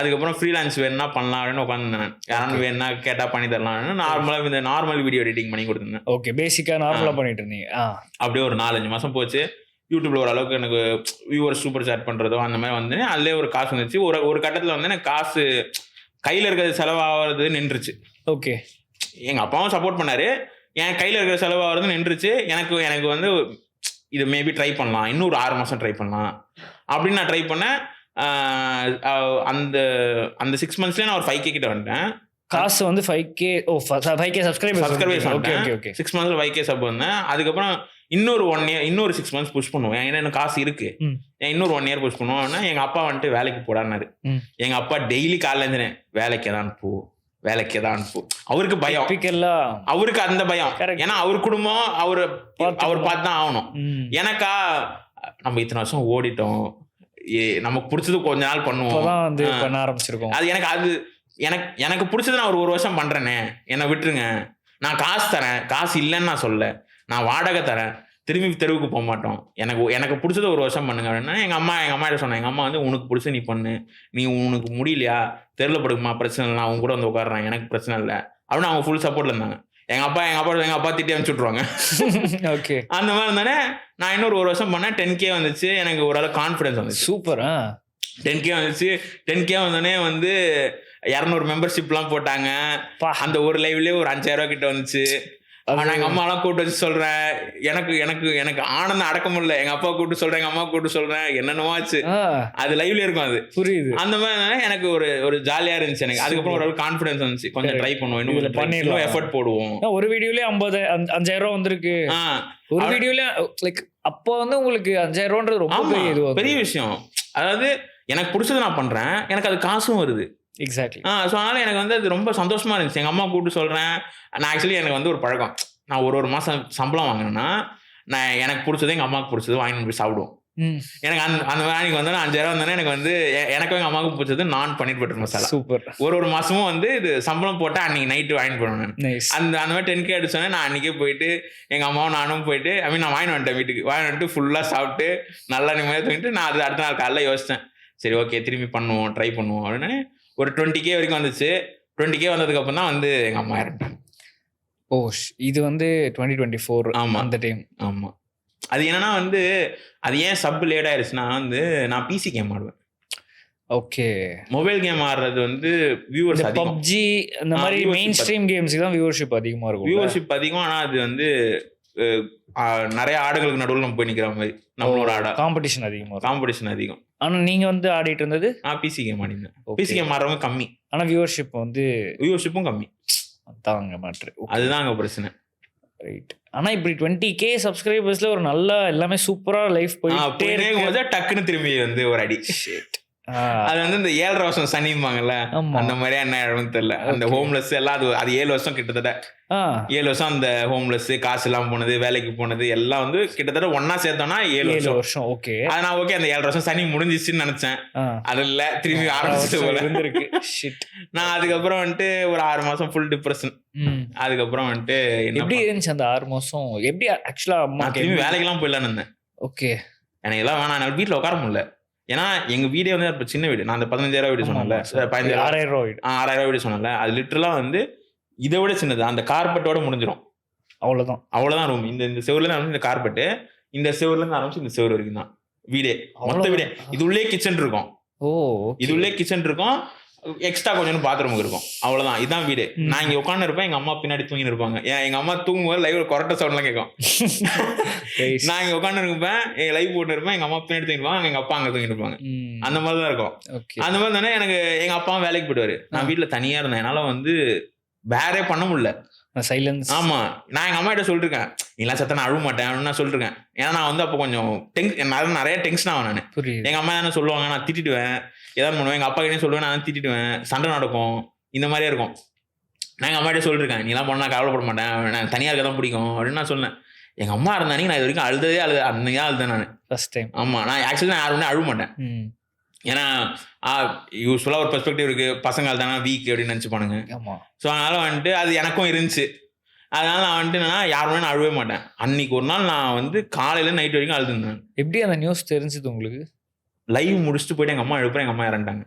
அதுக்கப்புறம் ஃப்ரீலான்ஸ் வேணும்னா பண்ணலாம் அப்படின்னு உட்காந்துருந்தேன். யாரும் வேணும்னா கேட்டா பண்ணி தரலாம். நார்மலா இந்த நார்மல் வீடியோ எடிட்டிங் பண்ணி கொடுத்துருந்தேன். ஓகே பேசிக்கா நார்மலா பண்ணிட்டு இருந்தீங்க. அப்படியே ஒரு 4-5 மாசம் போச்சு. யூடியூப்ல ஓரளவுக்கு எனக்கு வியூவர்ஸ் சூப்பர் சாட் பண்றதோ அந்த மாதிரி வந்து அதுலேயே ஒரு காசு வந்துச்சு. ஒரு கட்டத்தில் வந்து எனக்கு காசு கையில் இருக்கிறது செலவாகிறது நின்றுச்சு. ஓகே. எங்கள் அப்பாவும் சப்போர்ட் பண்ணாரு, என் கையில் இருக்கிற செலவாகிறது நின்றுச்சு. எனக்கு வந்து இது மேபி ட்ரை பண்ணலாம், இன்னொரு 6 மாதம் ட்ரை பண்ணலாம் அப்படின்னு நான் ட்ரை பண்ணேன். அந்த 6 monthsலேயே நான் ஒரு 5K கிட்ட வந்துட்டேன். காசு வந்து 5K subscribers. Okay okay okay 6 monthsல 5K sub வந்தேன். அதுக்கப்புறம் இன்னொரு 1 year இன்னொரு 6 months புஷ் பண்ணுவோம். ஏன்னா எனக்கு காசு இருக்கு, இன்னொரு 1 year புஷ் பண்ணுவோம்னா எங்க அப்பா வந்துட்டு வேலைக்கு போடான்னாரு. எங்க அப்பா டெய்லி காலைல இருந்து வேலைக்கு தான் போ அவருக்கு பயம், அவருக்கு அந்த பயம். ஏன்னா அவர் குடும்பம் அவர் பார்த்து தான் ஆகணும். எனக்கா நம்ம இத்தனை வருஷம் ஓடிட்டோம், நமக்கு பிடிச்சது கொஞ்ச நாள் பண்ணுவோம், பண்ண ஆரம்பிச்சிருக்கோம். அது எனக்கு பிடிச்சது நான் ஒரு வருஷம் பண்றேனே, என்னை விட்டுருங்க. நான் காசு தரேன், காசு இல்லைன்னு நான் சொல்ல, நான் வாடகை தரேன், திரும்பி தெருவுக்கு போக மாட்டோம், எனக்கு பிடிச்சத ஒரு வருஷம் பண்ணுங்க அப்படின்னா எங்கள் அம்மா சொன்னேன். எங்கள் அம்மா வந்து உனக்கு பிடிச்ச நீ பண்ணு, நீ உனக்கு முடியலையா தெருவில் படுக்குமா பிரச்சனை இல்லை, அவங்க கூட வந்து உட்காடுறேன், எனக்கு பிரச்சனை இல்லை அப்படின்னு அவங்க ஃபுல் சப்போர்ட்ல இருந்தாங்க. எங்கள் அப்பா திட்டி அனுப்பிச்சு விட்ருவாங்க. ஓகே, அந்த மாதிரி இருந்தானே நான் இன்னொரு ஒரு வருஷம் பண்ணேன். 10K வந்துச்சு. எனக்கு ஓரளவு கான்ஃபிடன்ஸ் வந்துச்சு. சூப்பர். 10K வந்துச்சு. 10K வந்தோடனே வந்து 200 மெம்பர்ஷிப்லாம் போட்டாங்க. அந்த ஒரு லைவ்லேயே ஒரு 5000 கிட்ட வந்துச்சு. நான் எங்கள் அம்மாலாம் கூப்பிட்டு வச்சு சொல்கிறேன், எனக்கு எனக்கு எனக்கு ஆனந்தம் அடக்க முடியல. எங்கள் அப்பா கூப்பிட்டு சொல்கிறேன், எங்கள் அம்மா கூப்பிட்டு சொல்கிறேன், என்னென்னமோ ஆச்சு. அது லைவ்ல இருக்கும். அது புரியுது. அந்த மாதிரி எனக்கு ஒரு ஜாலியாக இருந்துச்சு. எனக்கு அதுக்கப்புறம் ஒரு கான்ஃபிடன்ஸ் வந்துச்சு. கொஞ்சம் ட்ரை பண்ணுவோம், இன்னும் எஃபர்ட் போடுவோம். ஒரு வீடியோலயே 50,000 வந்திருக்கு. ஒரு வீடியோல லைக் அப்போ வந்து உங்களுக்கு 5,000 ரொம்ப பெரிய விஷயம். அதாவது எனக்கு பிடிச்சது நான் பண்றேன், எனக்கு அது காசும் வருது. எக்ஸாக்ட்லி. ஸோ அதனால எனக்கு வந்து அது ரொம்ப சந்தோஷமா இருந்துச்சு. எங்கள் அம்மா கூப்பிட்டு சொல்கிறேன். நான் ஆக்சுவலி எனக்கு வந்து ஒரு பழக்கம், நான் ஒரு மாதம் சம்பளம் வாங்கினேன்னா நான் எனக்கு பிடிச்சது எங்கள் அம்மாவுக்கு பிடிச்சது வாங்கிட்டு போய் சாப்பிடுவோம். எனக்கு அந்த வேலைக்கு வந்து 5,000 வந்தோடனே எனக்கு வந்து எனக்கும் எங்கள் அம்மாவுக்கு பிடிச்சது நான் பன்னீர் பட்டர் மசாலா. சூப்பர். ஒரு மாதமும் வந்து இது சம்பளம் போட்டால் அன்றைக்கி நைட்டு வாங்கிட்டு போனேன். அந்த மாதிரி 10K அடிச்சோன்னே நான் அன்றைக்கே போயிட்டு எங்கள் அம்மாவும் நானும் போயிட்டு நான் வாங்கிட்டு வந்துட்டேன். வீட்டுக்கு வாங்கிட்டு வந்துட்டு ஃபுல்லாக சாப்பிட்டு நல்லா நிம்மதியாக தூங்கிட்டு நான் அது அடுத்த நாள் காலையில் யோசித்தேன், சரி ஓகே திரும்பி பண்ணுவோம், ட்ரை பண்ணுவோம் அப்படின்னு. ஒரு 20K வரைக்கும் வந்துச்சு. 20K வந்ததுக்கப்புறம் தான் வந்து எங்கள் அம்மா இறந்துட்டாங்க. ஓ, இது வந்து 2024. ஆமாம், அந்த டைம். ஆமாம். அது என்னன்னா வந்து அது ஏன் சப் லேட் ஆயிடுச்சுன்னா வந்து நான் பிசி கேம் ஆடுவேன். ஓகே. மொபைல் கேம் ஆடுறது வந்து வியூவர்ஸ் அதிகம். PUBG அந்த மாதிரி மெயின் ஸ்ட்ரீம் கேம்ஸ்க்கு தான் வியூவர்ஷிப் அதிகமாக இருக்கும். வியூவர்ஷிப் அதிகம். ஆனால் அது வந்து நிறைய ஆடுகளுக்கு நடுவில் நம்ம போய் நிற்கிற மாதிரி நம்மளோட ஆடா காம்படிஷன் அதிகம். ஆனால் நீங்கள் வந்து ஆடிட்டு இருந்தது? நான் பிசி கேம் ஆடினேன். பிசி கேம் ஆடுறவங்க கம்மி, ஆனால் வியூவர்ஷிப்பும் கம்மி. அதாங்க மேட்ரு. அதுதான் அங்கே பிரச்சனை. ரைட். ஆனால் இப்படி 20K சப்ஸ்கிரைபர்ஸ்ல ஒரு நல்ல எல்லாமே சூப்பராக லைஃப் போயிட்டே டக்குன்னு திரும்பி வந்து ஒரு அடி. அது வந்து இந்த 7.5 வருஷம் சனிம்பாங்கல்ல, அந்த மாதிரி என்ன இடம் தெரியல. அந்த ஹோம்லெஸ் எல்லாம் அது 7 வருஷம் கிட்டத்தட்ட 7 வருஷம் அந்த ஹோம்லெஸ் காசு எல்லாம் போனது, வேலைக்கு போனது எல்லாம் வந்து கிட்டத்தட்ட ஒன்னா சேர்த்தோம்னா 7 வருஷம். ஓகே. அதனால ஓகே அந்த 7 வருஷம் சனி முடிஞ்சிச்சுன்னு நினைச்சேன். அது இல்ல, திரும்பி ஆரம்பிச்சு போல இருந்திருக்கு. நான் அதுக்கப்புறம் வந்துட்டு ஒரு 6 மாசம் ஃபுல் டிப்ரெஷன். அதுக்கப்புறம் வந்துட்டு எப்படி இருந்துச்சு அந்த 6 மாசம்? எப்படி ஆக்சுவலா திரும்பி வேலைக்கெல்லாம் போயிடலான்னு இருந்தேன். ஓகே. எனக்கு எல்லாம் வேணாம், என்னால வீட்டுல உட்கார முடியல. ஏன்னா எங்க வீடே வந்து அப்ப சின்ன வீடு. நான் அந்த 15,000 வீடு சொன்னேன்ல, 6,000 வீடு சொன்னேன்ல, அது லிட்டரலா வந்து இதை விட சின்னது. அந்த கார்பெட்டோட முடிஞ்சிடும். அவ்வளவுதான் ரூம். இந்த செவர்ல இருந்து ஆரம்பிச்சு இந்த கார்பெட்டு, இந்த செவர்ல இருந்து ஆரம்பிச்சு இந்த செவர் வரைக்கும் தான் வீடே, மொத்த வீடே. இது உள்ளே கிச்சன் இருக்கும். இது உள்ளே கிச்சன் இருக்கும், எக்ஸ்ட்ரா கொஞ்சம் பாத்ரூம் இருக்கும். அவ்வளவுதான், இதுதான் வீடு. நான் இங்க உட்காந்து இருப்பேன், எங்க அம்மா பின்னாடி தூங்கி இருப்பாங்க. எங்க அம்மா தூங்கும் போது லைவ்ல கொரட்ட சவுண்ட்லாம் கேட்கும். நான் இங்க உட்காந்து இருப்பேன், லைவ் போட்டு இருப்பேன், எங்க அம்மா பின்னாடி தூங்கிருப்பாங்க, எங்க அப்பா அங்க தூங்கி இருப்பாங்க. அந்த மாதிரிதான் இருக்கும். அந்த மாதிரி தானே எனக்கு எங்க அப்பா வேலைக்கு போயிடுவாரு, நான் வீட்டுல தனியா இருந்தேன். என்னால வந்து வேறே பண்ண முடியல. சைலன்ஸ். ஆமா, நான் எங்க அம்மா கிட்ட சொல்லிருக்கேன், நீலாம் சத்த நான் அழுவ மாட்டேன் அப்படின்னு நான் சொல்லிருக்கேன். ஏன்னா நான் வந்து அப்போ கொஞ்சம் நிறைய டென்ஷன் ஆகும். நான் எங்க அம்மா என்ன சொல்லுவாங்க, நான் திட்டிடுவேன், ஏதாவது பண்ணுவேன். எங்க அப்பா கிட்டே சொல்லுவேன், நான் திட்டிடுவேன், சண்டை நடக்கும், இந்த மாதிரியே இருக்கும். நான் எங்க அம்மா கிட்ட சொல்லிருக்கேன், நீலாம் பண்ணா கவலைப்பட மாட்டேன், நான் தனியா இருக்க தான் பிடிக்கும் அப்படின்னு நான் சொன்னேன். எங்க அம்மா இருந்தானே நான் இது வரைக்கும் அன்னைக்கு அழுதேன் நான் ஃபர்ஸ்ட் டைம். ஆமா, நான் ஆக்சுவலி நான் யாருமே அழுவ மாட்டேன். ஏன்னா யூஸ்ஃபுல்லாக ஒரு பெர்ஸ்பெக்டிவ் இருக்கு, பசங்க தானே வீக் அப்படின்னு நினச்சிப்பானுங்க. ஸோ அதனால வந்துட்டு அது எனக்கும் இருந்துச்சு. அதனால நான் வந்துட்டு என்னன்னா யாருமே நான் அழுவே மாட்டேன். அன்னைக்கு ஒரு நாள் நான் வந்து காலையில நைட் வரைக்கும் அழுதுருந்தேன். எப்படி அந்த நியூஸ் தெரிஞ்சது உங்களுக்கு? லைவ் முடிச்சுட்டு போயிட்டு எங்கள் அம்மா எழுப்புறேன், எங்கள் அம்மா இறந்துட்டாங்க.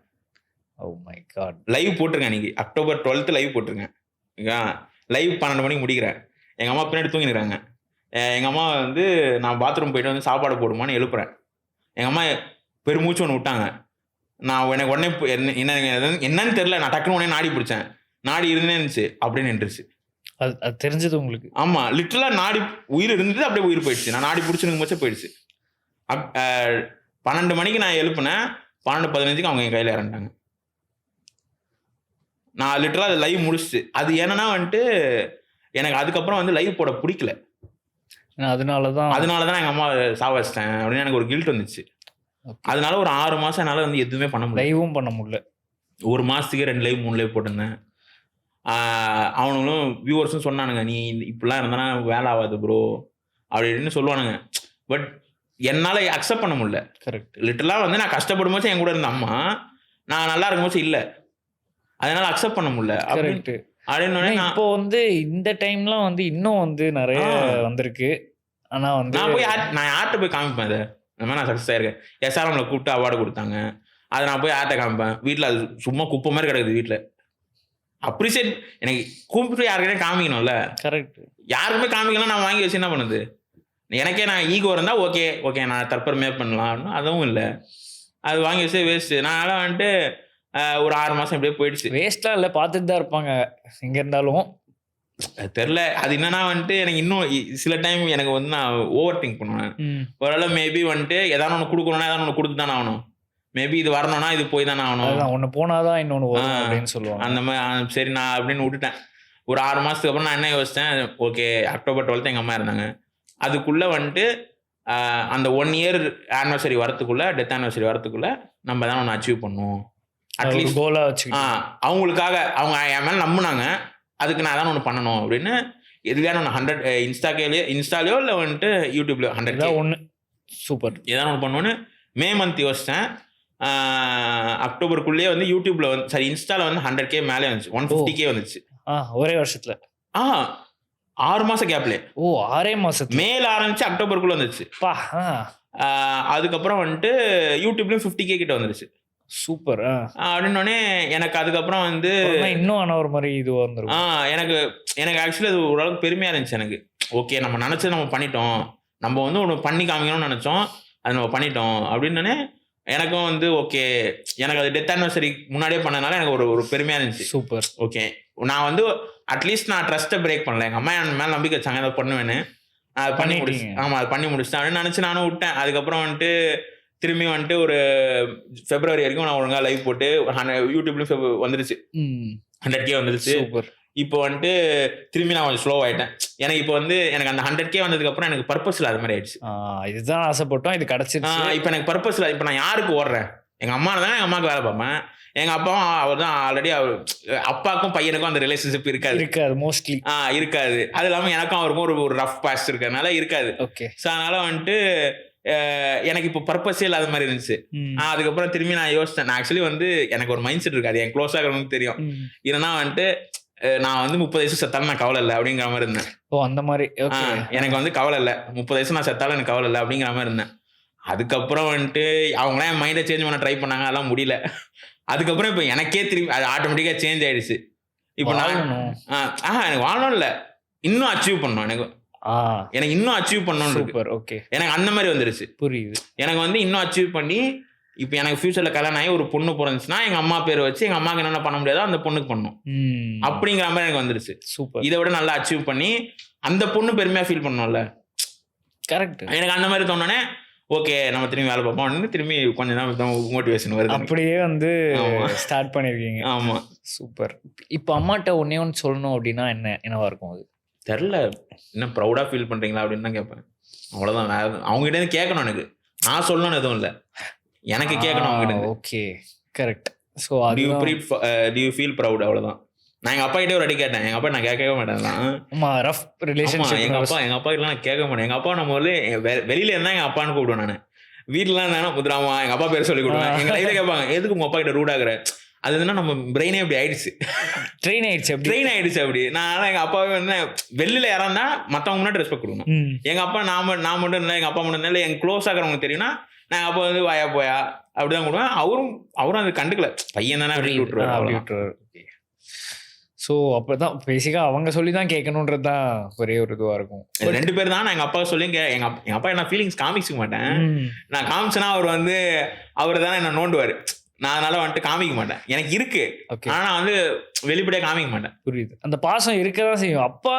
Oh my God. லைவ் போட்டிருக்கேன் அன்னைக்கு October 12th லைவ் போட்டிருக்கேன். லைவ் 12 மணிக்கு முடிக்கிறேன். எங்கள் அம்மா பின்னாடி தூங்கிடுறாங்க. எங்கள் அம்மா வந்து நான் பாத்ரூம் போயிட்டு வந்து சாப்பாடு போடுமான்னு எழுப்புறேன். எங்கள் அம்மா பெருமூச்சு ஒன்று விட்டாங்க. நான் எனக்கு உடனே என்னன்னு தெரியல, நான் டக்குனு உடனே நாடி பிடிச்சேன். நாடி இருந்தே இருந்துச்சு, அப்படியே நின்றுச்சு. அது தெரிஞ்சது உங்களுக்கு? ஆமா, லிட்டரலா நாடி உயிர் இருந்தது, அப்படியே உயிர் போயிடுச்சு. நான் நாடி பிடிச்சிருக்கும் போச்சே போயிடுச்சு. 12 மணிக்கு நான் எழுப்புனேன், 12:15 அவங்க என் கையில இறந்துட்டாங்க. நான் லிட்டரலா அது லைவ் முடிச்சுச்சு. அது என்னன்னா வந்துட்டு எனக்கு அதுக்கப்புறம் வந்து லைவ் போட பிடிக்கல. அதனாலதான் எங்க அம்மா சாவச்சிட்டேன் அப்படின்னு எனக்கு ஒரு கில்ட் வந்துச்சு. அதனால ஒரு 6 மாசம் என்னால வந்து எதுவுமே பண்ண முடியல, லைவும் பண்ண முடியல. ஒரு மாசத்துக்கு 2 லைவ் 3 லைவ் போட்டிருந்தேன். அவனுங்களும் வியூவர்ஸும் சொன்னானுங்க, நீ இப்படிலாம் இருந்தானா வேலை ஆகாது ப்ரோ அப்படின்னு சொல்லுவானுங்க. பட் என்னால் அக்செப்ட் பண்ண முடியல. கரெக்ட். லிட்டரலாக வந்து நான் கஷ்டப்படும் போது என் கூட இருந்த அம்மா நான் நல்லா இருக்கும் போது இல்லை, அதனால அக்செப்ட் பண்ண முடியல. கரெக்ட். அப்படின்னு இப்போ வந்து இந்த டைம்லாம் வந்து இன்னும் வந்து நிறைய வந்திருக்கு. ஆனா வந்து நான் யார்கிட்ட போய் காமிப்பேன் அதை, இந்த மாதிரி நான் சக்ஸஸ் ஆயிருக்கேன். எஸ்ஆர்எம்ல கூப்பிட்டு அவார்டு கொடுத்தாங்க, அதை நான் போய் யார்கிட்ட காமிப்பேன்? வீட்டில் அது சும்மா குப்பை மாதிரி கிடக்குது வீட்டில். அப்ரிசியேட் எனக்கு கூப்பிட்டு யாருக்கிட்டே காமிக்கணும்ல. கரெக்ட். யாருக்குமே காமிக்கலாம், நான் வாங்கி வச்சு என்ன பண்ணுது? எனக்கே நான் ஈகோ இருந்தால் ஓகே நான் தற்பெருமையாக பண்ணலாம், அதுவும் இல்லை. அது வாங்கி வச்சு வேஸ்ட்டு. நான் வந்துட்டு ஒரு 6 மாதம் இப்படியே போயிடுச்சு. வேஸ்ட்லாம் இல்லை, பார்த்துட்டு தான் இருப்பாங்க எங்கே இருந்தாலும். தெரில அது என்னன்னா வந்துட்டு எனக்கு இன்னும் சில டைம் எனக்கு வந்து நான் ஓவர் திங்க் பண்ணுவேன். ஓரளவு மேபி வந்துட்டு எதாவது ஒன்று கொடுக்கணும்னா எதாவது ஒன்று கொடுத்து தானே ஆகணும். மேபி இது வரணும்னா இது போய் தானே ஆகணும். ஒன்று போனாதான் இன்னொன்று வரும் அப்படின்னு சொல்லுவாங்க. அந்த மாதிரி சரி நான் அப்படின்னு விட்டுட்டேன். ஒரு 6 மாதத்துக்கு அப்புறம் நான் என்ன யோசித்தேன், ஓகே அக்டோபர் 12 எங்கள் அம்மா இருந்தாங்க. அதுக்குள்ளே வந்துட்டு அந்த 1 இயர் ஆனிவர்சரி வரத்துக்குள்ளே, டெத் ஆனிவர்சரி வரத்துக்குள்ளே நம்ம தான் ஒன்று அச்சீவ் பண்ணுவோம். அட்லீஸ்ட் கோலாக வச்சு அவங்களுக்காக அவங்க என் மேலே நம்பினாங்க, அதுக்கு நான் தான் ஒன்று பண்ணணும் அப்படின்னு. எதுக்கான ஒன்று 100 இன்ஸ்டாலேயோ இல்லை வந்துட்டு யூடியூப்ல 100 ஒன்று சூப்பர் ஏதாவது ஒன்று பண்ணணுன்னு மே மந்த் யோசித்தேன். அக்டோபருக்குள்ளேயே வந்து யூடியூப்ல வந்து சரி இன்ஸ்டால வந்து 100K மேலே வந்துச்சு, 150K வந்துச்சு ஒரே வருஷத்துல. 6 மாசம் கேப்ல. 6 மாசம் மேல ஆரம்பிச்சு அக்டோபருக்குள்ள வந்துச்சு. அதுக்கப்புறம் வந்துட்டு யூடியூப்லயும் 50K கிட்ட வந்துருச்சு. சூப்பர். அப்படின்னோடனே எனக்கு அதுக்கப்புறம் வந்து இன்னும் ஆன ஒரு மாதிரி இது வந்துடும். எனக்கு ஆக்சுவலி அது ஓரளவுக்கு பெருமையா இருந்துச்சு எனக்கு. ஓகே நம்ம நினைச்சது நம்ம பண்ணிட்டோம், நம்ம வந்து ஒன்று பண்ணி காமிக்கணும்னு நினைச்சோம், அது நம்ம பண்ணிட்டோம் அப்படின்னே எனக்கும் வந்து ஓகே. எனக்கு அது டெத் ஆனிவர்சரி முன்னாடியே பண்ணனால எனக்கு ஒரு பெருமையா இருந்துச்சு. சூப்பர். ஓகே நான் வந்து அட்லீஸ்ட் நான் ட்ரஸ்ட்டை பிரேக் பண்ணல. எங்கள் அம்மா என் மேலே நம்பிக்கை வச்சாங்க, அதை பண்ணுவேன்னு. அது பண்ணி முடிச்சு. ஆமாம் அது பண்ணி முடிச்சிட்டேன் அப்படின்னு நினச்சி நானும் விட்டேன். அதுக்கப்புறம் வந்துட்டு திரும்பி வந்துட்டு ஒரு February வரைக்கும் நான் ஒழுங்காக லைவ் போட்டு யூடியூப்லேயும் வந்துருச்சு, 100K வந்துருச்சு. இப்போ வந்துட்டு திரும்பி நான் கொஞ்சம் ஸ்லோ ஆகிட்டேன். எனக்கு இப்போ வந்து எனக்கு அந்த 100K வந்ததுக்கப்புறம் எனக்கு பர்பஸ் இல்லாத மாதிரி ஆயிடுச்சு. இதுதான் ஆசைப்பட்டோம், இது கிடச்சிருச்சு. இப்போ எனக்கு பர்பஸ் இல்லை. இப்போ நான் யாருக்கு ஓடுறேன்? எங்கள் அம்மா தான் எங்கள் அம்மாவுக்கு வேலை பார்ப்பேன். எங்கள் அப்பாவும் அவர் தான் ஆல்ரெடி, அவர் அப்பாவுக்கும் பையனுக்கும் அந்த ரிலேஷன்ஷிப் இருக்காது மோஸ்ட்லி. இருக்காது. அது இல்லாமல் எனக்கும் அவருக்கும் ஒரு ரஃப் பாஸ்ட் இருக்கிறதுனால இருக்காது. ஓகே. ஸோ அதனால வந்துட்டு எனக்கு இப்போ பர்பஸே இல்லாத மாதிரி இருந்துச்சு. அதுக்கப்புறம் திரும்பி நான் யோசித்தேன். நான் ஆக்சுவலி வந்து எனக்கு ஒரு மைண்ட் செட் இருக்காது, என் க்ளோஸ் ஆகிறவங்களுக்கு தெரியும். இல்லைன்னா வந்துட்டு நான் வந்து 30 வயசு செத்தாலும் நான் கவலை இல்லை அப்படிங்கிற மாதிரி இருந்தேன். அந்த மாதிரி எனக்கு வந்து கவலை இல்லை, 30 வயசு நான் செத்தாலும் எனக்கு கவலை இல்லை அப்படிங்கிற மாதிரி இருந்தேன். அதுக்கப்புறம் வந்துட்டு அவங்களாம் என் மைண்டை சேஞ்ச் பண்ண ட்ரை பண்ணாங்க, அதெல்லாம் முடியல. அதுக்கப்புறம் இப்போ எனக்கே திரும்பி அது ஆட்டோமேட்டிக்காக சேஞ்ச் ஆயிடுச்சு. இப்போ நான் எனக்கு வாழணும் இல்லை, இன்னும் அச்சீவ் பண்ணணும். எனக்கு இன்னும் அச்சீவ் பண்ணணும். ஓகே எனக்கு அந்த மாதிரி வந்துருச்சு. புரியுது. எனக்கு வந்து இன்னும் அச்சீவ் பண்ணி இப்போ எனக்கு ஃபியூச்சரில் கல்யாணம் ஆகி ஒரு பொண்ணு பிறந்துச்சுன்னா எங்கள் அம்மா பேர் வச்சு எங்கள் அம்மாவுக்கு என்னென்ன பண்ண முடியாதோ அந்த பொண்ணுக்கு பண்ணணும் அப்படிங்கிற மாதிரி எனக்கு வந்துருச்சு. சூப்பர். இதை விட நல்லா அச்சீவ் பண்ணி அந்த பொண்ணு பெருமையாக ஃபீல் பண்ணணும்ல. கரெக்ட். எனக்கு அந்த மாதிரி தோணுனே ஓகே நம்ம திரும்பி வேலை பார்ப்போம், திரும்பி கொஞ்ச நேரம் மோட்டிவேஷன் வருது. அப்படியே வந்து ஸ்டார்ட் பண்ணியிருக்கீங்க. ஆமாம் சூப்பர். இப்போ அம்மாட்ட ஒன்று சொல்லணும் அப்படின்னா என்னவா இருக்கும்? அது தெரில, இன்னும் ப்ரௌடாக ஃபீல் பண்ணுறீங்களா அப்படின்னு தான் கேட்பேன். அவ்வளோதான். அவங்ககிட்ட கேட்கணும், எனக்கு நான் சொல்லணும்னு எதுவும் இல்லை, எனக்கு கேட்கணும் அவங்ககிட்ட. Okay correct. So to you feel proud? அவ்வளோதான். நான் எங்கள் அப்பா கிட்டே ஒரு அடி கேட்டேன். எங்கள் அப்பா நான் கேட்கவே மாட்டேன். Rough relationship. எங்கள் அப்பா எல்லாம் நான் கேட்க மாட்டேன். எங்கள் அப்பா நம்ம வந்து வெளியில இருந்தால் எங்கள் அப்பான்னு கூப்பிடுவேன். நான் வீட்டிலாம் இருந்தாலும் முத்துராமா எங்கள் அப்பா பேர் சொல்லி கொடுப்பேன். எங்கள் லைஃப்ல கேட்பாங்க எதுக்கு உங்கள் அப்பா கிட்ட ரூட் ஆகுற? அது என்ன நம்ம பிரெயினே அப்படி ஆயிடுச்சு, ட்ரெயின் ஆயிடுச்சு அப்படி. நான் எங்கள் அப்பாவே வந்து வெளியில யாராந்தா மற்றவங்க முன்னாடி ரெஸ்பெக்ட் கொடுக்கணும். எங்கள் அப்பா நான் மட்டும் இல்லை, எங்கள் அப்பா மட்டும் இல்லை, எங்கள் க்ளோஸ் ஆகிறவங்க தெரியும்னா நான் அப்பா வந்து வாயா போயா அப்படிதான் கொடுவேன். அவரும் அது கண்டுக்கல, பையன் தானே அப்படி விட்டுருவாரு. ஸோ அப்போதான் பேசிக்காக அவங்க சொல்லி தான் கேட்கணுன்றது தான் ஒரே ஒரு இதுவாக இருக்கும். 2 பேர் தான். நான் எங்கள் அப்பா சொல்லி எங்கள் அப்பா என்ன ஃபீலிங்ஸ் காமிக்க மாட்டேன். நான் காமிச்சேன்னா அவர் தானே என்ன நோண்டுவார். நான் அதனால வந்துட்டு காமிக்க மாட்டேன். எனக்கு இருக்கு, ஆனால் நான் வந்து வெளிப்படையாக காமிக்க மாட்டேன். புரியுது. அந்த பாசம் இருக்க தான் செய்யும் அப்பா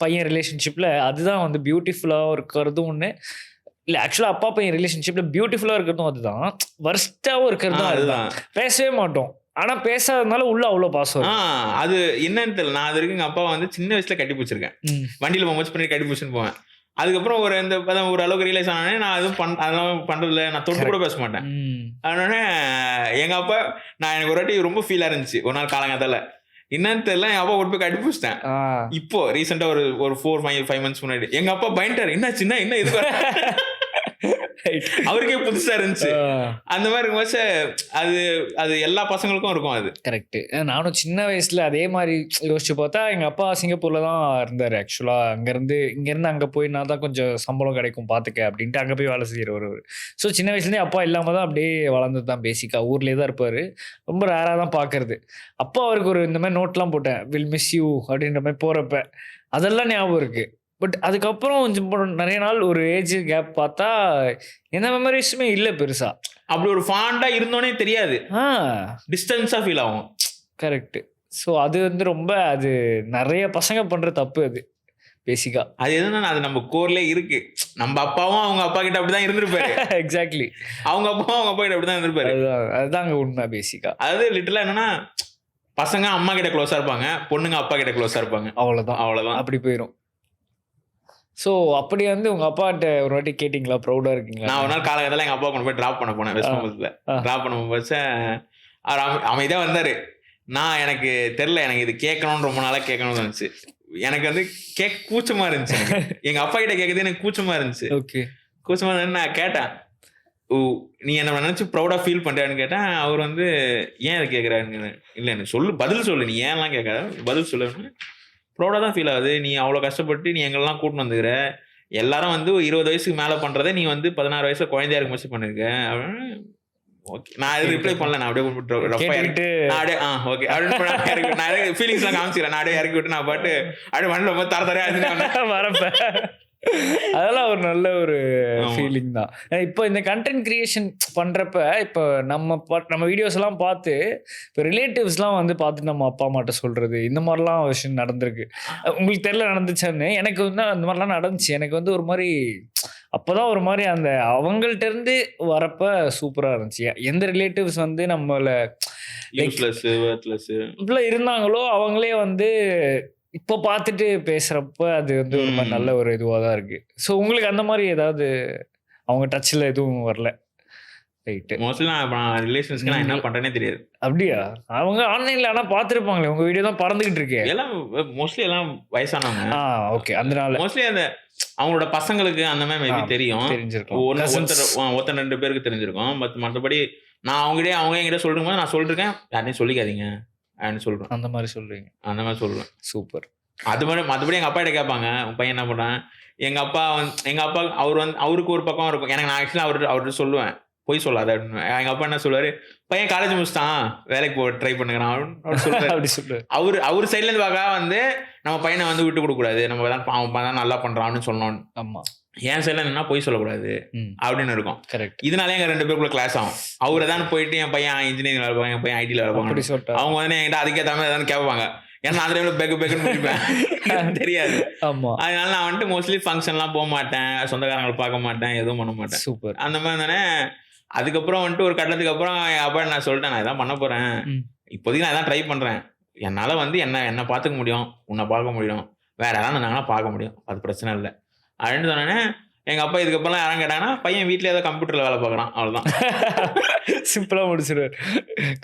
பையன் ரிலேஷன்ஷிப்பில். அதுதான் வந்து பியூட்டிஃபுல்லாக இருக்கிறதும் ஒன்று இல்லை. ஆக்சுவலாக அப்பா பையன் ரிலேஷன்ஷிப்பில் பியூட்டிஃபுல்லாக இருக்கிறதும் அதுதான், வர்ஸ்ட்டாகவும் இருக்கிறதும் அதுதான். பேசவே மாட்டோம், ஆனால் பேசாததுனால உள்ள அவ்வளோ பாசம். அது என்னன்னு தெரியல. நான் அது வரைக்கும் எங்கள் அப்பா வந்து சின்ன வயசுல கட்டி பிடிச்சிருக்கேன். வண்டியில் போகும்போது பண்ணி கட்டி பிடிச்சின்னு போவேன். அதுக்கப்புறம் ஒரு அளவுக்கு ரியலைஸ் ஆனே நான் எதுவும் அதெல்லாம் பண்றதில்ல, நான் தொட்டு கூட பேச மாட்டேன். அதனால எங்க அப்பா எனக்கு ஒரு வாட்டி ரொம்ப ஃபீலா இருந்துச்சு. ஒரு நாள் காலங்காத்தால என்னன்னு தெரியல, எங்க அப்பா ஒரு போய் கட்டி பிடிச்சிட்டேன். இப்போ ரீசெண்டா ஒரு 4-5 months முன்னாடி எங்க அப்பா பயன்ட்டாரு, என்ன சின்ன என்ன இது அவருக்கே புதுசா இருந்துச்சு. அந்த மாதிரி இருக்கும்போது அது அது எல்லா பசங்களுக்கும் இருக்கும். அது கரெக்ட். நானும் சின்ன வயசுல அதே மாதிரி யோசிச்சு பார்த்தா எங்க அப்பா சிங்கப்பூர்ல தான் இருந்தாரு. ஆக்சுவலா இங்கிருந்து அங்க போய் நான் தான் கொஞ்சம் சம்பளம் கிடைக்கும் பாத்துக்க அப்படின்ட்டு அங்க போய் வேலை செய்யறவர். ஸோ சின்ன வயசுலேயே அப்பா இல்லாம தான் அப்படியே வளர்ந்தது தான். பேசிக்கா ஊர்லேயே தான் இருப்பாரு. ரொம்ப ரேரா தான் பாக்குறது. அப்பா அவருக்கு ஒரு இந்த மாதிரி நோட்லாம் போட்டேன், வில் மிஸ் யூ அப்படின்ற மாதிரி போறப்ப அதெல்லாம் ஞாபகம் இருக்கு. பட் அதுக்கப்புறம் கொஞ்சம் நிறைய நாள் ஒரு ஏஜ் கேப் பார்த்தா எந்த மெமரிஸுமே இல்லை பெருசா. அப்படி ஒரு ஃபாண்டா இருந்தோனே தெரியாது, டிஸ்டன்ஸா ஃபீல் ஆகும். கரெக்ட். ஸோ அது வந்து ரொம்ப அது நிறைய பசங்க பண்ற தப்பு அது பேசிக்கா. அது எதுனா அது நம்ம கோர்ல இருக்கு. நம்ம அப்பாவும் அவங்க அப்பா கிட்ட அப்படிதான் இருந்திருப்பாரு. எக்ஸாக்ட்லி. அவங்க அப்பாவும் அவங்க அப்பா கிட்ட அப்படிதான் இருந்திருப்பாரு. அதுதாங்க உண்மை பேசிக்கா. அதாவது லிட்டரலா என்னன்னா பசங்க அம்மா கிட்ட க்ளோஸா இருப்பாங்க, பொண்ணுங்க அப்பா கிட்ட க்ளோஸா இருப்பாங்க. அவ்வளவுதான் அப்படி போயிடும். ஸோ அப்படி வந்து உங்க அப்பாட்ட ஒரு வாட்டி கேட்டிங்களா, ப்ரௌடா இருக்கீங்களா? நான் ஒரு நாள் காலகட்டத்தில் எங்கள் அப்பா கொண்டு போய் ட்ராப் பண்ண போனேன் வெஸ்ட் மாம்பலத்தில். ட்ராப் பண்ண போச்சு அவர் அமைதியாக வந்தார். நான் எனக்கு தெரில, எனக்கு இது கேட்கணும்னு ரொம்ப நாளாக கேட்கணும்னு இருந்துச்சு. எனக்கு வந்து கூச்சமாக இருந்துச்சு. எங்கள் அப்பா கிட்ட கேட்கறது எனக்கு கூச்சமாக இருந்துச்சு. ஓகே. கூச்சமாக இருந்தேன்னு நான் கேட்டேன், நீ என்ன நினச்சி ப்ரௌடாக ஃபீல் பண்ணுறான்னு கேட்டேன். அவர் வந்து ஏன் அதை கேட்குறாருன்னு, இல்லை எனக்கு பதில் சொல்லு, நீ ஏன்லாம் கேட்காத, பதில் சொல்லுன்னு. ப்ரௌடாக தான் ஃபீல் ஆகுது. நீ அவ்வளோ கஷ்டப்பட்டு நீ எங்கெல்லாம் கூட்டின்னு வந்துக்கிற, எல்லாரும் வந்து 20 வயசுக்கு மேலே பண்ணுறதை நீ வந்து 16 வயசுல குழந்தையா இருக்க முடிச்சு பண்ணிருக்க அப்படின்னு. ஓகே, நான் எதுவும் ரிப்ளை பண்ணல. நான் அப்படியே ஓகே அப்படின்னு நான் ஃபீலிங்ஸ்லாம் காமிச்சிக்கிறேன். நான் அப்படியே இறக்கி விட்டு நான் பாட்டு அப்படியே வண்டியில் ரொம்ப தர வரப்பேன். அதெல்லாம் ஒரு நல்ல ஒரு ஃபீலிங் தான். இப்போ இந்த கண்டென்ட் கிரியேஷன் பண்றப்ப இப்போ நம்ம வீடியோஸ் எல்லாம் பார்த்து இப்போ ரிலேட்டிவ்ஸ்லாம் வந்து பார்த்து நம்ம அப்பா அம்மாட்ட சொல்றது இந்த மாதிரிலாம் விஷயம் நடந்திருக்கு. உங்களுக்கு தெரியல நடந்துச்சான்னு. எனக்கு வந்து அந்த மாதிரிலாம் நடந்துச்சு. எனக்கு வந்து ஒரு மாதிரி அப்போதான் ஒரு மாதிரி அந்த அவங்கள்ட்ட இருந்து வரப்ப சூப்பரா இருந்துச்சு. எந்த ரிலேட்டிவ்ஸ் வந்து நம்மள இப்பெல்லாம் இருந்தாங்களோ அவங்களே வந்து இப்போ பார்த்துட்டு பேசுறப்ப அது வந்து ஒரு மாதிரி நல்ல ஒரு இதுவாக தான் இருக்கு. ஸோ உங்களுக்கு அந்த மாதிரி ஏதாவது அவங்க டச்சில் எதுவும் வரல? ரைட்டு. மோஸ்ட்லி நான் ரிலேஷன்ஸ்க்கு நான் என்ன பண்ணுறேனே தெரியாது. அப்படியா? அவங்க ஆன்லைனில் ஆனால் பார்த்துருப்பாங்களே, உங்கள் வீடியோ தான் பறந்துகிட்டு இருக்கு. எல்லாம் மோஸ்ட்லி எல்லாம் வயசானவங்க. ஓகே. அதனால மோஸ்ட்லி அந்த அவங்களோட பசங்களுக்கு அந்த மாதிரி மேபி தெரியும், தெரிஞ்சிருக்கும். ஒருத்தர் 2 பேருக்கு தெரிஞ்சிருக்கும். மற்றபடி நான் அவங்க என்கிட்ட சொல்லும் போது நான் சொல்லிருக்கேன், யாரையும் சொல்லிக்காதீங்க அப்படின்னு சொல்றேன். அந்த மாதிரி சொல்றீங்க? அந்த மாதிரி சொல்றேன். சூப்பர். அது மாதிரி மற்றபடி எங்கள் அப்பா கிட்ட கேட்பாங்க, உன் பையன் என்ன பண்ணுறான். எங்கள் அப்பா அவர் வந்து அவருக்கு ஒரு பக்கம் இருக்கும். எனக்கு நான் ஆக்சுவலாக அவர்கிட்ட சொல்லுவேன், போய் சொல்லாத அப்படின்னு. எங்கள் அப்பா என்ன சொல்லுவார், பையன் காலேஜ் முடிச்சிட்டான், வேலைக்கு ட்ரை பண்ணுறான் அப்படின்னு சொல்லுவார். அவர் சைட்லேருந்து பார்க்க வந்து நம்ம பையனை வந்து விட்டு கொடுக்கக்கூடாது, நம்ம தான் அவன் தான் நல்லா பண்ணுறான்னு சொல்லணும். ஆமாம். என் சைடில் என்னன்னா போய் சொல்லக்கூடாது அப்படின்னு இருக்கும். கரெக்ட். இதனால எங்க 2 பேருக்குள்ள கிளாஸ் ஆகும். அவரை தான் போயிட்டு என் பையன் இன்ஜினியரிங் வேலை பார்ப்பாங்க, என் பையன் ஐடியில் வேலை பார்ப்பாங்க. அவங்க வந்து என்கிட்ட அதுக்கேற்ற மாதிரி ஏதாவது கேட்பாங்க. ஏன்னா அந்த டைம்ல பேக்குன்னு முடிப்பேன், தெரியாது. அதனால நான் வந்துட்டு மோஸ்ட்லி ஃபங்க்ஷன்லாம் போக மாட்டேன், சொந்தக்காரங்களை பார்க்க மாட்டேன், எதுவும் பண்ண மாட்டேன். சூப்பர். அந்த மாதிரி தானே. அதுக்கப்புறம் வந்துட்டு ஒரு கட்டத்துக்கு அப்புறம் என் அப்பா நான் சொல்லிட்டேன், நான் இதான் பண்ண போறேன், இப்போதைக்கு நான் இதான் ட்ரை பண்றேன், என்னால் வந்து என்ன பார்த்துக்க முடியும், உன்னை பார்க்க முடியும், வேற யாராவது இருந்தாங்கன்னா பார்க்க முடியும், அது பிரச்சனை இல்லை அப்படின்னு சொன்னேன்னே. எங்கள் அப்பா இதுக்கப்புறம் யாரும் கேட்டாங்கன்னா, பையன் வீட்டில் ஏதோ கம்ப்யூட்டரில் வேலை பார்க்குறான், அவ்வளோதான். சிம்பிளாக முடிச்சிடுவார்.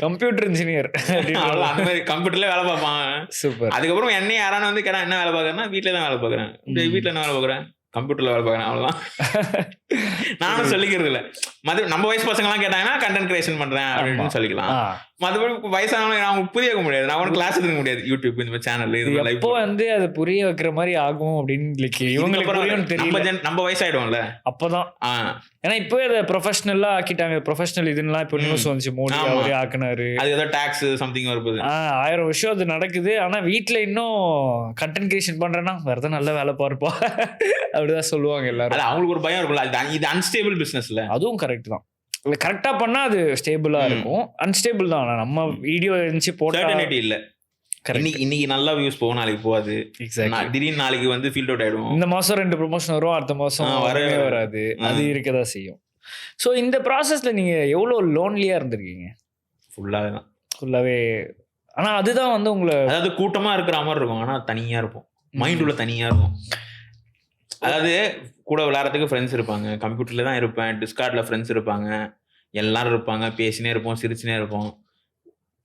கம்ப்யூட்டர் இன்ஜினியர் அவ்வளோதான். அந்த மாதிரி கம்ப்யூட்டர்லேயே வேலை பார்ப்பான். சூப்பர். அதுக்கப்புறம் என்னை யாரானு வந்து கேட்டா என்ன வேலை பார்க்குறேன்னா, வீட்டில் தான் வேலை பார்க்குறேன். வீட்டில் என்ன வேலை பார்க்குறேன், கம்ப்யூட்டர்ல வேலை பார்க்குறேன், அவ்வளோதான். நானும் சொல்லிக்கிறது இல்லை. நம்ம வயசு பசங்கலாம் கேட்டாங்கன்னா கண்டென்ட் கிரியேஷன் பண்றேன் அப்படின்னு சொல்லிக்கலாம். மற்றபடி வயசானவங்க அவங்களுக்கு புரிய வைக்க முடியாது, நான் அவனுக்கு கிளாஸ் எடுக்க முடியாது. யூடியூப் இந்த சேனல் இப்போ வந்து அது புரிய வைக்கிற மாதிரி ஆகும் அப்படின்னு இவங்களுக்கு நம்ம வயசாயிடுவோம்ல அப்பதான். ஏன்னா இப்போ அதை ப்ரொஃபஷனலா ஆக்கிட்டாங்க. ப்ரொஃபஷனல் இதுலாம் இப்போ நியூஸ் வந்துச்சு, மோடி அவரே ஆக்குனாரு. அது ஏதோ டாக்ஸ் சம்திங் வருது, 1000 விஷயம் அது நடக்குது. ஆனா வீட்டுல இன்னும் கண்டென்ட் கிரியேஷன் பண்றேன்னா வேறதான் நல்ல வேலை பார்ப்பா அப்படிதான் சொல்லுவாங்க எல்லாரும். அவங்களுக்கு ஒரு பயம் இருக்கும்ல, இது அன்ஸ்டேபிள் பிசினஸ்ல. அதுவும் கரெக்ட் தான். கரெக்டா பண்ணா அது ஸ்டேபிளா இருக்கும். அன்ஸ்டேபிள் தான். நம்ம வீடியோ இருந்துச்சு போட்டா இல்ல, இன்னைக்கு நல்லா வியூஸ் போகும், நாளைக்கு போகாது. திடீர்னு நாளைக்கு வந்து ஃபீல்ட் அவுட் ஆயிடும். இந்த மாசம் 2 ப்ரொமோஷன் வரும், அடுத்த மாசம் வரவே வராது. அது இருக்கதான் செய்யும். ஸோ இந்த ப்ராசஸ்ல நீங்க எவ்வளவு லோன்லியா இருந்திருக்கீங்க? ஃபுல்லாவே. ஆனா அதுதான் வந்து உங்களை, அதாவது கூட்டமா இருக்கிற மாதிரி இருக்கும், ஆனா தனியா இருப்போம், மைண்ட் உள்ள தனியா இருக்கும். அதாவது கூட விளையாடுறதுக்கு ஃப்ரெண்ட்ஸ் இருப்பாங்க, கம்ப்யூட்டர்ல தான் இருப்பேன், டிஸ்கார்டில் ஃப்ரெண்ட்ஸ் இருப்பாங்க, எல்லாரும் இருப்பாங்க, பேசினே இருப்போம், சிரிச்சுனே இருப்போம்.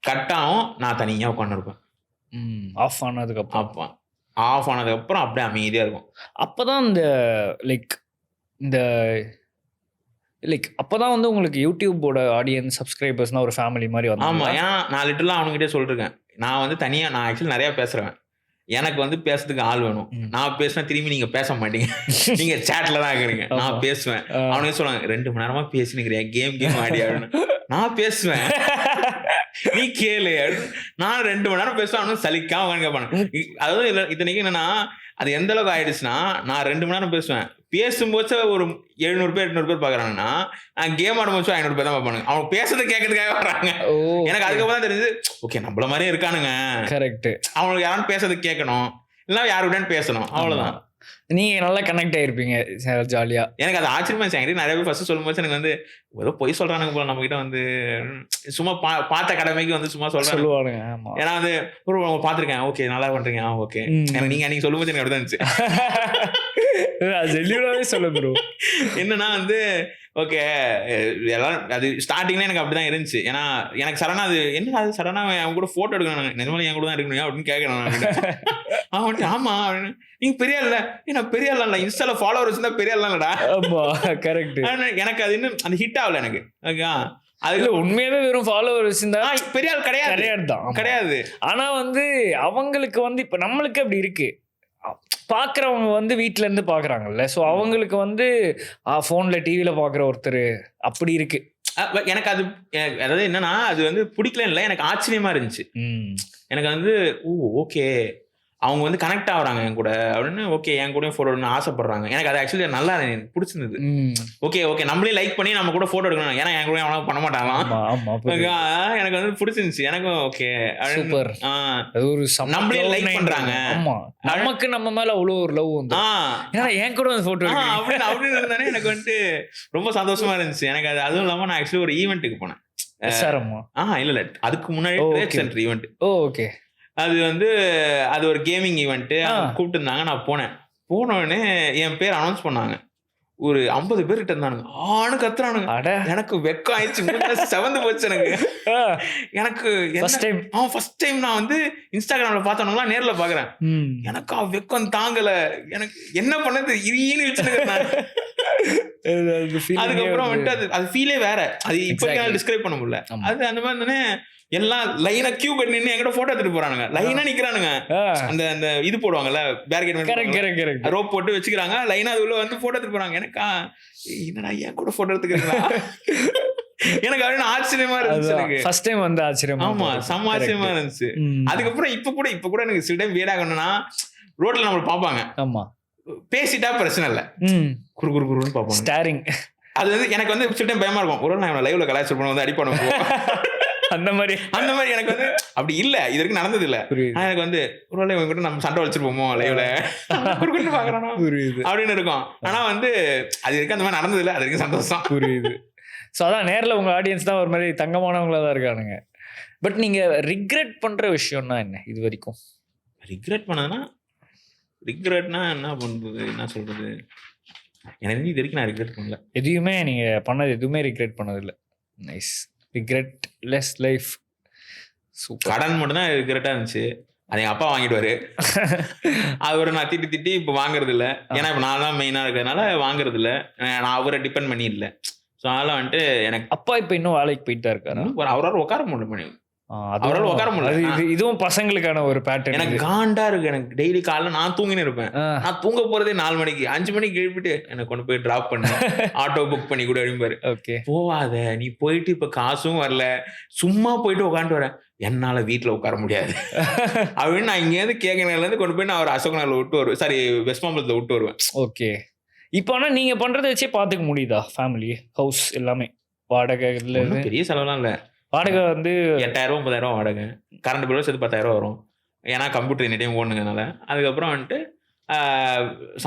கட்டாகும் நான் தனியாக உட்காந்துருப்பேன். ஆஃப் ஆனதுக்கப்புறம் அப்படியே அமைதியாக இருக்கும். அப்போ தான் இந்த லைக் இந்த லைக் அப்பதான் வந்து உங்களுக்கு யூடியூபோட ஆடியன்ஸ் சப்ஸ்கிரைபர்ஸ்னா ஒரு ஃபேமிலி மாதிரி வரும். ஆமா, ஏன்னா நான் லிட்டரலா அவனுங்கிட்டே சொல்லிருக்கேன். நான் வந்து தனியா நான் ஆக்சுவலி நிறைய பேசுறேன். எனக்கு வந்து பேசுறதுக்கு ஆள் வேணும். நான் பேசினா திரும்பி நீங்க பேச மாட்டீங்க. நீங்க சேட்ல தான் இருக்கிறீங்க. நான் பேசுவேன். அவனுக்கு சொல்லுவாங்க 2 மணி நேரமா பேசினுக்கிறியா கேம் ஆடி அப்படின்னு. நான் பேசுவேன். நீ கேளு. நான் 2 மணி நேரம் பேசுவேன். அவனும் சலிக்காம கேட்பானு. அதாவது இத்தனைக்கு என்னன்னா அது எந்த அளவுக்கு ஆயிடுச்சுன்னா நான் 2 மணி நேரம் பேசுவேன். பேசும்போது ஒரு 700 பேர் 800 பேர் பாக்குறாங்கன்னா நான் கேம் ஆடும்போது 500 பேர் தான் பார்ப்பானுங்க. அவங்க பேசுறதை கேட்கறதுக்காக வர்றாங்க. எனக்கு அதுக்கப்புறம் தான் தெரிஞ்சு ஓகே நம்மள மாதிரியே இருக்கானுங்க. கரெக்ட். அவங்களுக்கு யாரும் பேசுறதை கேட்கணும், இல்ல யாருடன் பேசணும், அவ்வளவுதான். நீங்க நல்லா கனெக்ட் ஆயிருப்பீங்க ஜாலியா. எனக்கு அது ஆச்சரியமா இருந்துச்சு. நிறைய பேர் ஃபர்ஸ்ட் சொல்லும்போது எனக்கு வந்து ஏதோ பொய் சொல்றானுங்க போல, நம்ம கிட்ட வந்து சும்மா பார்த்த கடமைக்கு வந்து சும்மா சொல்லுவாங்க. ஏன்னா வந்து பாத்துருக்கேன், ஓகே நல்லா பண்றீங்க, ஓகே. எனக்கு நீங்க அன்னைக்கு சொல்லும்போது எனக்கு அப்படிதான் இருந்துச்சு. சொல்ல ப்ரோ என்னன்னா வந்து ஓகே எல்லாரும் அது ஸ்டார்டிங்ல எனக்கு அப்படிதான் இருந்துச்சு. ஏன்னா எனக்கு சரணா அது என்ன அது சரணா அவங்க கூட போட்டோ எடுக்கணும், நிஜமால என் கூட தான் எடுக்கணும் அப்படின்னு கேட்கணும். அவன் ஆமா அப்படின்னு நீங்க பெரிய இல்ல, ஏன்னா பெரிய இல்ல இன்ஸ்டால ஃபாலோவர்ஸ் தான் பெரிய இல்லடா. கரெக்ட். எனக்கு அது இன்னும் அந்த ஹிட் ஆகல எனக்கு. அதுல உண்மையாவே வெறும் ஃபாலோவர்ஸ் பெரிய ஆள் கிடையாது. ஆனா வந்து அவங்களுக்கு வந்து இப்ப நம்மளுக்கு அப்படி இருக்கு, பாக்குறவங்க வந்து வீட்டுல இருந்து பாக்குறாங்கல்ல, சோ அவங்களுக்கு வந்து போன்ல டிவில பாக்குற ஒருத்தர் அப்படி இருக்கு. எனக்கு அது அதாவது என்னன்னா அது வந்து பிடிக்கல இல்ல, எனக்கு ஆச்சரியமா இருந்துச்சு. எனக்கு வந்து ஓகே அவங்க வந்து கனெக்ட் ஆகுறாங்க என் கூட அப்படின்னு, ஓகே என் கூட போட்டோ எடுக்கணும்னு ஆசைப்படுறாங்க. எனக்கு அது ஆக்சுவலி நல்லா பிடிச்சிருந்தது. ஓகே நம்மளே லைக் பண்ணி நம்ம கூட போட்டோ எடுக்கணும், ஏன்னா என் கூட அவனால பண்ண மாட்டாங்களாம். எனக்கு வந்து பிடிச்சிருந்துச்சு. எனக்கும் ஓகே நம்மளே லைக் பண்றாங்க, நமக்கு நம்ம மேல அவ்வளவு ஒரு லவ் வந்து என் கூட போட்டோ அப்படின்னு இருந்தானே எனக்கு வந்துட்டு ரொம்ப சந்தோஷமா இருந்துச்சு. எனக்கு அது அதுவும் இல்லாம நான் ஆக்சுவலி ஒரு ஈவெண்ட்டுக்கு போனேன். இல்ல அதுக்கு முன்னாடி ஈவெண்ட். ஓகே. அது வந்து அது ஒரு கேமிங் ஈவெண்ட் கூப்பிட்டு இருந்தாங்க. நான் போனோடனே என் பேர் அனௌன்ஸ் பண்ணாங்க. ஒரு 50 பேர் கிட்ட இருந்தானுங்க. கத்துறானுங்க. எனக்கு வெக்கம் ஆயிடுச்சு, செவந்து போச்சு எனக்கு. எனக்கு ஃபர்ஸ்ட் டைம் நான் வந்து இன்ஸ்டாகிராம்ல பார்த்தவனுங்களா நேர்ல பாக்குறேன். எனக்கு வெக்கம் தாங்கல. எனக்கு என்ன பண்ணது இரின்னு வச்சிருக்கேன். அதுக்கப்புறம் வந்துட்டு அது ஃபீலே வேற. அது இப்ப டிஸ்கிரைப் பண்ண முடியல. அது அந்த மாதிரி தானே எல்லாம் லைனா கியூ கட்டி நின்று என்கிட்ட போட்டோ எடுத்துட்டு போறானுங்க. லைனா நிக்கிறானுங்க. அந்த அந்த இது போடுவாங்கல்ல பேரிகேட் ரோப் போட்டு வச்சுக்கிறாங்க. லைனா அது உள்ள வந்து போட்டோ எடுத்துட்டு போறாங்க. எனக்கா என்னடா என் கூட போட்டோ எடுத்துக்கிறீங்களா? எனக்கு அப்படின்னு ஆச்சரியமா இருந்துச்சு. எனக்கு ஃபர்ஸ்ட் டைம் வந்து ஆச்சரியம். ஆமா செம்ம ஆச்சரியமா இருந்துச்சு. அதுக்கப்புறம் இப்ப கூட எனக்கு சில டைம் வீடாகணும்னா ரோட்ல நம்மள பாப்பாங்க. ஆமா பேசிட்டா பிரச்சனை இல்ல, குறு குறு குருன்னு பாப்பாங்க. ஸ்டாரிங் அது வந்து எனக்கு வந்து சில டைம் பயமா இருக்கும். ஒரு நான் லைவ்ல கலாய்ச்சி பண்ண வந்து அடிப்பானு அந்த மாதிரி எனக்கு வந்து அப்படி இல்ல, இது வரைக்கும் நடந்தது இல்ல. எனக்கு வந்து ஒருவேளை இவங்க நம்ம சண்டை வச்சிருப்போமோ லைவ்ல பாக்குறானோ அப்படின்னு இருக்கும். ஆனா வந்து அது வரைக்கும் அந்த மாதிரி நடந்தது இல்ல. அது வரைக்கும் சந்தோஷம். புரியுது. ஸோ அதான் நேரில் உங்க ஆடியன்ஸ் தான் ஒரு மாதிரி தங்கமானவங்களா தான் இருக்கானுங்க. பட் நீங்க ரிக்ரெட் பண்ற விஷயம்னா என்ன இது வரைக்கும்? ரிக்ரெட் பண்ணதுன்னா என்ன பண்றது, என்ன சொல்றது, எனக்கு இது வரைக்கும் நான் ரிக்ரெட் பண்ணல. எதுவுமே நீங்க பண்ணது எதுவுமே ரிக்ரெட் பண்ணது இல்லை. நைஸ். Regret less life. கடன் மட்டும் தான் ரிக்ரெட்டா இருந்துச்சு. அது எங்க அப்பா வாங்கிடுவாரு. அவரை நான் திட்டி இப்ப வாங்குறது இல்லை. ஏன்னா இப்ப நான் தான் மெயினா இருக்கிறதுனால வாங்குறது இல்லை. நான் அவரை டிபெண்ட் பண்ணி இல்லை. ஸோ அதெல்லாம் வந்துட்டு எனக்கு அப்பா இப்ப இன்னும் வேலைக்கு போயிட்டு தான் இருக்காரு. அவரால் உட்கார முடியும். இதுவும் பசங்களுக்கான ஒரு பேட்டர்ன். எனக்கு காண்டா இருக்கு. எனக்கு டெய்லி காலைல நான் தூங்கினே இருப்பேன். நான் தூங்க போறதே 4 மணிக்கு 5 மணிக்கு எழுப்பிட்டு எனக்கு கொண்டு போய் டிராப் பண்ணு, ஆட்டோ புக் பண்ணி கூட அப்படிம்பாரு. போவாத நீ போயிட்டு இப்ப காசும் வரல, சும்மா போயிட்டு உட்காந்துட்டு வரேன். என்னால வீட்டுல உட்கார முடியாது அப்படின்னு நான் இங்கேருந்து கேக்கனர்ல இருந்து கொண்டு போய் நான் ஒரு அசோக் நகர்ல விட்டு வருவேன், சாரி வெஸ்ட் மாம்பலத்துல விட்டு வருவேன். ஓகே. இப்போ ஆனா நீங்க பண்றதை வச்சே பாத்துக்க முடியுதா? ஃபேமிலி ஹவுஸ் எல்லாமே வாடகை இல்ல, பெரிய செலவுலாம் இல்ல. வாடகை வந்து 8,000 9,000 வாடகை, கரண்ட் பில்லு சேர்த்து 10,000 வரும். ஏன்னா கம்ப்யூட்டர் எனி டைம் ஓடுனுங்கனால. அதுக்கப்புறம் வந்துட்டு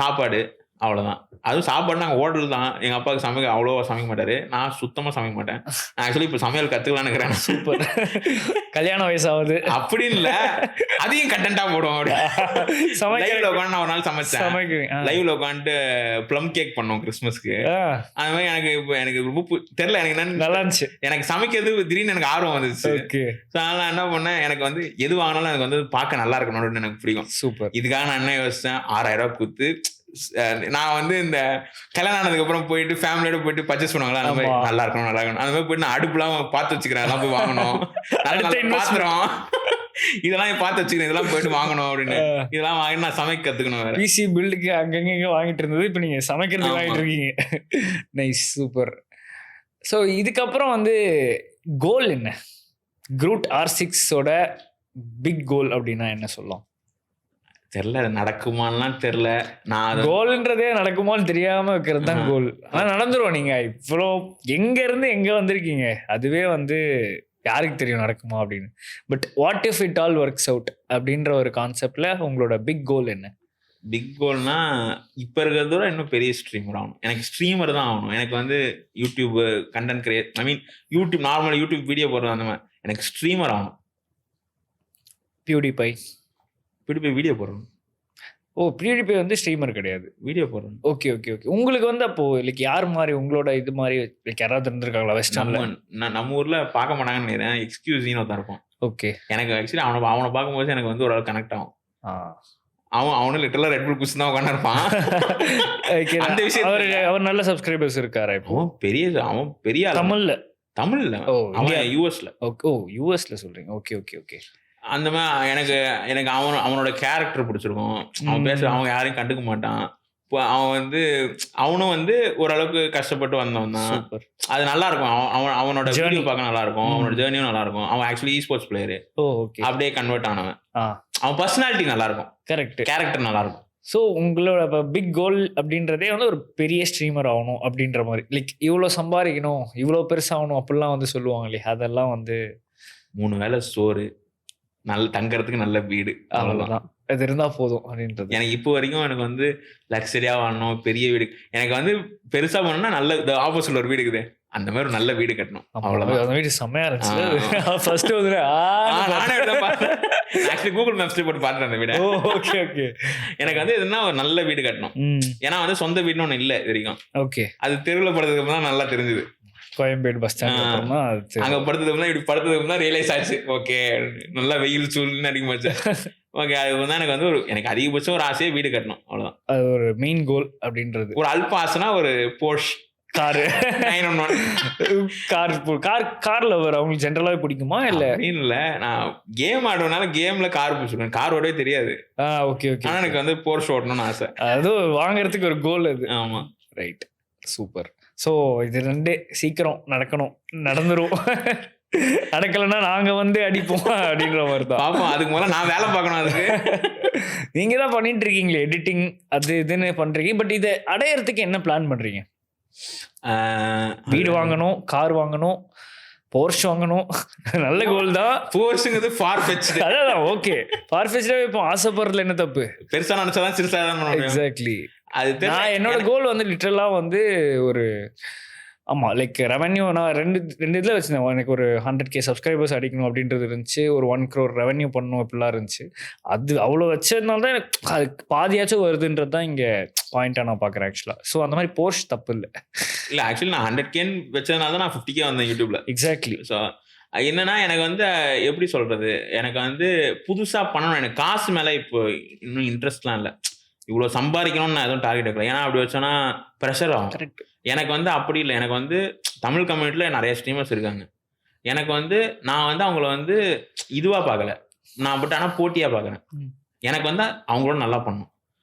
சாப்பாடு, அவ்வளோதான். அதுவும் சாப்பாடு நாங்கள் ஹோட்டல் தான். எங்கள் அப்பாவுக்கு அவ்வளோவா சமைக்க மாட்டார். நான் சுத்தமாக சமைக்க மாட்டேன். நான் ஆக்சுவலி இப்போ சமையல் கற்றுக்கலான்னு இருக்கிறேன். சூப்பர். கல்யாண வயசாகுது அப்படின்னு இல்லை, அதையும் கண்டென்ட்டாக போடுவோம். லைவ்ல உட்காந்து நான் ஒரு நாள் சமைச்சேன். லைவ்ல உட்காந்துட்டு ப்ளம் கேக் பண்ணோம் கிறிஸ்மஸ்க்கு. அது மாதிரி எனக்கு இப்போ எனக்கு ரொம்ப தெரியல, எனக்கு என்னன்னு நல்லா இருந்துச்சு. எனக்கு சமைக்கிறது திடீர்னு எனக்கு ஆர்வம் வந்துச்சு. ஸோ அதனால என்ன பண்ணேன், எனக்கு வந்து எது வாங்கினாலும் எனக்கு வந்து பார்க்க நல்லா இருக்கணும்னு எனக்கு பிடிக்கும். சூப்பர். இதுக்காக நான் என்ன யோசிச்சேன், 6,000 கொடுத்து நான் வந்து இந்த கல்யாணம் ஆனதுக்கு அப்புறம் போயிட்டு ஃபேமிலியோட போயிட்டு பர்ச்சேஸ் பண்ணுவாங்களா, அந்த மாதிரி நல்லா இருக்கணும் அந்த மாதிரி போயிட்டு நான் அடுப்புலாம் பார்த்து வச்சுக்கிறேன், அதெல்லாம் போய் வாங்கணும், பாத்திரம் இதெல்லாம் பார்த்து வச்சுக்கிறேன், இதெல்லாம் போயிட்டு வாங்கணும் அப்படின்னு. இதெல்லாம் வாங்கி நான் சமைக்க கத்துக்கணும். வேற பிசி பில்டுக்கு அங்கங்க வாங்கிட்டு இருந்தது, இப்போ நீங்க சமைக்கிறதுக்கு வாங்கிட்டு இருக்கீங்க. Nice, super. ஸோ இதுக்கப்புறம் வந்து கோல் என்ன? க்ரூட் R6ஓட பிக் கோல் அப்படின்னா என்ன சொல்லலாம்? தெரியல, நடக்குமான்லாம் தெரியல. நான் கோல்ன்றதே நடக்குமான்னு தெரியாம வைக்கிறது தான் கோல். ஆனா நடந்துரும். நீங்க இவ்வளோ எங்க இருந்து எங்க வந்திருக்கீங்க, அதுவே வந்து யாருக்கு தெரியும் நடக்குமா அப்படின்னு. But what if it all works out அப்படின்ற ஒரு கான்செப்ட்ல உங்களோட பிக் கோல் என்ன? பிக் கோல்னா இப்போ இருக்கிறதோட இன்னும் பெரிய ஸ்ட்ரீமர் ஆகணும். எனக்கு ஸ்ட்ரீமர் தான் ஆகணும். எனக்கு வந்து யூடியூப் கண்டென்ட் கிரியேட், ஐ மீன் யூடியூப் நார்மல் யூடியூப் வீடியோ போடுறது அந்த மாதிரி, எனக்கு ஸ்ட்ரீமர் ஆகணும். பியூடிபை வீடியோ போடுறோம். ஓ, பியூடிபை வந்து ஸ்ட்ரீமர் கிடையாது, வீடியோ போடுறோம். Okay okay okay. உங்களுக்கு வந்து அப்போ லைக் யார் மாதிரி உங்களோட இது மாதிரி யாராவது இருந்திருக்காங்களா வெஸ்டர்ன்ல? நம்ம ஊர்ல பார்க்க மாட்டாங்கன்னு நினைக்கிறேன். எக்ஸ்கியூஸ்னு ஒருத்தன் இருப்பான். ஓகே. எனக்கு ஆக்சுவலி அவனை பார்க்கும்போது எனக்கு வந்து ஓரளவு கனெக்ட் ஆகும். அவனும் லிட்டரலா ரெட் புல் குஷ் தான் உட்காந்துருப்பான். அந்த விஷயம் அவர் நல்ல சப்ஸ்கிரைபர்ஸ் இருக்காரா இப்போ? அவன் பெரிய தமிழ்ல அவன் யூஎஸ்ல. ஓ, யூஎஸ்ல சொல்றீங்க. Okay okay okay. அந்த மாதிரி எனக்கு அவனோட கேரக்டர் பிடிச்சிருக்கும். அவன் அவன் யாரையும் கண்டுக்க மாட்டான். இப்போ அவனும் வந்து ஓரளவுக்கு கஷ்டப்பட்டு வந்தவன் தான். அது நல்லா இருக்கும். அவனோட வீடியோ பார்க்க நல்லா இருக்கும். அவனோட ஜேர்னியும் நல்லா இருக்கும். அவன் ஆக்சுவலி ஸ்போர்ட்ஸ் பிளேயர், அப்படியே கன்வெர்ட் ஆனவன். அவன் பர்சனாலிட்டி நல்லா இருக்கும், கரெக்ட், கேரக்டர் நல்லா இருக்கும். ஸோ உங்களோட பிக் கோல் அப்படின்றதே வந்து ஒரு பெரிய ஸ்ட்ரீமர் ஆகணும் அப்படின்ற மாதிரி, லைக் இவ்வளோ சம்பாதிக்கணும், இவ்வளோ பெருசாகணும் அப்படிலாம் வந்து சொல்லுவாங்க இல்லையா? அதெல்லாம் வந்து 3 வேளை சோறு, நல்ல தங்கறதுக்கு நல்ல வீடு, அவ்வளவுதான். அது இருந்தா போதும் அப்படின்றது. எனக்கு இப்போ வரைக்கும் எனக்கு வந்து லக்ஸரியா வாங்கணும், பெரிய வீடு. எனக்கு வந்து பெருசா பண்ணணும்னா நல்ல ஆப்போசிட்ல ஒரு வீடு இருக்குது, அந்த மாதிரி ஒரு நல்ல வீடு கட்டணும், அவ்வளவுதான். அந்த வீடு செம்மையா இருந்துச்சு. ஃபர்ஸ்ட் வந்து நானே ஆக்சுவலி கூகுள் மேப்ஸ்ல போட்டு பார்த்தேன் அந்த வீடு. Okay okay. எனக்கு வந்து எதுனா ஒரு நல்ல வீடு கட்டணும். ஏன்னா வந்து சொந்த வீடுன்னு ஒண்ணு இல்ல இது வரைக்கும். ஓகே. அது தெருவில் படுறதுக்கு அப்புறம் நல்லா தெரிஞ்சது. கோயம்பேடு பஸ் ஸ்டாண்ட் அங்க படுத்ததுக்கு இப்படி படுத்ததுக்கு ரியலைஸ் ஆச்சு, ஓகே நல்லா வெயில் சூழ்நிலை அடிக்குமாச்சு. ஓகே, அது வந்து எனக்கு வந்து எனக்கு அதிகபட்சம் ஒரு ஆசையே வீடு கட்டணும், அவ்வளவுதான். அது ஒரு மெயின் கோல் அப்படின்றது. ஒரு அல்ப ஆசைனா ஒரு போர்ஷ் காரு, 911 கார்ல வர அவங்களுக்கு ஜென்ரலாவே பிடிக்குமா? இல்ல நான் கேம் ஆடுறதுனால கேம்ல கார் பிடிச்சிருக்கேன், கார் ஓடவே தெரியாது. Okay okay. ஆனா எனக்கு வந்து போர்ஷ் ஓட்டணும்னு ஆசை. அது வாங்குறதுக்கு ஒரு கோல் அது. ஆமா, ரைட், சூப்பர். ஸோ இது 2 சீக்கிரம் நடக்கணும், நடந்துரும். நடக்கலைன்னா நாங்க வந்து அடிப்போம் அப்படின்ற மாதிரி தான். பாப்போம், அதுக்கு முதல்ல நான் வேலை பார்க்கணும். அதுக்கு நீங்க தான் பண்ணிட்டு இருக்கீங்களே எடிட்டிங் அது இதுன்னு பண்றீங்க. பட் இதை அடையறதுக்கு என்ன பிளான் பண்றீங்க? வீடு வாங்கணும், கார் வாங்கணும், போர்ஷ் வாங்கணும், நல்ல கோல் தான். போர்ஷுங்கிறது ஃபார் ஃபெட்ச்ட். அதான் ஓகே, ஃபார் ஃபெட்ச்டாவே இப்போ ஆசைப்படுறதுல என்ன தப்பு? பெருசா நினைச்சாதான் சிறுசா தான் பண்ண முடியும். எக்ஸாக்ட்லி. நான் என்னோட கோல் வந்து லிட்டரலா வந்து ஒரு லைக் ரெவன்யூ நான் ரெண்டு இதில் வச்சுருந்தேன். எனக்கு ஒரு 100K சப்ஸ்கிரைபர்ஸ் அடிக்கணும் அப்படின்றது இருந்துச்சு. ஒரு 1 crore ரெவன்யூ பண்ணணும் இப்படிலாம் இருந்துச்சு. அது அவ்வளோ வச்சதுனால தான் எனக்கு அது பாதியாச்சும் வருதுன்றது தான் இங்கே பாயிண்டாக நான் பார்க்குறேன் ஆக்சுவலாக. ஸோ அந்த மாதிரி போர்ஷ் தப்பு இல்லை. ஆக்சுவலி நான் 100K வச்சதுனால தான் நான் 50K வந்தேன் யூடியூப்ல. எக்ஸாக்ட்லி. ஸோ என்னன்னா எனக்கு வந்து எப்படி சொல்றது, எனக்கு வந்து புதுசாக பண்ணணும். எனக்கு காசு மேலே இப்போ இன்னும் இன்ட்ரெஸ்ட்லாம் இல்லை. இவ்வளோ சம்பாதிக்கணும்னு நான் எதுவும் டார்கெட் வைக்கல. ஏன்னா அப்படி வச்சோன்னா ப்ரெஷர் ஆகும். கரெக்ட். எனக்கு வந்து அப்படி இல்லை. எனக்கு வந்து தமிழ் கம்யூனிட்டியில் நிறைய ஸ்ட்ரீமர்ஸ் இருக்காங்க. எனக்கு வந்து நான் வந்து அவங்கள வந்து இதுவாக பார்க்கல, நான் பட் ஆனால் போட்டியாக பார்க்குறேன். எனக்கு வந்து அவங்களோட நல்லா பண்ணணும்.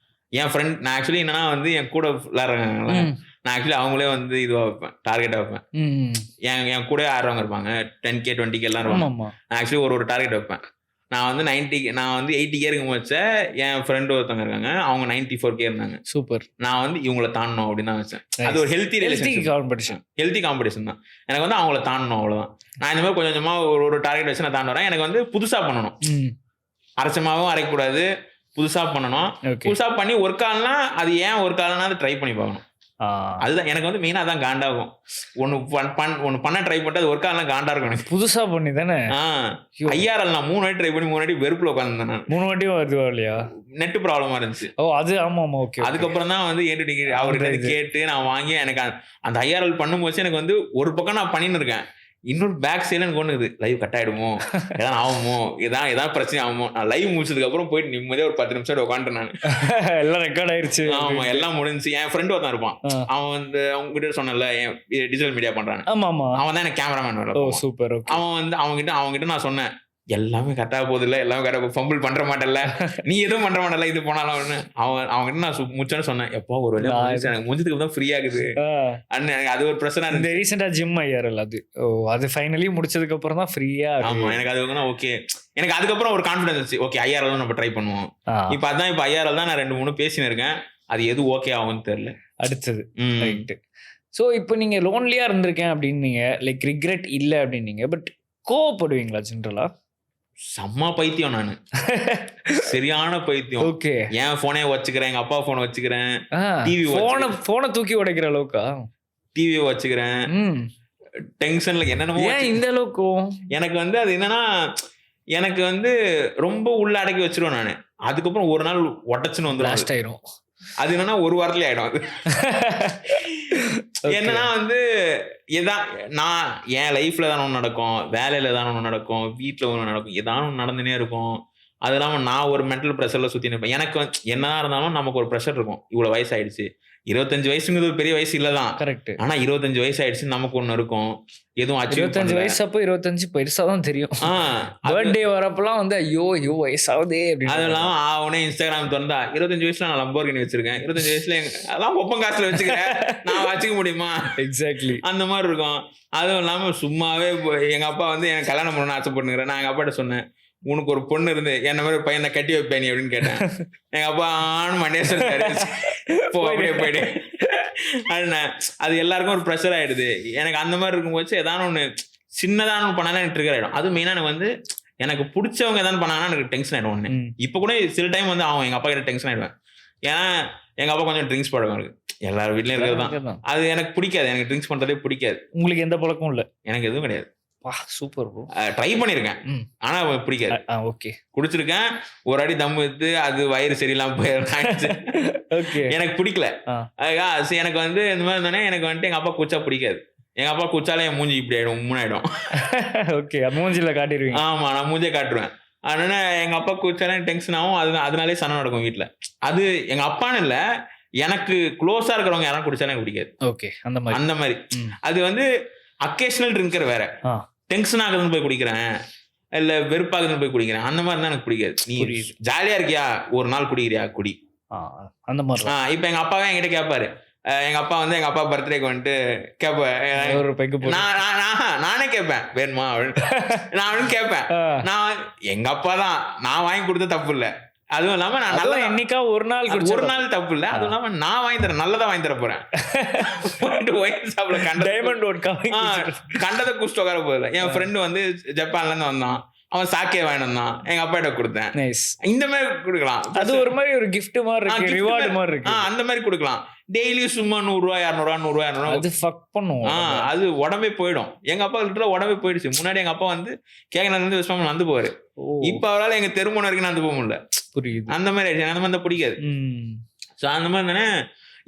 என் ஃப்ரெண்ட் நான் ஆக்சுவலி என்னன்னா வந்து என் கூட விளையாடுறாங்க, நான் ஆக்சுவலி அவங்களே வந்து இதுவாக வைப்பேன், டார்கெட்டாக வைப்பேன். என் கூட ஆடுறவங்க இருப்பாங்க, 10K 20K எல்லாம் இருப்பாங்க. நான் ஆக்சுவலி ஒரு டார்கெட் வைப்பேன். நான் வந்து 80K இருக்கும் வச்ச என் ஃப்ரெண்டு ஒருத்தவங்க இருக்காங்க, அவங்க 94K இருந்தாங்க. சூப்பர். நான் வந்து இவங்களை தாண்டணும் அப்படின்னு தான் வச்சேன். அது ஒரு ஹெல்த்தி காம்படிஷன் தான். எனக்கு வந்து அவங்கள தாண்டணும், அவ்வளோதான். நான் இந்த மாதிரி கொஞ்சம் கொஞ்சமாக ஒரு டார்கெட் வச்சு நான் தாண்ட வரேன். எனக்கு வந்து புதுசாக பண்ணணும், அரைச்சமாகவும் அரைக்கக்கூடாது, புதுசாக பண்ணணும். புதுசாக பண்ணி ஒர்க் ஆகலனா அது ஏன் ஒர்க் ஆகலனா அதை ட்ரை பண்ணி பார்க்கணும். அதுதான் எனக்கு வந்து மெயினாக தான் காண்டாகும். ஒன்று பண்ண ட்ரை பண்ணிட்டு அது ஒர்க் ஆகலாம் காண்டா இருக்கும். எனக்கு புதுசாக பண்ணி தானே ஐஆர்எல் நான் 3 வாட்டி ட்ரை பண்ணி 3 வாட்டி வெறுப்பில் உட்காந்துருந்தேன். நான் 3 வாட்டியும் வருதுவா இல்லையா? நெட் ப்ராப்ளமா இருந்துச்சு. அது ஆமாம் ஓகே. அதுக்கப்புறம் தான் வந்து அவர்கிட்ட கேட்டு நான் வாங்கி எனக்கு அந்த ஐஆர்எல் பண்ணும்போது எனக்கு வந்து ஒரு பக்கம் நான் பண்ணின்னு இருக்கேன், இன்னொரு பேக் சைடுல எனக்கு ஒண்ணு இருக்குது, லைவ் கட் ஆயிடுமோ, ஏதாவது ஆகுமோ, ஏதாவது பிரச்சனை ஆகுமோ. நான் லைவ் முடிச்சதுக்கு அப்புறம் போயிட்டு நிம்மதியா ஒரு 10 நிமிஷம் உட்காந்துட்டேன் நான். எல்லாம் ரெக்கார்ட் ஆயிருச்சு. ஆமா, எல்லாம் முடிஞ்சு. என் ஃப்ரெண்ட் ஒருத்தன் இருப்பான், அவன் வந்து அவங்க கிட்ட சொன்னல டிஜிட்டல் மீடியா பண்றான், அவன் தான் எனக்கு கேமராமேன். சூப்பர். அவன் வந்து அவங்ககிட்ட நான் சொன்னேன், எல்லாமே கரெக்டா போகுது இல்ல, எல்லாமே கரெக்டா ஃபம்பிள் பண்ற மாட்டல, நீ எதுவும் பண்ற மாட்டல இது போனாலும். அவங்ககிட்ட நான் முச்சேன்னு சொன்னேன், எப்போ ஒரு வேலையா எனக்கு முடிஞ்சதுக்கு தான் ஃப்ரீ ஆகுது. அது ஒரு பிரச்சனை. இந்த ரீசெண்டா ஜிம் ஐயர்ல அது ஃபைனலி முடிச்சதுக்கு அப்புறம் தான் ஃப்ரீயா. ஆமா, எனக்கு அது ஓகே. எனக்கு அதுக்கப்புறம் ஒரு கான்ஃபிடன்ஸ் இருந்துச்சு, ஓகே ஐஆர்எல் தான் நம்ம ட்ரை பண்ணுவோம். இப்ப ஐஆர்எல் தான் நான் 2-3 பேசினு இருக்கேன், அது எது ஓகே ஆகும்னு தெரியல. அடுத்தது ரைட். ஸோ இப்போ நீங்க லோன்லியா இருந்திருக்கேன் அப்படின்னீங்க, லைக் ரிக்ரெட் இல்லை அப்படின்னீங்க, பட் கோவப்படுவீங்களா ஜென்ரலா? செம்ம பைத்தியம் நானு, சரியான பைத்தியம். ஓகே, என் போனே வச்சுக்கிறேன், எங்க அப்பா போனை வச்சுக்கிறேன், டிவி போனை தூக்கி உடைக்கிற அளவுக்கா? டிவியை வச்சுக்கிறேன், டென்ஷன்ல என்னென்னமோ. ஏன் இந்த அளவுக்கு? எனக்கு வந்து அது என்னன்னா, எனக்கு வந்து ரொம்ப உள்ள அடக்கி வச்சிருவேன் நானு. அதுக்கப்புறம் ஒரு நாள் உடச்சுன்னு வந்து லாஸ்ட் ஆயிரும். அது என்னன்னா ஒரு வாரத்துலயே ஆயிடும். அது என்னன்னா வந்து நான் என் லைஃப்ல தான் ஒன்று நடக்கும், வேலையில தான் ஒன்று நடக்கும், வீட்டுல ஒன்று நடக்கும், ஏதாவது ஒன்று நடந்துனே இருக்கும். அது இல்லாமல் நான் ஒரு மென்டல் ப்ரெஷர்ல சுற்றி நிற்பேன். எனக்கு என்னதான் இருந்தாலும் நமக்கு ஒரு ப்ரெஷர் இருக்கும், இவ்வளோ வயசு ஆயிடுச்சு. 25 வயசுங்கிறது ஒரு பெரிய வயசு இல்லதான். கரெக்ட். ஆனா 25 வயசு ஆயிடுச்சு நமக்கு ஒண்ணு இருக்கும், எதுவும் 25 வயசு அப்போ 25 பெருசா தான் தெரியும். பர்த்டே வரப்பெல்லாம் வந்து ஐயோ வயசாகுதே அப்படின்னு. அது இல்லாம அவனே இன்ஸ்டாகிராம் திறந்தா 25 வயசுல நான் லம்போர்கினி வச்சிருக்கேன், 25 வயசுல அதெல்லாம் ஒப்பம் காசுல வச்சுக்கிறேன், நான் வச்சுக்க முடியுமா? எக்ஸாக்ட்லி அந்த மாதிரி இருக்கும். அதுவும் இல்லாம சும்மாவே எங்க அப்பா வந்து எனக்கு கல்யாணம் பண்ணணும்னு ஆசைப்பட்டுக்கிறேன். நான் எங்க அப்பாட்ட சொன்னேன், உனக்கு ஒரு பொண்ணு இருந்து என்ன மாதிரி பையனை கட்டி வைப்பேன் நீ அப்படின்னு கேட்டேன். எங்க அப்பா மண்டே சொல்லிட்டாரு, போ அப்படியே போயிடு. அது எல்லாருக்கும் ஒரு ப்ரெஷர் ஆயிடுது. எனக்கு அந்த மாதிரி இருக்கும்போது ஏதாவது ஒன்று சின்னதான ஒன்று பண்ணாலும் எனக்கு ட்ரிகர் ஆயிடும். அது மெயினா எனக்கு வந்து எனக்கு பிடிச்சவங்க எதாவது பண்ணாங்கன்னா எனக்கு டென்ஷன் ஆயிடும். ஒன்று இப்போ கூட சில டைம் வந்து அவன் எங்க அப்பா கிட்ட டென்ஷன் ஆயிடுவேன். ஏன்னா எங்க அப்பா கொஞ்சம் ட்ரிங்க்ஸ் பழக்கம் இருக்கு, எல்லாரும் வீட்லயும் இருக்கிறது தான். அது எனக்கு பிடிக்காது, எனக்கு ட்ரிங்க்ஸ் பண்றதே பிடிக்காது. உங்களுக்கு எந்த பழக்கமும் இல்லை? எனக்கு எதுவும் கிடையாது. சூப்பர். ட்ரை பண்ணிருக்கேன், ஆனா பிடிக்காது. ஓகே, குடிச்சிருக்கேன் ஒரு அடி தம் எடுத்து, அது வயிறு சரியில்லாம போயிடுச்சு. எனக்கு பிடிக்கல. எனக்கு வந்து இந்த மாதிரி இருந்தானே எனக்கு வந்துட்டு எங்க அப்பா குச்சா பிடிக்காது. எங்க அப்பா குச்சாலே என் மூஞ்சி இப்படி ஆயிடும், மூணாயிடும். ஓகே, மூஞ்சில காட்டிடுவீங்க? ஆமா, நான் மூஞ்சியை காட்டுருவேன். அதனால எங்க அப்பா குச்சாலே டென்ஷன் ஆகும். அதனாலே சண்டை நடக்கும் வீட்டுல. அது எங்க அப்பான்னு இல்ல, எனக்கு க்ளோஸா இருக்கிறவங்க யாரும் குடிச்சாலும் எனக்கு பிடிக்காது. ஓகே, அந்த மாதிரி. அது வந்து அக்கேஷனல் ட்ரிங்கர் வேற, டென்ஷன் ஆகுதுன்னு போய் குடிக்கிறேன், இல்ல வெறுப்பாகுதுன்னு போய் குடிக்கிறேன், அந்த மாதிரி தான் எனக்கு பிடிக்காது. நீ ஜாலியா இருக்கியா, ஒரு நாள் குடிக்கிறியா குடி, அந்த மாதிரி. இப்ப எங்க அப்பாவே என்கிட்ட கேட்பாரு, எங்க அப்பா வந்து எங்க அப்பா பர்த்டேக்கு வந்துட்டு கேட்பேன், நானே கேட்பேன் வேணுமா நான் கேட்பேன். நான் எங்க அப்பா தான், நான் வாங்கி கொடுத்த தப்பு இல்லை. அதுவும் இல்லாம நான் நல்லா என்னைக்கா ஒரு நாள் தப்பு இல்ல. அதுவும் இல்லாம நான் வாங்கி தரேன், நல்லதா வாங்கி தர போறேன். கண்டதை குடிச்சிட்டு உட்கார போதில்ல. என் ஃப்ரெண்டு வந்து ஜப்பான்ல இருந்து வந்தான், அவன் சாக்கே வாங்கிட்டு வந்தான், எங்க அப்பா கிட்ட கொடுத்தேன். இந்த மாதிரி கொடுக்கலாம், அது ஒரு மாதிரி ஒரு கிஃப்ட் மாதிரி இருக்கு, ரிவார்டு மாதிரி இருக்கு, அந்த மாதிரி கொடுக்கலாம். டெய்லி சும்மா 100 ரூபாய் 200 அது ஃபக் பண்ணுவோம், அது உடம்பே போயிடும். எங்க அப்பா கிட்ட உடம்பே போயிடுச்சு. முன்னாடி எங்க அப்பா வந்து கேக்கனால இருந்து விஸ்வாமன் வந்து போவாரு, இப்ப அவரால் எங்க தெருமுனை வரைக்கும் நடந்து போக முடியல. புரியுது, அந்த மாதிரி ஆயிடுச்சு. அந்த மாதிரி தான் பிடிக்காது. ஸோ அந்த மாதிரி தானே,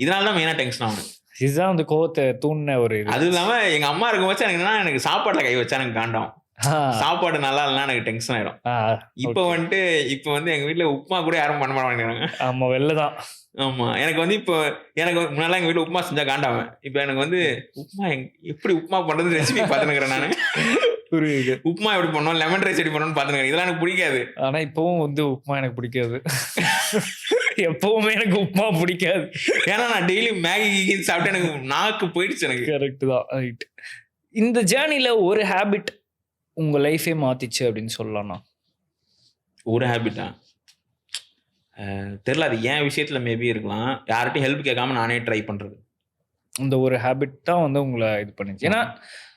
இதனால தான் மெயினா டென்ஷன் ஆகணும். இதுதான் அந்த கோவத்தை தூண்டின ஒரு. அது இல்லாம எங்க அம்மா இருக்கும் போது எனக்கு என்னன்னா, எனக்கு சாப்பாட்டுல கை வச்சா எனக்கு காண்டாகும். சாப்பாடு நல்லா இல்லைன்னா எனக்கு டென்ஷன் ஆயிடும். இப்ப வந்து எங்க வீட்டுல உப்புமா கூட யாரும் பண்ண மாட்டேங்கிறாங்க. ஆமா, வெளிலதான். ஆமா, எனக்கு வந்து இப்போ எனக்கு முன்னாடி எங்க வீட்டுல உப்புமா செஞ்சா காண்டாவேன். இப்ப எனக்கு வந்து உப்புமா எப்படி உப்புமா பண்றது ரெசிபி பாத்துக்கிறேன் நானு. புரியுது, உப்புமா எப்படி பண்ணணும், லெமன் ரைஸ் எப்படி பண்ணணும்னு பாத்துக்கிறேன். இதெல்லாம் எனக்கு பிடிக்காது. ஆனா இப்பவும் வந்து உப்புமா எனக்கு பிடிக்காது. எப்பவுமே எனக்கு உப்புமா பிடிக்காது. ஏன்னா நான் டெய்லி மேகி சாப்பிட்டு எனக்கு நாக்கு போயிடுச்சு. எனக்கு கரெக்ட் தான். ரைட். இந்த ஜேர்னில ஒரு ஹேபிட் உங்க லைஃபே மாத்திச்சு அப்படின்னு சொல்லலாம்னா? ஒரு ஹேபிட்டா தெரியல, அது ஏன் விஷயத்துல மேபி இருக்கலாம். யார்கிட்டையும் ஹெல்ப் கேட்காம நானே ட்ரை பண்றது, இந்த ஒரு ஹேபிட் தான் வந்து உங்களை இது பண்ணிச்சு. ஏன்னா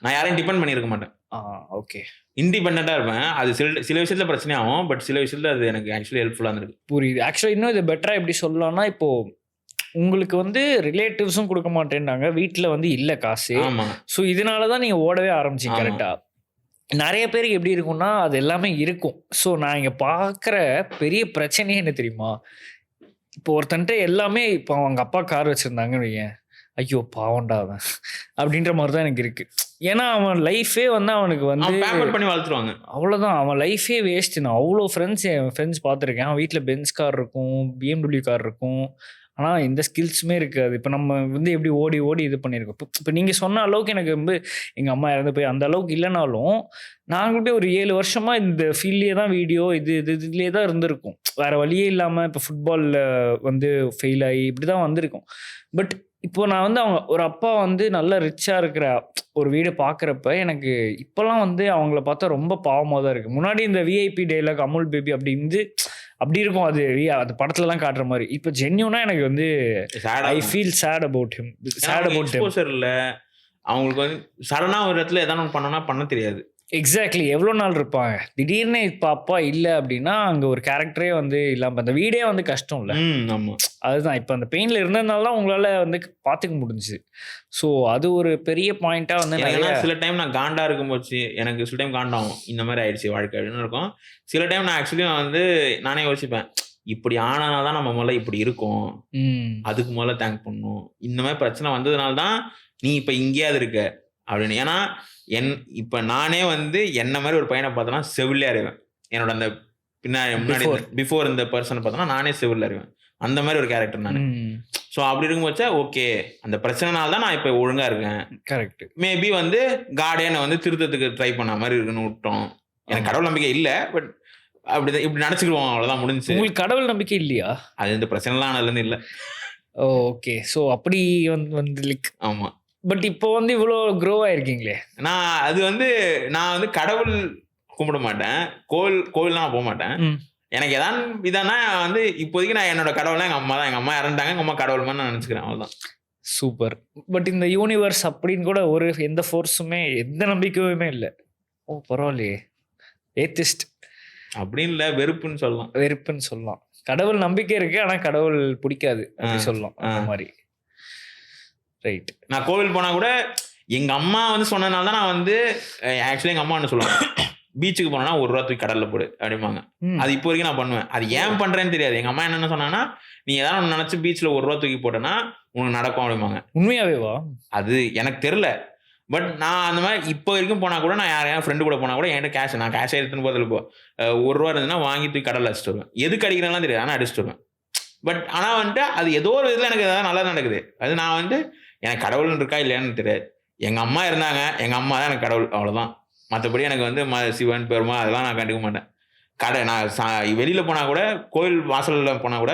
நான் யாரையும் டிபெண்ட் பண்ணியிருக்க மாட்டேன். ஓகே, இண்டிபெண்டா இருப்பேன். அது சில விஷயத்துல பிரச்சனை ஆகும், பட் சில விஷயத்துல அது எனக்கு ஆக்சுவலி ஹெல்ப்ஃபுல்லா இருந்திருக்கு. புரியுது. ஆக்சுவலி இன்னும் இது பெட்டரா எப்படி சொல்லலாம்னா, இப்போ உங்களுக்கு வந்து ரிலேட்டிவ்ஸும் கொடுக்க மாட்டேன்னாங்க, வீட்டுல வந்து இல்ல காசு. ஸோ இதனாலதான் நீங்க ஓடவே ஆரம்பிச்சீங்க. கரெக்டா? நிறைய பேருக்கு எப்படி இருக்கும்னா அது எல்லாமே இருக்கும். ஸோ நான் இங்கே பார்க்குற பெரிய பிரச்சனையே என்ன தெரியுமா, இப்போ ஒருத்தன்ட்டு எல்லாமே, இப்போ அவங்க அப்பா கார் வச்சுருந்தாங்கன்னு வையேன், ஐயோ பாவண்டா அவன் அப்படின்ற மாதிரி தான் எனக்கு இருக்கு. ஏன்னா அவன் லைஃபே வந்து அவனுக்கு வந்து பண்ணி வளர்த்துருவாங்க. அவ்வளோதான், அவன் லைஃபே வேஸ்ட். நான் அவ்வளோ என் ஃப்ரெண்ட்ஸ் பார்த்துருக்கேன். அவன் வீட்டில் பென்ஸ் கார் இருக்கும், BMW கார் இருக்கும், ஆனால் எந்த ஸ்கில்ஸுமே இருக்காது. இப்போ நம்ம வந்து எப்படி ஓடி ஓடி இது பண்ணியிருக்கோம். இப்போ நீங்கள் சொன்ன அளவுக்கு எனக்கு வந்து எங்கள் அம்மா இறந்து போய் அந்த அளவுக்கு இல்லைனாலும் நாங்களுமே ஒரு 7 வருஷமாக இந்த ஃபீல்ட்லேயே தான் வீடியோ இதுலேயே தான் இருந்திருக்கும். வேறு வழியே இல்லாமல் இப்போ ஃபுட்பாலில் வந்து ஃபெயில் ஆகி இப்படி தான் வந்திருக்கும். பட் இப்போ நான் வந்து அவங்க ஒரு அப்பா வந்து நல்லா ரிச்சாக இருக்கிற ஒரு வீடை பார்க்குறப்ப எனக்கு இப்போல்லாம் வந்து அவங்கள பார்த்தா ரொம்ப பாவமாக தான் இருக்குது. முன்னாடி இந்த விஐபி டைலாக் அமுல் பேபி அப்படி இருக்கும், அது படத்துலலாம் காட்டுற மாதிரி. இப்போ ஜென்யூனா எனக்கு வந்து I feel sad about him. அவங்களுக்கு வந்து சடனாக ஒரு இடத்துல எதாவது ஒன்று பண்ணனா பண்ண தெரியாது. எக்ஸாக்ட்லி. எவ்வளோ நாள் இருப்பாங்க. திடீர்னு இப்போ அப்பா இல்லை அப்படின்னா அங்கே ஒரு கேரக்டரே வந்து இல்லாமல் அந்த வீடே வந்து கஷ்டம் இல்லை. ஆமாம், அதுதான். இப்போ அந்த பெயினில் இருந்ததுனால தான் உங்களால் வந்து பார்த்துக்க முடிஞ்சுது. ஸோ அது ஒரு பெரிய பாயிண்ட்டாக வந்து சில டைம் நான் காண்டா இருக்கும்போது எனக்கு சில டைம் காண்டாகும், இந்த மாதிரி ஆயிடுச்சு வாழ்க்கை அப்படின்னு இருக்கும். சில டைம் நான் ஆக்சுவலி வந்து நானே யோசிப்பேன், இப்படி ஆனாதான் தான் நம்ம முதல்ல இப்படி இருக்கும், அதுக்கு முதல்ல தேங்க் பண்ணணும். இந்த மாதிரி பிரச்சனை வந்ததுனால தான் நீ இப்போ இங்கேயாவது இருக்க அப்படின்னு. ஏன்னா இப்போ நானே வந்து என்ன மாதிரி ஒரு பையனை பார்த்தோன்னா செவிலே அறிவேன். என்னோட அந்த முன்னாடி பிஃபோர் இந்த பர்சனை பார்த்தோன்னா நானே செவிலே அறிவேன். அந்த மாதிரி ஒரு கேரக்டர் நான். ஸோ அப்படி இருக்கும்போச்சா ஓகே, அந்த பிரச்சனைனால தான் நான் இப்போ ஒழுங்காக இருக்கேன். கரெக்ட். மேபி வந்து கார்டியனை வந்து திருத்தத்துக்கு ட்ரை பண்ண மாதிரி இருக்குன்னு விட்டோம். எனக்கு கடவுள் நம்பிக்கை இல்லை, பட் அப்படிதான் இப்படி நினச்சிக்கிடுவோம், அவ்வளோதான் முடிஞ்சு. உங்களுக்கு கடவுள் நம்பிக்கை இல்லையா? அது இந்த பிரச்சனைலாம் ஆனதுலேருந்து இல்லை. ஓகே. ஸோ அப்படி வந்து லைக் ஆமாம். பட் இப்போ வந்து இவ்வளோ க்ரோ ஆயிருக்கீங்களே. நான் வந்து கடவுள் கும்பிட மாட்டேன், கோவில்லாம் போக மாட்டேன். எனக்கு எதான் இதானா வந்து இப்போதைக்கு நான் என்னோட கடவுள்லாம் எங்கள் அம்மா தான். எங்கள் அம்மா இறந்துட்டாங்க, எங்கள் அம்மா கடவுள் மாதிரி நான் நினச்சிக்கிறேன், அவ்வளோதான். சூப்பர். பட் இந்த யூனிவர்ஸ் அப்படின்னு கூட ஒரு எந்த ஃபோர்ஸுமே எந்த நம்பிக்கையுமே இல்லை. ஓ பரவாயில்லையே. ஏத்திஸ்ட் அப்படின்னு இல்லை, வெறுப்புன்னு சொல்லலாம். கடவுள் நம்பிக்கை இருக்கு, ஆனால் கடவுள் பிடிக்காது அப்படின்னு சொல்லலாம், அந்த மாதிரி. ரைட். நான் கோவில் போனால் கூட எங்கள் அம்மா வந்து சொன்னதுனால தான் நான் வந்து ஆக்சுவலி எங்கள் அம்மா என்ன சொல்லுவாங்க, பீச்சுக்கு போனோன்னா ₹1 தூக்கி கடலில் போடு அப்படிம்பாங்க. அது இப்போ வரைக்கும் நான் பண்ணுவேன். அது ஏன் பண்ணுறேன்னு தெரியாது. எங்கள் அம்மா என்ன சொன்னாங்கன்னா, நீ ஏதாவது ஒன்று நினச்சி பீச்சில் ₹1 தூக்கி போட்டேன்னா உனக்கு நடக்கும் அப்படிம்பாங்க. உண்மையாவேவா? அது எனக்கு தெரில. பட் நான் அந்த மாதிரி இப்போ வரைக்கும் போனால் கூட நான் யாரையா ஃப்ரெண்டு கூட போனால் கூட என்கிட்ட நான் கேஷ் எடுத்துன்னு போகிறதுல இப்போ ₹1 இருந்ததுன்னா வாங்கி தூக்கி கடலில் அடிச்சுட்டு வருவேன். எதுக்கு அடிக்கிறேன்லாம் தெரியாது, ஆனால் அடிச்சுட்டு வருவேன். பட் ஆனால் வந்துட்டு அது ஏதோ ஒரு விதத்தில் எனக்கு எதாவது நல்லா நடக்குது. அது நான் வந்து எனக்கு கடவுள்னு இருக்கா இல்லையான்னு தெரியாது. எங்கள் அம்மா இருந்தாங்க, எங்கள் அம்மா தான் எனக்கு கடவுள், அவ்வளோதான். மற்றபடி எனக்கு வந்து சிவன் பெருமா அதெல்லாம் நான் கண்டுக்க மாட்டேன். நான் வெளியில் போனால் கூட கோயில் வாசலில் போனால் கூட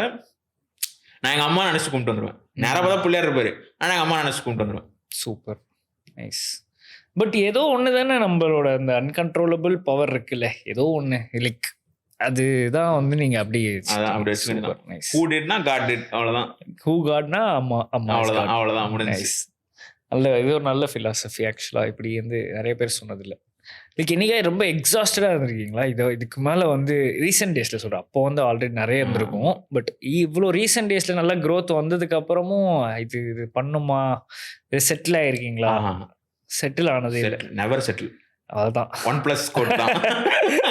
நான் எங்கள் அம்மா நினச்சி கும்பிட்டு வந்துடுவேன். நேராக தான் பிள்ளையார் இருப்பார், ஆனால் எங்கள் அம்மா நினச்சி கும்பிட்டு வந்துடுவேன். Super, nice. பட் ஏதோ ஒன்று தானே நம்மளோட அந்த அன்கன்ட்ரோலபிள் பவர் இருக்குல்ல, ஏதோ ஒன்று லைக் அதுதான் வந்து நீங்க அப்படி அவ்வளவுதான். ஹூ காட்னா அம்மா அவ்வளவுதான் முடிஞ்சு. நல்ல இது ஒரு நல்ல ஃபிலாசபி ஆக்சுவலா. இப்படி வந்து நிறைய பேர் சொன்னதில்லை. லைக் என்னைக்கா ரொம்ப எக்ஸாஸ்டடாக இருந்திருக்கீங்களா? இதுக்கு மேலே வந்து ரீசெண்ட் டேஸில் சொல்கிறேன். அப்போ வந்து ஆல்ரெடி நிறைய இருந்திருக்கும். பட் இவ்வளோ ரீசெண்ட் டேஸில் நல்லா க்ரோத் வந்ததுக்கு அப்புறமும் இது பண்ணுமா, இது செட்டில் ஆகிருக்கீங்களா? செட்டில் ஆனதே இல்லை. Never settle. அதுதான் OnePlus கோட் தான்.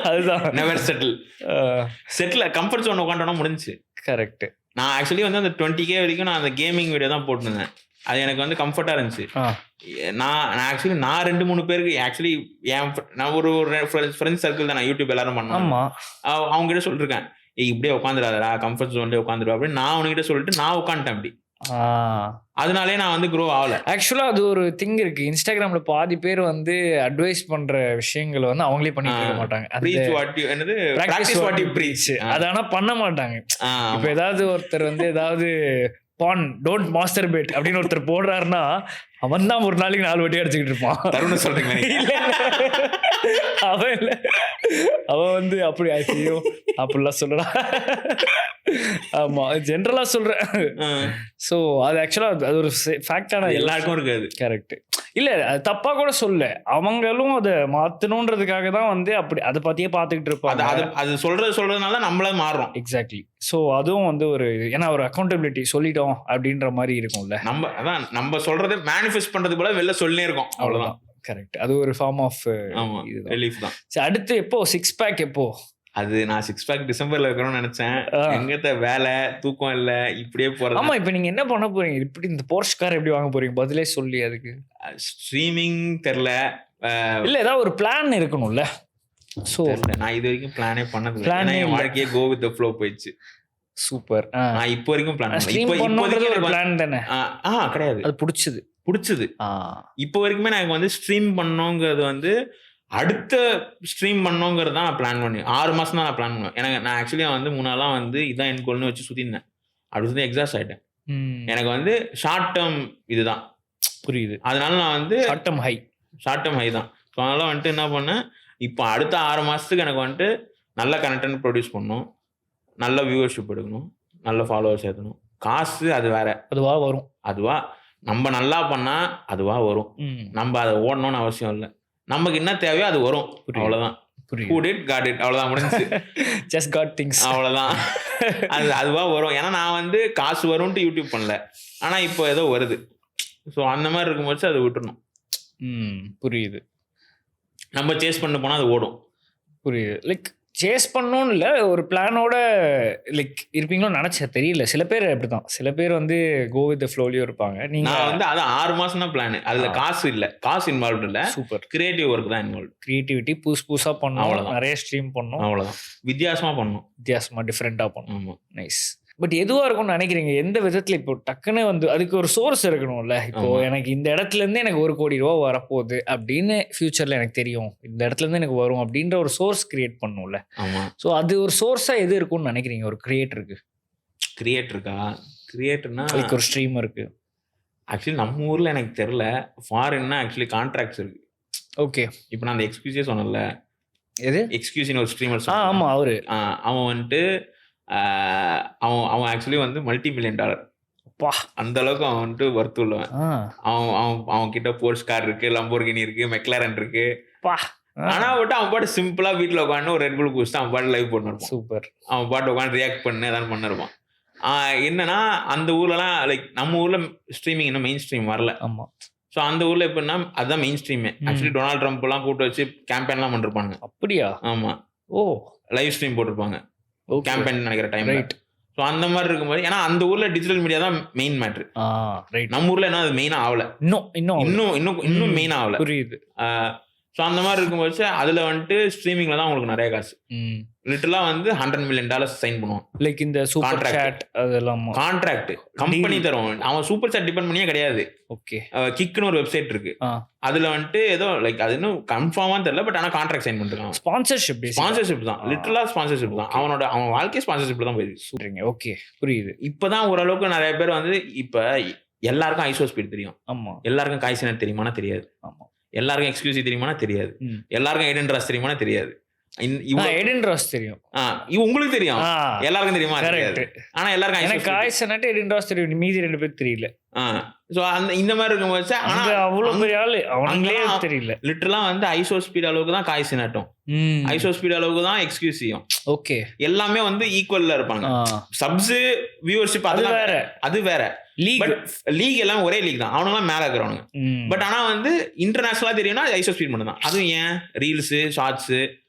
அதுதான் never settle. Settle comfort zone உட்காந்தோன்னா முடிஞ்சு. கரெக்ட். நான் ஆக்சுவலி வந்து அந்த 20K வரைக்கும் நான் அந்த கேமிங் வீடியோ தான் போட்டுருந்தேன். அது எனக்கு வந்து கம்ஃபர்ட்டாக இருந்துச்சு. நான் ஆக்சுவலி 2-3 பேருக்கு ஆக்சுவலி நான் ஒரு ஃப்ரெண்ட்ஸ் சர்க்கிள் தான் நான் யூடியூப் எல்லாரும் பண்ணேன். அவங்ககிட்ட சொல்லிருக்கேன், இப்படியே உட்காந்துடாதா, கம்ஃபர்ட் ஜோன்லேயே உட்காந்துருவா அப்படின்னு நான் அவங்ககிட்ட சொல்லிட்டு நான் உட்காந்துட்டேன். அப்படி அதனாலே நான் வந்து க்ரோ ஆகல. ஆக்சுவலா அது ஒரு திங் இருக்கு. இன்ஸ்டாகிராம்ல பாதி பேர் வந்து அட்வைஸ் பண்ற விஷயங்களை வந்து அவங்களே பண்ணிட்டு இருக்க மாட்டாங்க. அது ஆனா பண்ண மாட்டாங்க. இப்ப ஏதாவது ஒருத்தர் வந்து ஏதாவது பான் டோன்ட் மாஸ்டர்பேட் அப்படின்னு ஒருத்தர் போடுறாருன்னா அவன் தான் ஒரு நாளைக்கு 4 வாட்டி அடிச்சுக்கிட்டு இருப்பான். தருண் சொல்றீங்க? அவன் இல்லை, அவன் வந்து அப்படி ஐயோ அப்படிலாம் சொல்லலாம். ஆமா, ஜென்ரலா சொல்றேன். ஸோ அது ஆக்சுவலா அது ஒரு ஃபேக்டான எல்லாருக்கும் இருக்காது. கரெக்ட். இல்ல அது தப்பா கூட சொல்ல, அவங்களும் அதை மாத்தணுன்றதுக்காக தான் வந்து அப்படி அதை பத்தியே பார்த்துக்கிட்டு இருப்பாங்க. அது சொல்றதுனால நம்மள மாறுறோம். எக்ஸாக்ட்லி. ஸோ அதுவும் வந்து ஒரு ஏன்னா ஒரு அக்கௌண்டபிலிட்டி சொல்லிட்டோம் அப்படின்ற மாதிரி இருக்கும்ல. நம்ம சொல்றது மேனிஃபெஸ்ட் பண்றது போல வெளில சொல்லினே இருக்கோம், அவ்வளவுதான். கரெக்ட். அது ஒரு ஃபார்ம் ஆஃப் ரிலீஃப் தான். அடுத்து எப்போ 6 பேக் எப்போ அது நான் 6 பேக் டிசம்பர்ல இருக்கணும்னு நினைச்சேன். எங்கத்த வேலை, தூக்கம் இல்ல, இப்படியே போறது. ஆமா, இப்ப நீங்க என்ன பண்ண போறீங்க? இப்படி இந்த போர்ஷ் கார் எப்படி வாங்க போறீங்க? பதிலே சொல்லி அதுக்கு. ஸ்ட்ரீமிங் தெரியல. இல்ல ஏதாவது ஒரு பிளான் இருக்கணும்ல. சோ நான் இது வரைக்கும் பிளானே பண்ணது இல்ல. ஏன்னா என் வாழ்க்கையே கோ வித் தி ஃப்ளோ போயிடுச்சு. சூப்பர். நான் இப்போ வரைக்கும் பிளான் பண்ணல. இப்போதைக்கு ஒரு பிளான் தானே? கிடையாது. அது பிடிச்சது. இப்போ வரைக்குமே நான் வந்து ஸ்ட்ரீம் பண்ணணுங்கிறது வந்து அடுத்த ஸ்ட்ரீம் பண்ணணுங்கிறது தான் நான் பிளான் பண்ணி 6 மாசம் தான் நான் பிளான் பண்ணுவேன். எனக்கு நான் ஆக்சுவலி வந்து முன்னாலாம் வந்து இதான் என் கோல்னு வச்சு சுத்திருந்தேன். அடுத்து எக்ஸாஸ்ட் ஆயிட்டேன். எனக்கு வந்து ஷார்ட் டேர்ம் இதுதான். புரியுது. அதனால நான் வந்து ஷார்ட் டேர்ம் ஹை தான். ஸோ அதனால வந்துட்டு என்ன பண்ணேன், இப்போ அடுத்த 6 மாசத்துக்கு எனக்கு வந்துட்டு நல்ல கண்டென்ட் ப்ரொடியூஸ் பண்ணணும், நல்ல வியூவர்ஷிப் எடுக்கணும், நல்ல ஃபாலோவர்ஸ் ஏற்றணும். காசு அது வேற, அதுவா வரும். அதுவா நம்ம நல்லா பண்ணா அதுவா வரும். நம்ம அதை ஓடணும்னு அவசியம் இல்லை. நமக்கு என்ன தேவையோ அது வரும். அவ்வளவுதான். அவ்வளவுதான், முடிஞ்சு. Just got things. அவ்வளவுதான். அதுவா வரும். ஏன்னா நான் வந்து காசு வரும்ட்டு யூடியூப் பண்ணல, ஆனா இப்போ ஏதோ வருது. ஸோ அந்த மாதிரி இருக்கும்போது அதை விட்டுறணும். புரியுது. நம்ம சேஸ் பண்ண போனா அது ஓடும். புரியுது. லைக் சேஸ் பண்ணணும்னு இல்லை, ஒரு பிளானோட லைக் இருப்பீங்களோ நினைச்சேன். தெரியல, சில பேர் அப்படிதான். சில பேர் வந்து கோ வித் தி ஃப்ளோலயும் இருப்பாங்க. நீங்க வந்து அது 6 மாசம் தான் பிளான். அதுல காசு இல்ல, காசு இன்வால்வ் இல்ல. சூப்பர். கிரியேட்டிவ் ஒர்க் தான் இன்வால்வ். கிரியேட்டிவிட்டி புதுசா பண்ணணும், அவ்வளவுதான். நிறைய ஸ்ட்ரீம் பண்ணணும், அவ்வளவுதான். வித்தியாசமா பண்ணணும், டிஃப்ரெண்டா பண்ணணும். நைஸ். பட் எதுவா இருக்கும்னு நினைக்கிறீங்க? எந்த விதத்துல? இப்போ டக்குன்னு வந்து அதுக்கு ஒரு சோர்ஸ் இருக்கணும்ல. இப்போ எனக்கு இந்த இடத்துல இருந்து எனக்கு 1 கோடி ரூபா வரப்போகுது அப்படின்னு ஃபியூச்சர்ல எனக்கு தெரியும், இந்த இடத்துல இருந்து எனக்கு வரும் அப்படின்ற ஒரு சோர்ஸ் கிரியேட் பண்ணும்ல. ஸோ அது ஒரு சோர்ஸா எது இருக்கும்னு நினைக்கிறீங்க ஒரு கிரியேட்டருக்கு? கிரியேட்டர்னா அதுக்கு ஒரு ஸ்ட்ரீமருக்கு ஆக்சுவலி நம்ம ஊர்ல எனக்கு தெரியல. ஃபாரின்னா ஆக்சுவலி கான்ட்ராக்ட்ஸ் இருக்கு. ஓகே. இப்போ நான் அந்த எக்ஸ்கியூஸே சொன்னல, எது எக்ஸ்கியூஸ்னு ஒரு ஸ்ட்ரீமர். ஆமா, அவன் வந்துட்டு அவன் ஆக்சுவலி வந்து $multi-million. அந்த அளவுக்கு அவன் வந்துட்டு ஒர்த் உள்ளவன். அவன் கிட்ட போர்ஷ் கார் இருக்கு, லம்போர்கினி இருக்கு, மெக்லாரன் இருக்கு. ஆனா விட்டு அவன் பாட்டு சிம்பிளா வீட்டுல உட்காந்து ஒரு ரெட் புல் குடிச்சுட்டு அவன் பாட்டு லைவ் பண்ணிருப்பான். சூப்பர். அவன் பாட்டு உட்காந்து ரியாக்ட் பண்ணு ஏதாவது பண்ணிருப்பான். என்னன்னா அந்த ஊர்லலாம் லைக் நம்ம ஊர்ல ஸ்ட்ரீமிங் இன்னும் மெயின் ஸ்ட்ரீம் வரல. ஆமா. ஸோ அந்த ஊர்ல எப்படின்னா அதுதான் மெயின் ஸ்ட்ரீமே. ஆக்சுவலி டொனால்ட் ட்ரம்ப் எல்லாம் கூட்டு வச்சு கேம்பெயின்லாம் பண்ணிருப்பாங்க. அப்படியா? ஆமா. லைவ் ஸ்ட்ரீம் போட்டிருப்பாங்க கேம்பெயின் நினைக்கிற டைம். ஸோ அந்த மாதிரி இருக்கும்போது, ஏன்னா அந்த ஊர்ல டிஜிட்டல் மீடியா தான் மெயின் மேட்ரு. நம்ம ஊர்ல என்ன அது மெயினா ஆகல, இன்னும் மெயின் ஆகல. புரியுது. ஸோ அந்த மாதிரி இருக்கும்போது அதுல வந்துட்டு ஸ்ட்ரீமிங்ல தான் உங்களுக்கு நிறைய காசு. லிட்டரலா வந்து $100 million சைன் பண்ணுவான். லைக் இந்த சூப்பர் சாட் அதெல்லாம் கான்ட்ராக்ட் கம்பெனி தரும். அவன் சூப்பர் சாட் டிபெண்ட் பண்ணியே கிடையாது. ஓகே. கிக்னு ஒரு வெப்சைட் இருக்கு, அதுல வந்துட்டு ஏதோ லைக் அது இன்னும் கன்ஃபார்மா தெரியல, பட் ஆனா கான்ட்ராக்ட் சைன் பண்ணிருக்கான். ஸ்பான்சர்ஷிப் தான், லிட்டரலா ஸ்பான்சர்ஷிப் தான். அவன் வாழ்க்கை ஸ்பான்சர்ஷிப்ல தான் போயிருக்கு. சொல்றீங்க. ஓகே, புரியுது. இப்பதான் ஓரளவுக்கு நிறைய பேர் வந்து இப்ப எல்லாருக்கும் ஐசோ ஸ்பீட் தெரியும். ஆமா. எல்லாருக்கும் காய்ச்சினர் தெரியுமானா தெரியாது. ஆமா. எல்லாருக்கும் எக்ஸ்க்ளூசிவ் தெரியுமானா தெரியாது. எல்லாருக்கும் ஐடன் ராஸ் தெரியுமானா தெரியாது. எடன் ராஸ் தெரியும், உங்களுக்கு தெரியும், எல்லாருக்கும் தெரியுமா? ஆனா எல்லாருக்கும் எனக்கு காய்ச்சனட்டு எடன் ராஸ் தெரியும், மீதி 2 பேர் தெரியல. சோ அந்த இந்த மாதிரி இருக்கும்போது ஆனா அவ்வளவு பெரிய ஆளு அவங்களே தெரியல. லிட்டரலா வந்து ஐசோ ஸ்பீட் அளவுக்கு தான் காய்ச்சனட்டும், ஐசோ ஸ்பீட் அளவுக்கு தான் எக்ஸ்க்ளூசிவும். ஓகே. எல்லாமே வந்து ஈக்குவல்ல இருப்பாங்க. சப்ஸ் வியூவர்ஷிப் அது வேற. லீக் எல்லாம் ஒரே லீக் தான், அவனுங்களாம் மேல இருக்கிறவனுங்க. பட் ஆனா வந்து இன்டர்நேஷனலா தெரியும்னா ஐசோ ஸ்பீட் மட்டும் தான். அதுவும் ஏன் ரீல்ஸ் ஷார்ட்ஸ்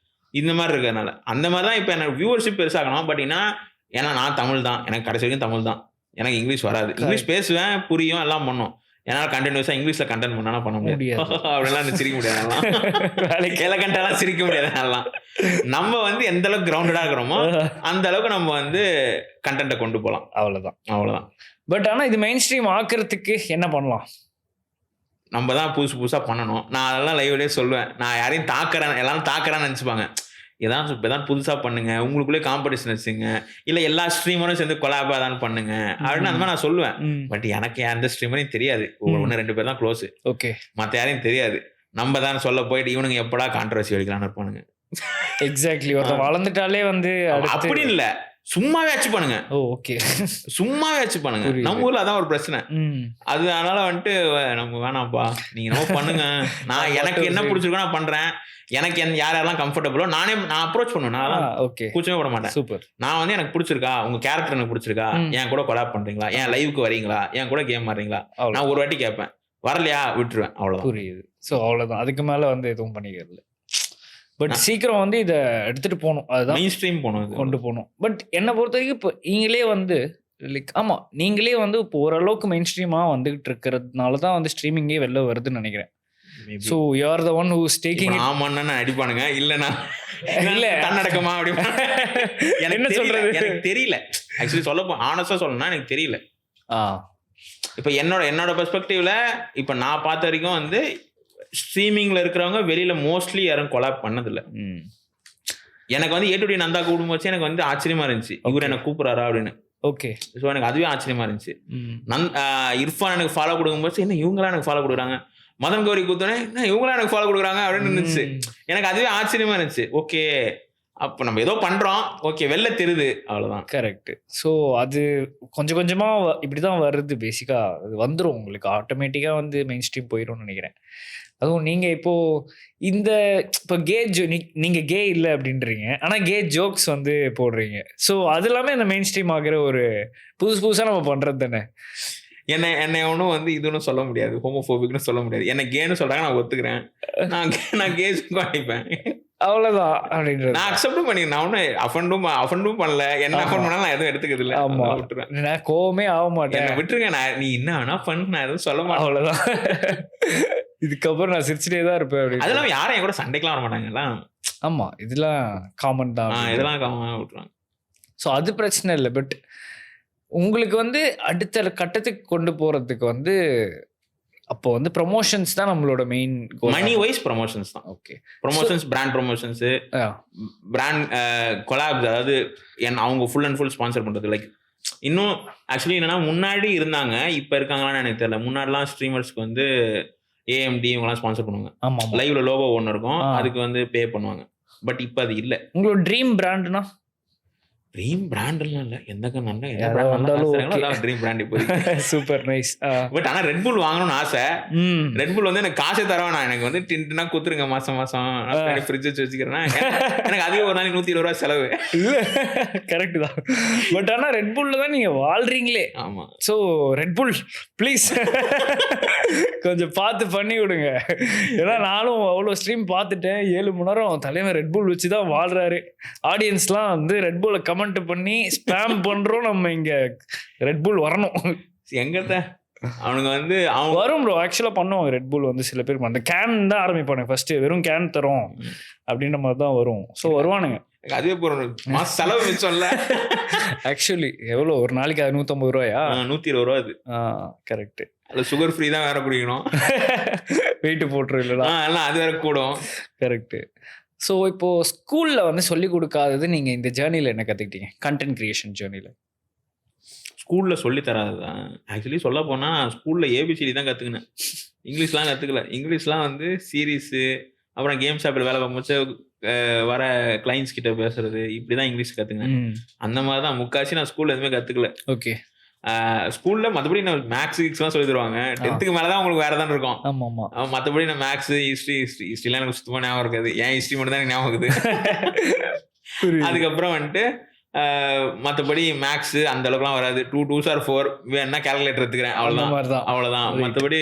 இந்த மாதிரி இருக்கிறதுனால அந்த மாதிரி தான். இப்போ எனக்கு வியூவர்ஷிப் பெருசாகணும். பட் ஏன்னா நான் தமிழ் தான், எனக்கு கடைசி வரைக்கும் தமிழ் தான், எனக்கு இங்கிலீஷ் வராது. இங்கிலீஷ் பேசுவேன், புரியும், எல்லாம் பண்ணும். ஏன்னா கண்டென்ட் இங்கிலீஷ்ல கண்டென்ட் பண்ணா பண்ண முடியாது. அப்படிலாம் சிரிக்க முடியாது, எலகண்டாலாம் சிரிக்க முடியாது. நம்ம வந்து எந்த அளவுக்கு கிரவுண்டடா இருக்கிறோமோ அந்த அளவுக்கு நம்ம வந்து கண்டென்ட்டை கொண்டு போகலாம். அவ்வளவுதான். பட் ஆனா இது மெயின் ஸ்ட்ரீம் ஆக்குறதுக்கு என்ன பண்ணலாம்? நம்ம தான் புதுசா பண்ணணும். நான் அதெல்லாம் லைவ்லேயே சொல்லுவேன். நான் யாரையும் எல்லாரும் தாக்குறான்னு நினச்சிப்பாங்க. ஏதாவது புதுசா பண்ணுங்க, உங்களுக்குள்ளே காம்படிஷன் வச்சுங்க, இல்ல எல்லா ஸ்ட்ரீமரும் சேர்ந்து கொலாபா தான் பண்ணுங்க அப்படின்னு அந்த மாதிரி நான் சொல்லுவேன். பட் எனக்கு எந்த ஸ்ட்ரீமரையும் தெரியாது. 1-2 பேர் தான் க்ளோஸ். ஓகே. மற்ற யாரையும் தெரியாது. நம்ம தான் சொல்ல போயிட்டு இவனுங்க எப்படா கான்ட்ரவர்சி அடிக்கலான்னு இருப்பானுங்க. எக்ஸாக்ட்லி. வந்துட்டாலே வந்து அப்படி இல்ல, சும்மாவே ஆச்சு பண்ணுங்க. ஓகே. சும்மாவே ஆச்சு பண்ணுங்க. நம்ம ஊர்ல அதான் ஒரு பிரச்சனை. அது அதனால வந்துட்டு நம்ம வேணாம்ப்பா, நீங்க நம்ம பண்ணுங்க, நான் எனக்கு என்ன பிடிச்சிருக்கோ நான் பண்றேன், எனக்கு யாரெல்லாம் கம்ஃபர்டபுளோ நான் அப்ரோச் பண்ணுவேன். நான் கூச்சமே போட மாட்டேன். சூப்பர். நான் வந்து எனக்கு பிடிச்சிருக்கா, உங்க கேரக்டர் எனக்கு பிடிச்சிருக்கா, என் கூட கொலாப் பண்றீங்களா, என் லைவுக்கு வரீங்களா, என் கூட கேம் ஆடுறீங்களா, நான் ஒரு வாட்டி கேட்பேன். வரலையா விட்டுருவேன். அவ்வளவுதான். புரியுது. ஸோ அவ்வளவுதான். அதுக்கு மேல வந்து எதுவும் பண்ணிக்கிறது. பட் சீக்கிரம் வந்து இதை எடுத்துட்டு போகணும், அதுதான் மெயின் ஸ்ட்ரீம் போகணும், கொண்டு போகணும். பட் என்னை பொறுத்த வரைக்கும் இப்போ நீங்களே வந்து லைக் ஆமாம் நீங்களே வந்து இப்போ ஓரளவுக்கு மெயின் ஸ்ட்ரீமாக வந்துகிட்டு இருக்கிறதுனால தான் வந்து ஸ்ட்ரீமிங்கே வெளில வருதுன்னு நினைக்கிறேன். So you are the one who's taking. ஆமான்னு அடிப்பானுங்க, இல்லைண்ணா இல்லை கண்ணடக்கமா அப்படி என்ன சொல்றது எனக்கு தெரியல. ஆக்சுவலி சொல்ல ஆனஸ்டா சொல்லணும்னா எனக்கு தெரியல. இப்போ என்னோட பெர்ஸ்பெக்டிவ்ல இப்போ நான் பார்த்த வரைக்கும் வந்து ஸ்ட்ரீமிங்ல இருக்கிறவங்க வெளியில மோஸ்ட்லி யாரும் கொலாப் பண்ணதில்லை. எனக்கு வந்து A2D நந்தா கூப்பிடும் போச்சு எனக்கு வந்து ஆச்சரியமா இருந்துச்சு, இவர் எனக்கு கூப்பிடுறாரா அப்படின்னு. ஓகே, ஸோ எனக்கு அதுவே ஆச்சரியமா இருந்துச்சு. இர்ஃபான் எனக்கு ஃபாலோ கொடுக்கும்போது என்ன இவங்களாம் எனக்கு ஃபாலோ கொடுக்குறாங்க, மதன் கௌரி கூத்தோனே என்ன இவங்களாம் எனக்கு ஃபாலோ கொடுக்குறாங்க அப்படின்னு இருந்துச்சு. எனக்கு அதுவே ஆச்சரியமா இருந்துச்சு. ஓகே, அப்போ நம்ம ஏதோ பண்றோம், ஓகே வெளில தெரியுது, அவ்வளோதான். கரெக்ட். ஸோ அது கொஞ்சம் கொஞ்சமா இப்படிதான் வருது. பேசிக்கா அது வந்துடும் உங்களுக்கு ஆட்டோமேட்டிக்கா வந்து மெயின் ஸ்ட்ரீம் போயிடும்னு நினைக்கிறேன். அதுவும் நீங்க இப்போ இந்த இப்போ நீங்க கே இல்லை அப்படின்றீங்க, ஆனா கே ஜோக்ஸ் வந்து போடுறீங்க. ஸோ அது எல்லாமே அந்த மெயின் ஸ்ட்ரீம் ஆகிற ஒரு புதுசா நம்ம பண்றது தானே. என்னை ஒன்றும் வந்து இதுன்னு சொல்ல முடியாது, ஹோமோஃபோபிக்னு சொல்ல முடியாது. என்ன கேன்னு சொல்றாங்க, நான் ஒத்துக்கிறேன், நான் கே அடிப்பேன், அவ்வளவுதான் அப்படின்றது நான் அக்செப்ட் பண்ணி. நான் ஒன்றும் அஃபண்டும் பண்ணல, என்ன அஃபண்ட் பண்ணாலும் நான் எதுவும் எடுத்துக்கிறது இல்லை. ஆமா, விட்டுருவேன், நான் கோவமே ஆக மாட்டேன், விட்டுருங்க. நீ என்ன வேணா பண்ணு, நான் எதுவும் சொல்ல மாட்டேன், அவ்வளவுதான். இதுக்கப்புறம் நான் சிரிச்சுட்டே தான் இருப்பேன். அதெல்லாம் யாரும் என் கூட சண்டைக்கெல்லாம் வர மாட்டாங்கல்ல. ஆமா, இதெல்லாம் காமன் தான், இதெல்லாம் காமனாக விட்டுருவாங்க. ஸோ அது பிரச்சனை இல்லை. பட் உங்களுக்கு வந்து அடுத்த கட்டத்துக்கு கொண்டு போறதுக்கு வந்து அப்போ வந்து ப்ரொமோஷன்ஸ் தான் நம்மளோட மெயின் மணி வைஸ் ப்ரொமோஷன்ஸ் தான். Okay, promotions, brand promotions, brand collapse, அதாவது அவங்க ஃபுல் அண்ட் ஃபுல் ஸ்பான்சர் பண்றது. லைக் இன்னும் ஆக்சுவலி என்னன்னா முன்னாடி இருந்தாங்க, இப்போ இருக்காங்களான்னு எனக்கு தெரியல. முன்னாடிலாம் ஸ்ட்ரீமர்ஸ்க்கு வந்து AMD இவங்கலாம் ஸ்பான்சர் பண்ணுவாங்க. ஆமா, லைவ்ல லோகோ ஒன்று இருக்கும், அதுக்கு வந்து பே பண்ணுவாங்க. பட் இப்போ அது இல்லை. உங்களோட ட்ரீம் பிராண்ட்னா? ட்ரீம் பிராண்ட்லாம் இல்லை, எந்த ட்ரீம் பிராண்ட் இப்போ சூப்பர் நைஸ். பட் ஆனால் ரெட் புல் வாங்கணும்னு ஆசை. ரெட் புல் வந்து எனக்கு காசே தரவேன், நான் எனக்கு வந்து டின்ட்டுனா குத்துருங்க மாசம் ஃப்ரிட்ஜ் வச்சு வச்சுக்கிறேன்னா எனக்கு அதுவே ஒரு நாளைக்கு 120 ரூபா செலவு. கரெக்ட் தான். பட் ஆனால் ரெட் புல்ல தான் நீங்க வாழ்றீங்களே. ஆமா, ஸோ ரெட் புல் ப்ளீஸ் கொஞ்சம் பார்த்து பண்ணி விடுங்க. ஏன்னா நானும் அவ்வளோ ஸ்ட்ரீம் பார்த்துட்டேன், 7 மணி நேரம் தலைவர் ரெட் புல் வச்சு தான் வாழ்றாரு. ஆடியன்ஸ்லாம் வந்து ரெட் புல்லை கமெண்ட் பண்ணி ஸ்பாம் பண்றோம். நம்ம இங்க ரெட் புல் வரணும். எங்கத்த அவனுங்க வந்து அவங்க வரும் ப்ரோ, ஆக்சுவலா பண்ணுவாங்க. ரெட் புல் வந்து சில பேர் அந்த கேன் தான் ஆரம்பிப்பானுங்க ஃபர்ஸ்ட், வெறும் கேன் தரோம் அப்படின்ற மாதிரி தான் வரும். ஸோ வருவானுங்க. அதுவே போறோம் செலவு மிச்சம்ல. ஆக்சுவலி எவ்வளோ ஒரு நாளைக்கு? 150 ரூபாயா? 120 ரூபா. அது கரெக்ட். அது சுகர் ஃப்ரீ தான், வேற குடிக்கணும், வெயிட் போட்டுரும் இல்லைனா அது வேற கூடும். கரெக்ட். ஸோ இப்போ ஸ்கூலில் வந்து சொல்லிக் கொடுக்காதது நீங்கள் இந்த ஜேர்னியில் என்ன கற்றுக்கிட்டீங்க, கண்டென்ட் கிரியேஷன் ஜேர்னியில்? ஸ்கூலில் சொல்லி தராது தான். ஆக்சுவலி சொல்ல போனால் ஸ்கூலில் ABCD தான் கற்றுக்கினேன், இங்கிலீஷ்லாம் கற்றுக்கல. இங்கிலீஷ்லாம் வந்து சீரீஸு, அப்புறம் கேம்ஸ் ஆப்பில் வேலை பார்க்கும்போது வர கிளைண்ட்ஸ் கிட்ட பேசுறது, இப்படி தான் இங்கிலீஷ் கற்றுக்கினேன். அந்த மாதிரி தான் முக்காசி நான் ஸ்கூலில் எதுவுமே கற்றுக்கல. ஓகே, ஸ்கூலில் மற்றபடி நான் மேக்ஸ் சொல்லி தருவாங்க. 10th மேலே தான் உங்களுக்கு வேறு தான் இருக்கும். ஆமாம், மற்றபடி நான் மேக்ஸ், ஹிஸ்ட்ரிலாம் எனக்கு சுத்தமாக ஞாபகம் இருக்காது. ஏன் ஹிஸ்ட்ரி மட்டும் தான் எனக்கு ஞாபகம் இருக்குது. அதுக்கப்புறம் வந்துட்டு மற்றபடி மேக்ஸ் அந்த அளவுக்குலாம் வராது. 2 2s are 4 வேணா கேல்குலேட்டர் எடுத்துக்கிறேன், அவ்வளோதான். மற்றபடி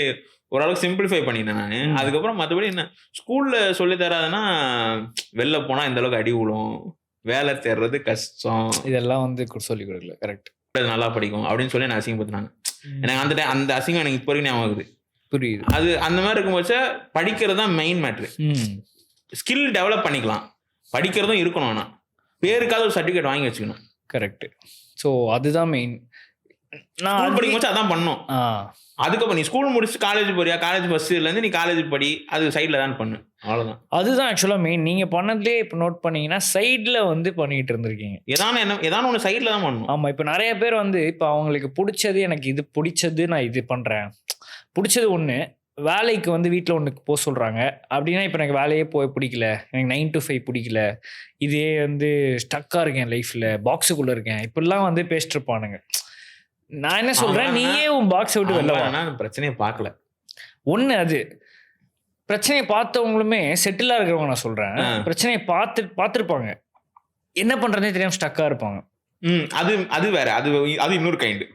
ஓரளவுக்கு சிம்பிளிஃபை பண்ணினேன் நான். அதுக்கப்புறம் மற்றபடி என்ன ஸ்கூலில் சொல்லி தராதுன்னா, வெளில போனால் இந்த அளவுக்கு அடி விழும், வேலை தேடுறது கஷ்டம், இதெல்லாம் வந்து சொல்லி கொடுக்கல. கரெக்ட், நல்லா படிக்கும் அப்படின்னு சொல்லி நான் அசிங்கப்படுத்தினாங்க. எனக்கு அந்த அசிங்கம் எனக்கு இப்போ வரைக்கும் ஞாபகம் இருக்குது. புரியுது. அது அந்த மாதிரி இருக்கும்போது படிக்கிறது தான் மெயின் மேட்ரு. ஸ்கில் டெவலப் பண்ணிக்கலாம், படிக்கிறதும் இருக்கணும். ஆனால் பேருக்காவது ஒரு சர்டிஃபிகேட் வாங்கி வச்சுக்கணும். கரெக்ட். ஸோ அதுதான் மெயின். நான் படிக்கும்போது அதான் பண்ணணும். அதுக்கப்புறம் நீ ஸ்கூல் முடிச்சு காலேஜ் போறியா, காலேஜ் பஸ்லேருந்து நீ காலேஜ் படி, அது சைடில் தான் பண்ணு, அவ்வளோதான். அதுதான் ஆக்சுவலாக மெயின். நீங்கள் பண்ணதுலேயே இப்போ நோட் பண்ணீங்கன்னா சைடில் வந்து பண்ணிகிட்டு இருந்திருக்கீங்க. ஏதான ஒன்று சைடில் தான் பண்ணணும். ஆமாம், இப்போ நிறைய பேர் வந்து இப்போ அவங்களுக்கு பிடிச்சது, எனக்கு இது பிடிச்சது நான் இது பண்ணுறேன், பிடிச்சது ஒன்று, வேலைக்கு வந்து வீட்டில் ஒன்று போக சொல்கிறாங்க அப்படின்னா, இப்போ எனக்கு வேலையே போய் பிடிக்கல, எனக்கு 9 to 5 பிடிக்கல, இதே வந்து ஸ்டக்காக இருக்கேன் லைஃப்பில், பாக்ஸுக்குள்ளே இருக்கேன், இப்படிலாம் வந்து பேசிட்டு இருப்பானுங்க. நான் என்ன சொல்றேன், நீயே உன் பாக்ஸை விட்டு வெளில வா. பிரச்சனையை பார்க்கல ஒண்ணு. அது பிரச்சனையை பார்த்தவங்களுமே செட்டிலா இருக்கிறவங்க நான் சொல்றேன், பிரச்சனையை பார்த்துருப்பாங்க, என்ன பண்றதே தெரியாம ஸ்டக்கா இருப்பாங்க. அது வேற, அது இன்னொரு கைண்டு.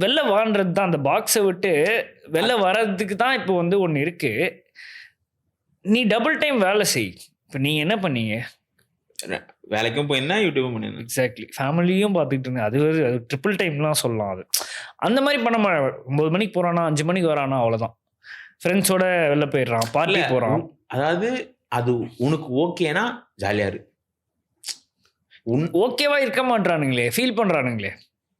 வெளில வான்றது தான், அந்த பாக்ஸை விட்டு வெளில வர்றதுக்கு தான் இப்போ வந்து ஒன்று இருக்கு. நீ டபுள் டைம் வேலை செய். இப்போ நீங்க என்ன பண்ணீங்க? வேலைக்கும் போயிருந்தேன், யூடியூபும் பண்ணியிருந்தேன். எக்ஸாக்ட்லி. ஃபேமிலியும் பார்த்துக்கிட்டு இருந்தேன். அது ட்ரிபிள் டைம்லாம் சொல்லலாம். அது அந்த மாதிரி பண்ண 9 மணிக்கு போறானா 5 மணிக்கு வரானா அவ்வளோதான். ஃப்ரெண்ட்ஸோட வெளில போயிடுறான், பார்ட்டி போகிறான். அதாவது அது உனக்கு ஓகேனா ஜாலியாக இரு. ஓகேவா இருக்க மாட்டானுங்களே, ஃபீல் பண்ணுறானுங்களே,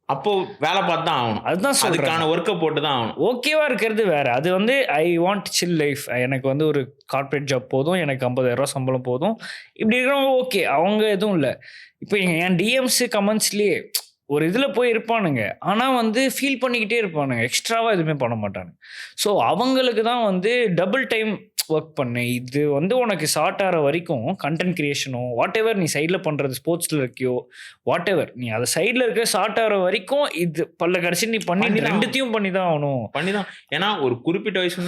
அப்போ வேலை பார்த்து தான் ஆகணும். அதுதான் அதுக்கான ஒர்க்கை போட்டு தான் ஆகணும். ஓகேவா இருக்கிறது வேற. அது வந்து ஐ வாண்ட் சில் லைஃப். எனக்கு வந்து ஒரு கார்பரேட் ஜாப் போதும், எனக்கு 50,000 சம்பளம் போதும், இப்படி இருக்கிறவங்க ஓகே, அவங்க எதுவும் இல்லை. இப்போ என் டிஎம்ஸ் கமெண்ட்ஸ்லேயே ஒரு இதில் போய் இருப்பானுங்க, ஆனால் வந்து ஃபீல் பண்ணிக்கிட்டே இருப்பானுங்க, எக்ஸ்ட்ராவாக எதுவுமே பண்ண மாட்டானுங்க. ஸோ அவங்களுக்கு தான் வந்து டபுள் டைம் ஒர்க் பண்ணு. இது வந்து உனக்கு ஷார்ட் ஆகிற வரைக்கும் கண்டென்ட் கிரியேஷனோ வாட் எவர் நீ சைடில் பண்ணுறது, ஸ்போர்ட்ஸில் இருக்கியோ வாட் எவர், நீ அதை சைடில் இருக்க ஷார்ட் ஆகிற வரைக்கும் இது பல்ல கடைசி நீ பண்ணி ரெண்டுத்தையும் பண்ணி தான் ஆகணும். பண்ணி தான். ஏன்னா ஒரு குறிப்பிட்ட வயசு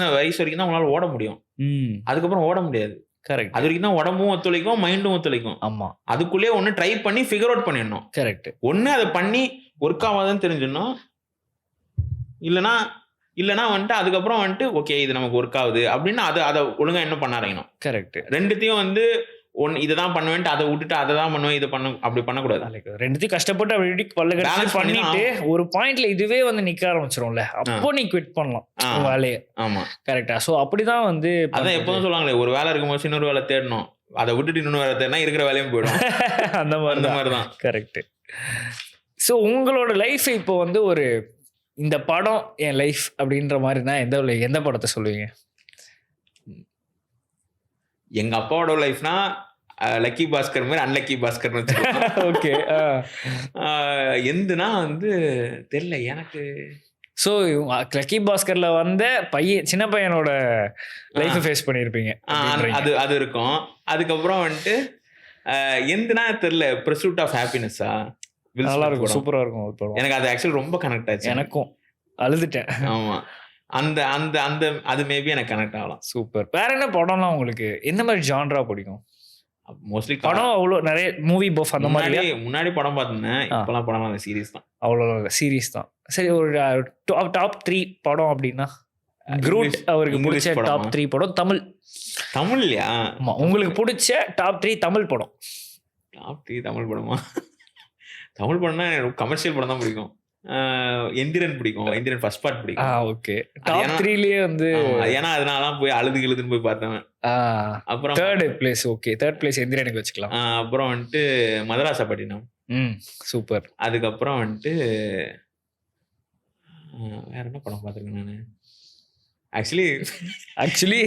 வரைக்கும் தான் உங்களால் ஓட முடியும். அதுக்கப்புறம் ஓட முடியாது. கரெக்ட். அது வரைக்கும் தான் உடம்பும் ஒத்துழைக்கும், மைண்டும் ஒத்துழைக்கும். ஆமாம். அதுக்குள்ளேயே ஒன்று ட்ரை பண்ணி ஃபிகர் அவுட் பண்ணிடணும். கரெக்ட். ஒன்று அதை பண்ணி ஒர்க் ஆகாதுன்னு தெரிஞ்சிடணும். இல்லைனா வந்துட்டு அதுக்கப்புறம் வந்துட்டு ஓகே இது நமக்கு ஒர்க் ஆகுது அப்படின்னு அதை ஒழுங்காக என்ன பண்ண ஆரம்பிக்கணும். கரெக்ட். ரெண்டுத்தையும் வந்து இதை தான் பண்ணுவேன்ட்டு அதை விட்டுட்டு அதை தான் பண்ணுவேன் இதை பண்ண அப்படி பண்ணக்கூடாது. ரெண்டுத்தையும் கஷ்டப்பட்டு அப்படி பல்ல பண்ணிட்டு ஒரு பாயிண்ட்ல இதுவே வந்து நிக்க ஆரம்பிச்சிரும்ல, அப்போ நீ குவிட் பண்ணலாம் வேலையை. ஆமா, கரெக்டா. ஸோ அப்படிதான் வந்து அதான் எப்போதும் சொல்லுவாங்களே, ஒரு வேலை இருக்கும்போது இன்னொரு வேலை தேடணும், அதை விட்டுட்டு இன்னொரு வேலை தேடினா இருக்கிற வேலையும் போயிடும். அந்த மாதிரி தான். கரெக்ட். ஸோ உங்களோட லைஃப் இப்போ வந்து ஒரு இந்த படம் என் லைஃப் அப்படின்ற மாதிரி தான் எந்த படத்தை சொல்லுவீங்க? எங்க அப்பாவோட லைஃப்னா லக்கி பாஸ்கர் மாதிரி அன்லக்கி பாஸ்கர். ஓகே. எந்துனா வந்து தெரியல எனக்கு. ஸோ லக்கி பாஸ்கர்ல வந்த சின்ன பையனோட லைஃப் ஃபேஸ் பண்ணியிருப்பீங்க. அது இருக்கும். அதுக்கப்புறம் வந்துட்டு எந்துனா தெரியல, பர்சூட் ஆஃப் ஹாப்பினஸா, நல்லா இருக்கும், சூப்பரா இருக்கும். எனக்கு அது ஆக்சுவலி ரொம்ப கனெக்ட் ஆச்சு. எனக்கும் அழுதுட்டேன். ஆமா, அந்த அந்த அந்த அது மேபி எனக்கு கனெக்ட் ஆகலாம். சூப்பர். வேற என்ன படம்லாம் உங்களுக்கு எந்த மாதிரி ஜான்ரா பிடிக்கும்? மோஸ்ட்லி படம் அவ்வளோ நிறைய மூவி பஃப் அந்த மாதிரி. முன்னாடி படம் பார்த்துருந்தேன், இப்போலாம் படம் சீரீஸ் தான். அவ்வளோ சீரீஸ் தான். சரி, ஒரு டாப் 3 படம் அப்படின்னா குரூட் அவருக்கு பிடிச்ச டாப் 3 படம் தமிழ்லையா? ஆமா, உங்களுக்கு பிடிச்ச டாப் 3 தமிழ் படம். டாப் 3 தமிழ் படமா? தமிழ் படம்னா எனக்கு கமர்ஷியல் படம் தான் பிடிக்கும். எந்திரன் பிடிக்கும். எந்திரன் ஃபர்ஸ்ட் பார்ட் பிடிக்கும். ஓகே. டாப் 3லயே வந்து ஏன்னா அதனால போய் அழுதுன்னு போய் பார்த்தேன். அப்புறம் third place. Okay, third place எந்திரனுக்கு வச்சுக்கலாம். அப்புறம் வந்துட்டு மதராசப்பட்டினம். சூப்பர். அதுக்கப்புறம் வந்துட்டு வேற என்ன படம் பார்த்துருக்கேன் நான்? ஆக்சுவலி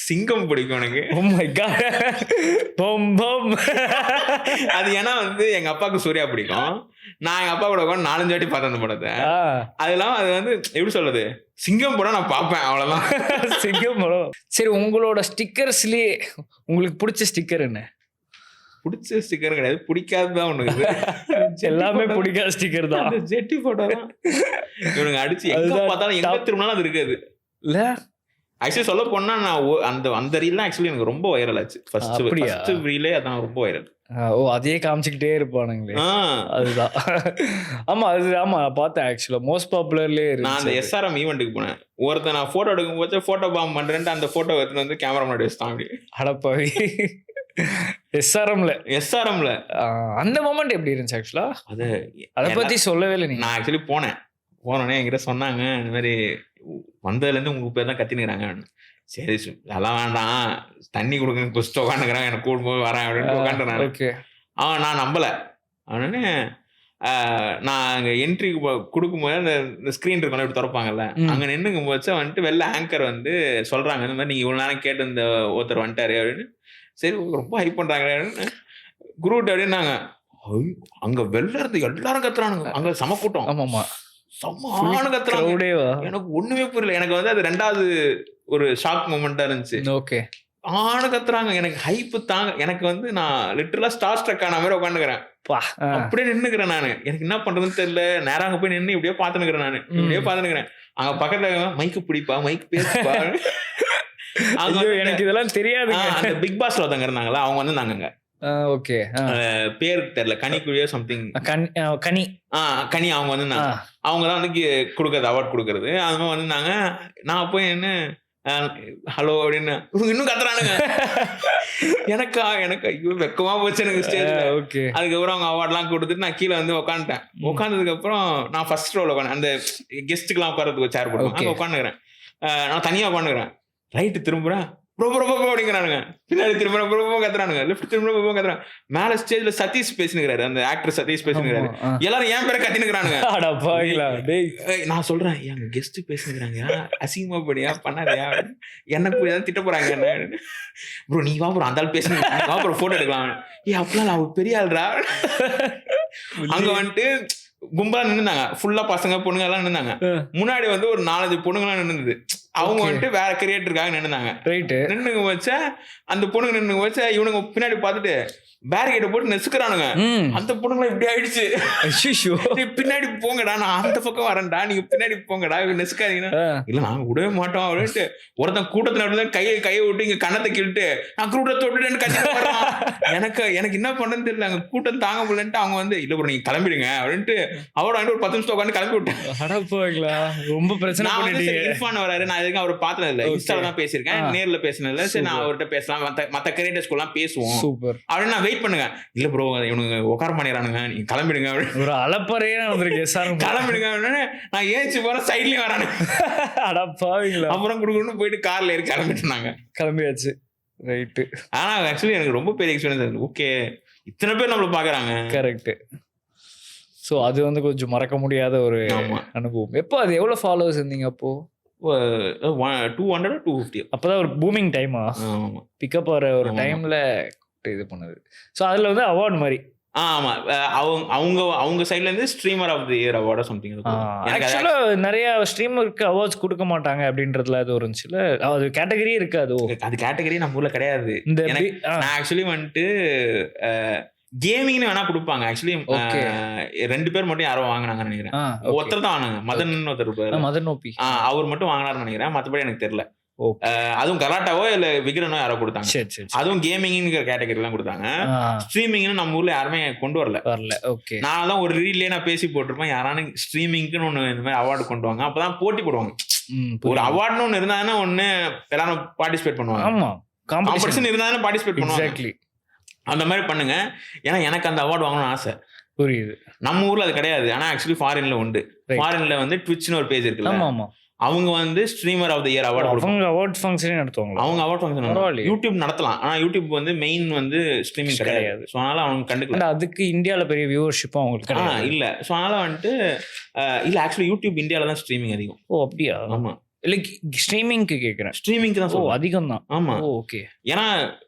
சிங்கம் பிடிக்கும் எனக்கு. Oh my god. அது ஏன்னா வந்து எங்க அப்பாவுக்கு சூர்யா பிடிக்கும். நான் எங்க அப்பா கூட உட்காந்து 4-5 வாட்டி பார்த்தேன் அந்த படத்தை. அதெல்லாம் அது வந்து எப்படி சொல்றது, சிங்கம் படம் நான் பார்ப்பேன், அவ்வளவுதான். சிங்கம் படம். சரி, உங்களோட ஸ்டிக்கர்ஸ்லயே உங்களுக்கு பிடிச்ச ஸ்டிக்கர் என்ன? பிடிச்ச ஸ்டிக்கர் கிடையாது, பிடிக்காதுதான் ஒண்ணு. எல்லாமே பிடிக்காத ஸ்டிக்கர் தான். ஜெட்டி போட்டோ தான் இவனுங்க அடிச்சு எங்க பார்த்தாலும் எங்க திரும்பினாலும் அது இருக்காது இல்ல. ஆக்சுவலி சொல்ல போனா நான் அந்த ரீல்லாம் ஆக்சுவலி எனக்கு ரொம்ப வைரல் ஆச்சு. ஃபர்ஸ்ட் ரீலே அதான் ரொம்ப வைரல். அதே காமிச்சுக்கிட்டே இருப்பானுங்களே, அதுதான். ஆமா, ஆமா பார்த்தேன். ஆக்சுவலா மோஸ்ட் பாப்புலர்லயே நான் அந்த SRM ஈவெண்ட்டுக்கு போனேன். ஒருத்தன் நான் போட்டோ எடுக்கும் போது போட்டோ பாம் பண்றேன்ட்டு அந்த போட்டோ எடுத்துட்டு வந்து கேமரா முன்னாடி வச்சுட்டான். அப்படி அடப்பாவி. SRMல அந்த மொமெண்ட் எப்படி இருந்துச்சு ஆக்சுவலா? அதை பத்தி சொல்லவே இல்லை. நான் ஆக்சுவலி போனோடனே என்கிட்ட சொன்னாங்க, இந்த மாதிரி வந்ததுலேருந்து உங்க பேர் தான் கத்தினுக்கிறாங்க. சரி, அதெல்லாம் வேண்டாம், தண்ணி கொடுங்க, குஸ்ட் உட்காந்துக்கிறாங்க, எனக்கு கூடும்போது வரேன் அப்படின்னு உட்காந்துறேன். நான் நம்பலை. உடனே நான் அங்கே என்ட்ரி கொடுக்கும்போது அந்த ஸ்க்ரீன் இருக்கணும், இப்படி திறப்பாங்கல்ல, அங்கே நின்றுக்கும் போது வந்துட்டு வெளில ஆங்கர் வந்து சொல்கிறாங்க, இந்த மாதிரி நீங்கள் இவ்வளோ நேரம் கேட்டு இந்த ஒருத்தர் வந்துட்டாரு அப்படின்னு. சரி, ரொம்ப ஹைப் பண்ணுறாங்க குரூட் அப்படின்னாங்க. அங்கே வெளில இருந்து எல்லாரும் கத்துறானுங்க, அங்கே சம கூட்டம். ஆமாம்மா, சமான கத்துறாங்க. எனக்கு ஒண்ணுமே புரியல. எனக்கு வந்து அது 2வது ஒரு ஷாக் மொமெண்டா இருந்துச்சு. ஓகே, கத்துறாங்க. எனக்கு ஹைப் தாங்க. எனக்கு வந்து நான் லிட்டரலா ஸ்டார் ஸ்ட்ரக் ஆன மாதிரி உட்காந்துக்கிறேன். அப்படியே நின்னுக்கிறேன் நானு. எனக்கு என்ன பண்றதுன்னு தெரியல. நேரம் அங்க போய் நின்று இப்படியே பாத்துனுக்கிறேன். நானு இப்படியே பாத்துனுக்கிறேன். அங்க பக்கத்துல மைக்கு பிடிப்பா, மைக் பேசுப்பா. எனக்கு இதெல்லாம் தெரியாது. அந்த பிக் பாஸ்ல ஒருத்தங்க இருந்தாங்களா, அவங்க வந்து நாங்க ஓகே, பேரு தெரியல, கனிக்குழியோ சம்திங், கனி அவங்க வந்து அவங்க தான் வந்து கொடுக்கறது, அவார்ட் கொடுக்கறது. அது மாதிரி வந்து நான் போய் என்ன ஹலோ அப்படின்னு இன்னும் கத்துறானுங்க. எனக்கு ஐயோ வெக்கமா போச்சு எனக்கு ஸ்டேஜ்ல. அதுக்கப்புறம் அவங்க அவார்ட்லாம் கொடுத்துட்டு நான் கீழே வந்து உட்காந்துட்டேன். உட்காந்ததுக்கு அப்புறம் நான் ஃபர்ஸ்ட் ரோல உட்காந்து அந்த கெஸ்ட்டுக்கெல்லாம் உட்காரதுக்கு சேர் போடுவேன், அங்க உட்காந்துக்கிறேன். நான் தனியா உட்காந்துக்கிறேன். ரைட்டு திரும்புறேன், அப்படிங்கிறானுங்க. பின்னாடி திரும்ப கத்துறானுங்க. லெஃப்ட் திரும்ப கத்துறாங்க. மேல ஸ்டேஜ்ல சதீஷ் பேசினுக்கிறாரு, அந்த ஆக்டர் சதீஷ் பேசினுக்கிறாரு. எல்லாரும் என் பேரை கத்தினுக்கிறானுங்க. நான் சொல்றேன், எங்க கெஸ்ட் பேசினுக்கிறாங்க, அசிங்கமா படியா பண்ணாதயா, என்ன போய் தான் திட்ட போறாங்க என்ன. ப்ரோ நீ வா ப்ரோ, அந்த ஆள் பேசுங்க, வா ப்ரோ போட்டோ எடுக்கலாம். அப்பெல்லாம் நான் பெரிய ஆள்ரா. அங்க வந்துட்டு கும்பலா நின்னுந்தாங்க, ஃபுல்லா பசங்க பொண்ணுங்க எல்லாம் நின்னுந்தாங்க. முன்னாடி வந்து ஒரு 4-5 பொண்ணுங்கலாம் நின்னுது. அவங்க வந்துட்டு வேற கிரியேட்டருக்காக நின்னுந்தாங்க. நின்னுங்க வச்ச அந்த பொண்ணுங்க நின்னுங்க வச்ச இவனுங்க பின்னாடி பார்த்துட்டு பேரிகேட்டை போட்டு நெசுக்கிறானுங்க. அந்த பொண்ணுங்களாம் இப்படி ஆயிடுச்சு. பின்னாடி போங்கடா, நான் அந்த பக்கம் வரேன்டா, நீங்க பின்னாடி போங்கடா, நெசுக்காதீங்கன்னா. இல்ல நாங்க விடவே மாட்டோம் அப்படின்ட்டு ஒருத்தன் கூட்டத்துல கையை விட்டு இங்க கண்ணத்தை கிழிட்டு நான் கூட்டத்தை விட்டுட்டு கட்சி. எனக்கு என்ன பண்ணன்னு தெரியல, அங்க கூட்டம் தாங்க முடியலன்ட்டு அவங்க வந்து இல்ல ப்ரோ நீங்க கிளம்பிடுங்க அப்படின்ட்டு அவரோட வந்து ஒரு 10 நிமிஷம் உட்காந்து கிளம்பி விட்டேன். ரொம்ப பிரச்சனை இர்ஃபான் வராரு. நான் எதுக்கு அவர் பார்த்தது இல்ல, இன்ஸ்டால தான் பேசியிருக்கேன், நேர்ல பேசினது. சரி நான் அவர்கிட்ட பேசலாம், மத்த கிரியேட்டர்ஸ் எல்லாம் பேசுவோம் அப்படின்னு நான் வெயிட் பண்ணுங்க. இல்ல ப்ரோ இவனுங்க உட்கார பண்ணிடுறானுங்க, நீங்க கிளம்பிடுங்க ஒரு அலப்பறையே கிளம்பிடுங்க. நான் ஏஞ்சி போற சைட்லயும் வரானுங்க. அப்புறம் குடுக்கணும் போயிட்டு கார்ல ஏறி கிளம்பிட்டுனாங்க. கிளம்பியாச்சு. ரைட்டு. ஆனா ஆக்சுவலி எனக்கு ரொம்ப பெரிய எக்ஸ்பீரியன்ஸ். ஓகே இத்தனை பேர் நம்மள பாக்குறாங்க. கரெக்ட். ஸோ அது வந்து கொஞ்சம் மறக்க முடியாத ஒரு அனுபவம். எப்போ அது எவ்வளவு ஃபாலோவர்ஸ் இருந்தீங்க அப்போ? 200 250. அப்பதான் ஒரு பூமிங் டைமா பிக்கப் ஆகிற ஒரு டைம்ல இது பண்ணுது. ஸோ அதில் வந்து அவார்டு மாதிரி. ஆமா அவங்க சைட்ல இருந்து streamer of the year award something இருக்கும். ஆக்சுவலா நிறைய ஸ்ட்ரீமருக்கு அவார்ட்ஸ் கொடுக்க மாட்டாங்க அப்படின்றதுல அது இருந்துச்சுல, அது கேட்டகரியே இருக்காது. அது கேட்டகரி நம்ம ஊர்ல கிடையாது. நான் ஆக்சுவலி வந்துட்டு கேமிங்னு வேணா கொடுப்பாங்க. ஆக்சுவலி 2 பேர் மட்டும் யாரோ வாங்கினாங்கன்னு நினைக்கிறேன். ஒருத்தர் தான் வாங்கினாங்க, மதன் ஒருத்தர், மதன் ஓபி, அவர் மட்டும் வாங்கினாருன்னு நினைக்கிறேன். மற்றபடி எனக்கு தெரியல. அதுவும் கலாட்டாவோ இல்ல விக்ரனோ யாரோ கொடுத்தாங்க. அதுவும் கேமிங்ங்கிற கேட்டகரி எல்லாம் கொடுத்தாங்க. ஸ்ட்ரீமிங்னு நம்ம ஊர்ல யாருமே கொண்டு வரல. நான் தான் ஒரு ரீல்லே நான் பேசி போட்டிருப்பேன், யாரானு ஸ்ட்ரீமிங்னு ஒண்ணு இந்த மாதிரி அவார்டு கொண்டு வாங்க, அப்பதான் போட்டி போடுவாங்க. ஒரு அவார்டுன்னு ஒண்ணு இருந்தாங்கன்னா ஒண்ணு எல்லாரும் பார்ட்டிசிபேட் பண்ணுவாங்க. காம்படிஷன் இருந்தாலும் பார்ட்டிசிபேட் பண்ணுவாங்க. அந்த மாதிரி பண்ணுங்க. ஏன்னா எனக்கு அந்த அவார்டு வாங்கணும்னு ஆசை. புரியுது. நம்ம ஊர்ல அது கிடையாது. ஆனா ஆக்சுவலி ஃபாரின்ல உண்டு. ஃபாரின்ல வந்து ட்விட்ச்னு ஒரு பேஜ் இருக்குல்ல, அவங்க வந்து streamer of the year award கொடுப்பாங்க. அவங்க அவார்ட் ஃபங்க்ஷனே நடத்துவாங்க. அவங்க அவார்ட் ஃபங்க்ஷன் யூடியூப் நடத்தலாம். ஆனா யூடியூப் வந்து மெயின் வந்து ஸ்ட்ரீமிங் கிடையாது. ஸோ அதனால அவங்க கண்டுக்கல. அதுக்கு இந்தியாவில் பெரிய வியூவர்ஷிப்பும் அவங்களுக்கு இல்ல. ஸோ அதனால வந்துட்டு இல்ல ஆக்சுவலி யூடியூப் இந்தியாவில் தான் ஸ்ட்ரீமிங் அதிகம். ஓ அப்படியா? ஆமா. இல்லை ஸ்ட்ரீமிங்க்கு கேட்குறேன். ஸ்ட்ரீமிங்க்கு தான். ஓ அதிகம் தான். ஆமா. ஓகே. ஏன்னா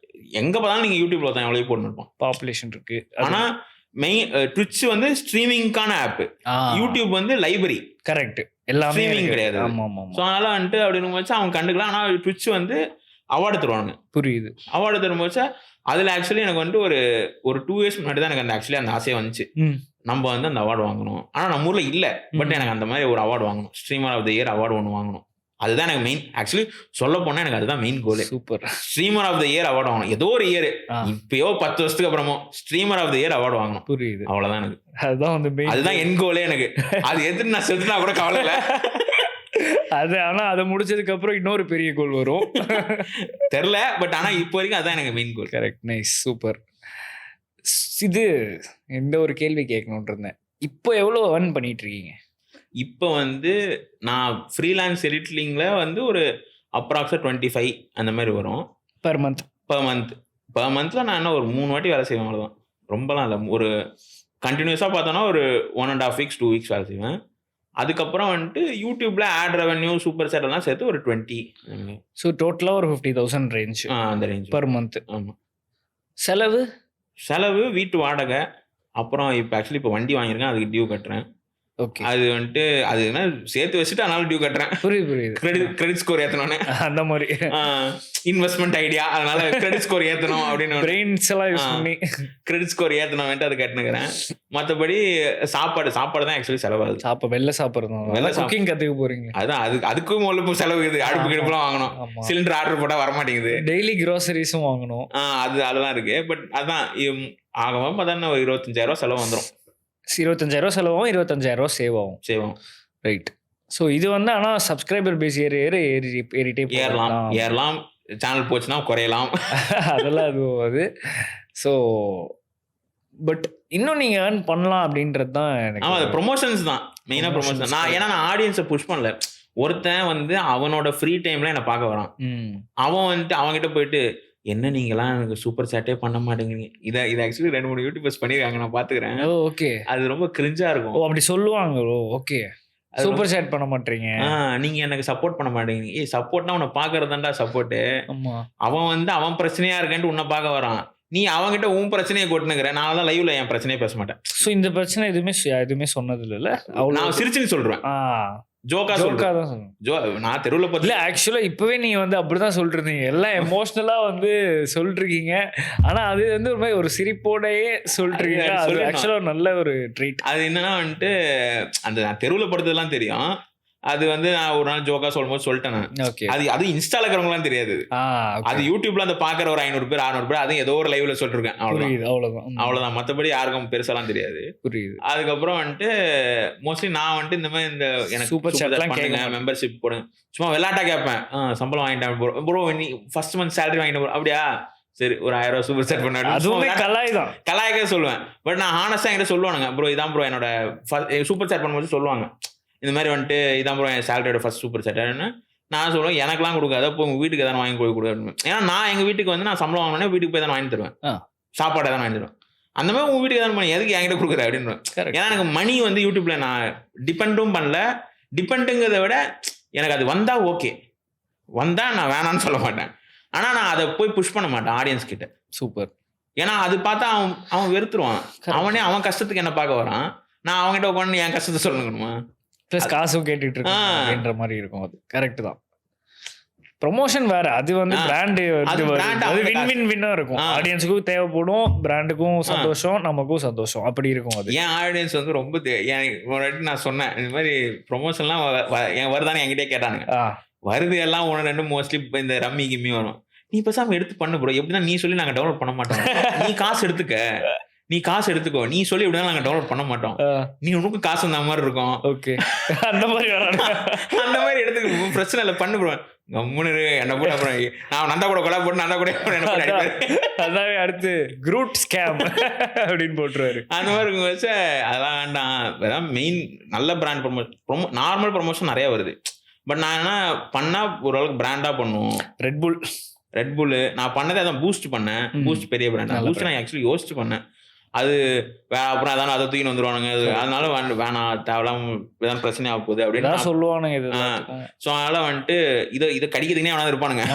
எங்க பார்த்தாலும் நீங்க யூடியூப்ல தான் எவ்வளவு போட்டுருப்போம், பாப்புலேஷன் இருக்கு. ஆனா மெயின் ட்விட்ச் வந்து ஸ்ட்ரீமிங்கான ஆப், யூடியூப் வந்து லைப்ரரி. கரெக்ட். எல்லாமே ஸ்ட்ரீமிங் கிடையாது. ஆமா ஆமா. ஸோ அதனால வந்துட்டு அப்படின்னு வச்சு அவங்க கண்டுக்கலாம். ஆனா ட்விட்ச் வந்து அவார்டு தருவாங்க. புரியுது. அவார்டு தரும் போது அதுல ஆக்சுவலி எனக்கு வந்து ஒரு 2 இயர்ஸ் முன்னாடி தான் எனக்கு அந்த ஆக்சுவலி அந்த ஆசையை வந்துச்சு, நம்ம வந்து அந்த அவார்டு வாங்கணும். ஆனா நம்ம ஊர்ல இல்ல. பட் எனக்கு அந்த மாதிரி ஒரு அவார்டு வாங்கணும், streamer of the year award ஒன்று வாங்கணும். அதுதான் எனக்கு மெயின். ஆக்சுவலி சொல்ல போனா எனக்கு அதுதான் main goal. Super. Streamer of the year award வாங்கணும். ஏதோ ஒரு இயர், இப்பயோ 10 வருஷத்துக்கு அப்புறமோ streamer of the year award வாங்கணும். புரியுது. அவ்வளவுதான் எனக்கு. அதுதான் வந்து மெயின். அதுதான் என் கோலே எனக்கு. அது எதுன்னு நான் செத்துனா கூட கவலை இல்லை. அது ஆனா அதை முடிச்சதுக்கு அப்புறம் இன்னொரு பெரிய கோல் வரும் தெரியல. பட் ஆனா இப்போ வரைக்கும் அதான் எனக்கு மெயின் கோல். கரெக்ட். நைஸ். சூப்பர். இது எந்த ஒரு கேள்வி கேட்கணும்னு இருந்தேன். இப்போ எவ்வளோ earn பண்ணிட்டு இருக்கீங்க? இப்போ வந்து நான் ஃப்ரீலான்ஸ் எடிட்டிங்ல வந்து ஒரு அப்ராக்ஸா 25 அந்த மாதிரி வரும் பர் மந்த்ல. நான் என்ன ஒரு 3 வாட்டி வேலை செய்வேன், அவ்வளோதான். ரொம்பலாம் இல்லை. ஒரு கண்டினியூஸாக பார்த்தோன்னா ஒரு 1.5 weeks 2 weeks வேலை செய்வேன். அதுக்கப்புறம் வந்துட்டு யூடியூப்ல ஆட் ரெவன்யூ சூப்பர் சேட் எல்லாம் சேர்த்து ஒரு 20. ஸோ டோட்டலாக ஒரு 50,000 ரேஞ்ச். அந்த ரேஞ்ச் பர் மந்த். ஆமாம். செலவு வீட்டு வாடகை, அப்புறம் இப்போ ஆக்சுவலி இப்போ வண்டி வாங்கியிருக்கேன், அதுக்கு டியூ கட்டுறேன். ஓகே. அது வந்துட்டு அது என்ன சேர்த்து வச்சுட்டு அதனால டியூ கட்டுறேன். புரியுது. கிரெடிட் ஸ்கோர் ஏற்றணும்னு அந்த மாதிரி இன்வெஸ்ட்மெண்ட் ஐடியா, அதனால கிரெடிட் ஸ்கோர் ஏற்றணும் அப்படின்னு பிரெயின்ஸ் எல்லாம் யூஸ் பண்ணி கிரெடிட் ஸ்கோர் ஏற்றணும் வேண்ட்டு அது கட்டுனுக்கிறேன். மற்றபடி சாப்பாடு தான் ஆக்சுவலி செலவாகுது. வெளில சாப்பிட்றது, குக்கிங் கற்றுக்க போறீங்க, அதான் அதுக்கும் முதல்ல செலவு இது. அடுப்பு கிடப்புலாம் வாங்கணும், சிலிண்டர் ஆர்டர் போட்டால் வரமாட்டேங்குது, டெய்லி க்ரோசரிஸும் வாங்கணும், அதெல்லாம் இருக்கு. பட் அதான் ஆகவும் பார்த்தா ஒரு 25,000 செலவு வந்துடும். 25,000 செலவாகும், 25,000 சேவ் ஆகும். ரைட். ஸோ இது வந்து ஆனால் சப்ஸ்கிரைபர் பேஸ் ஏறிட்டே ஏறலாம். சேனல் போச்சுன்னா குறையலாம். அதெல்லாம் அது. ஸோ பட் இன்னும் நீங்க ஏர்ன் பண்ணலாம் அப்படின்றது தான் எனக்கு. அது ப்ரொமோஷன்ஸ் தான் மெயினா. ப்ரொமோஷன் நான் ஆடியன்ஸை புஷ் பண்ணல. ஒருத்தன் வந்து அவனோட ஃப்ரீ டைம்ல என்ன பார்க்க வரான். அவன் வந்துட்டு அவன்கிட்ட போயிட்டு என்ன நீங்களாம் எனக்கு சூப்பர் சேட்டே பண்ண மாட்டேங்கிறீங்க. இதை ஆக்சுவலி 2-3 யூடியூபர்ஸ் பண்ணிருக்காங்க, நான் பாத்துக்கிறேன். ஓகே, அது ரொம்ப கிரிஞ்சா இருக்கும். அப்படி சொல்லுவாங்க. ஓகே, சூப்பர் சேட் பண்ண மாட்டீங்க, நீங்க எனக்கு சப்போர்ட் பண்ண மாட்டேங்கிறீங்க. சப்போர்ட்னா உன்னை பாக்குறதாண்டா சப்போர்ட். அவன் வந்து அவன் பிரச்சனையா இருக்கேன்ட்டு உன்னை பார்க்க வரான். நீ அவங்ககிட்ட உன் பிரச்சனையை கொட்டுனுங்கிற. நான் தான் லைவ்ல என் பிரச்சனையே பேச மாட்டேன். ஸோ இந்த பிரச்சனை எதுவுமே சொன்னது இல்ல. நான் சிரிச்சுன்னு சொல்றேன். ஜோக்கா தான் சொல்றேன். நான் தெருவுல பார்த்து இல்ல, ஆக்சுவலா இப்பவே நீங்க வந்து அப்படிதான் சொல்றீங்க. எல்லாம் எமோஷனலா வந்து சொல்றீங்க. ஆனா அது வந்து ஒரு மாதிரி ஒரு சிரிப்போடயே சொல்றீங்க. அது ஆக்சுவலா நல்ல ஒரு ட்ரீட். அது என்னன்னா வந்துட்டு அந்த தெருவுல படுத்ததெல்லாம் தெரியும். அது வந்து நான் ஒரு நாள் ஜோக்கா சொல்லும்போது சொல்லிட்டேன் நான். அது இன்ஸ்டால இருக்கிறவங்களாம் தெரியாது. அது யூடியூப்ல அந்த பாக்குற ஒரு 500 பேர் 600 பேர் அதுவும் ஏதோ ஒரு லைவ்ல சொல்லிருக்கேன். அவ்வளவுதான். மத்தபடி யாருக்கும் பெருசாலாம் தெரியாது. புரியுது. அதுக்கப்புறம் வந்துட்டு மோஸ்ட்லி நான் வந்துட்டு இந்த மாதிரி இந்த எனக்கு சூப்பர் சாட் பண்ணுங்க, மெம்பர்ஷிப் போடுங்க, சும்மா விளையாட்டா கேட்பேன். சம்பளம் வாங்கிட்டேன் ப்ரோ, நீ ஃபர்ஸ்ட் மந்த் சேலரி வாங்கிட்டு ப்ரோ. அப்படியா, சரி ஒரு 1000 ரூபாய் சூப்பர் சாட் பண்ண கலாய்க்க சொல்லுவேன். பட் நான் ஹானஸ்டா என்கிட்ட சொல்லுவானுங்க, ப்ரோ இதான் ப்ரோ என்னோட சூப்பர் சாட் பண்ணும்போது சொல்லுவாங்க இந்த மாதிரி வந்துட்டு இதான் ப்ரோ என் சேலரியோட ஃபர்ஸ்ட் சூப்பர் சேட்டுன்னு. நான் சொல்லுவேன் எனக்குலாம் கொடுக்காத, இப்போ உங்கள் வீட்டுக்கு எதாவது வாங்கி போய் கொடுக்க. ஏன்னா நான் எங்கள் வீட்டுக்கு வந்து நான் சம்பளம் வாங்கினேன், வீட்டுக்கு போய் தான் வாங்கி தருவேன், சாப்பாடு எதாவது வாங்கி தருவேன். அந்த மாதிரி உங்கள் வீட்டுக்கு எதாவது பண்ணி எதுக்கு என்கிட்ட கொடுக்குற அப்படின்னு. ஏன்னா எனக்கு மணி வந்து யூடியூப்ல நான் டிபெண்டும் பண்ணல. டிபெண்டுங்கிறத விட எனக்கு அது வந்தா ஓகே, வந்தா நான் வேணான்னு சொல்ல மாட்டேன். ஆனால் நான் அதை போய் புஷ் பண்ண மாட்டேன் ஆடியன்ஸ் கிட்ட. சூப்பர். ஏன்னா அது பார்த்தா அவன் வெறுத்துருவான். அவன் கஷ்டத்துக்கு என்ன பார்க்க வரான், நான் அவங்ககிட்ட உட்காந்து என் கஷ்டத்தை சொல்லணுமா, ப்ளஸ் காசும் கேட்டுட்டு இருக்கேன்ற மாதிரி இருக்கும். அது கரெக்ட் தான். ப்ரொமோஷன் வேற, அது வந்து பிராண்டு வின் இருக்கும். ஆடியன்ஸுக்கும் தேவைப்படும், பிராண்டுக்கும் சந்தோஷம், நமக்கும் சந்தோஷம், அப்படி இருக்கும். அது என் ஆடியன்ஸ் வந்து ரொம்ப நான் சொன்னேன் இந்த மாதிரி ப்ரொமோஷன்லாம் வருதானு என்கிட்டே கேட்டானுங்க. வருது எல்லாம் 1-2 மோஸ்ட்லி இந்த ரம்மி கிம்மி வரும். நீ பேசாம எடுத்து பண்ணு ப்ரோ, எப்படிதான் நீ சொல்லி நாங்க டவுன்லோட் பண்ண மாட்டோம். நீ காசு எடுத்துக்கோ, நீ சொல்லி எப்படின்னா நாங்க டவுன்லோட் பண்ண மாட்டோம். நீ உனக்கு காசு அந்த மாதிரி இருக்கும். ஓகே, அந்த மாதிரி எடுத்துக்க, பிரச்சனை இல்லை, பண்ணு ப்ரோ. கம்முனு என்ன போட்டு அப்புறம் நான் நந்தா கூட கொலை போட்டு நந்தா கூட அதாவே அடுத்து குரூட் ஸ்கேம் அப்படின்னு போட்டுருவாரு. அந்த மாதிரி இருக்கும் வச்சு அதெல்லாம் வேண்டாம். அதான் மெயின் நல்ல பிராண்ட் நார்மல் ப்ரொமோஷன் நிறைய வருது. பட் நான் என்ன பண்ணா ஓரளவுக்கு பிராண்டா பண்ணுவோம். ரெட்புல் நான் பண்ணதே அதான் பூஸ்ட் பண்ணேன். பூஸ்ட் பெரிய பிராண்ட். பூஸ்ட் நான் ஆக்சுவலி யோசிச்சு பண்ணேன். அது அப்புறம் அதான் அதை தூக்கின்னு வந்துருவானுங்க. அதனால வேணாம், தேவையில்லாம ஏதாவது பிரச்சனை ஆக போகுது அப்படின்னு சொல்லுவானுங்க. ஸோ அதனால வந்துட்டு இதை கடிக்கிறதுனே வேணாலும் இருப்பானுங்க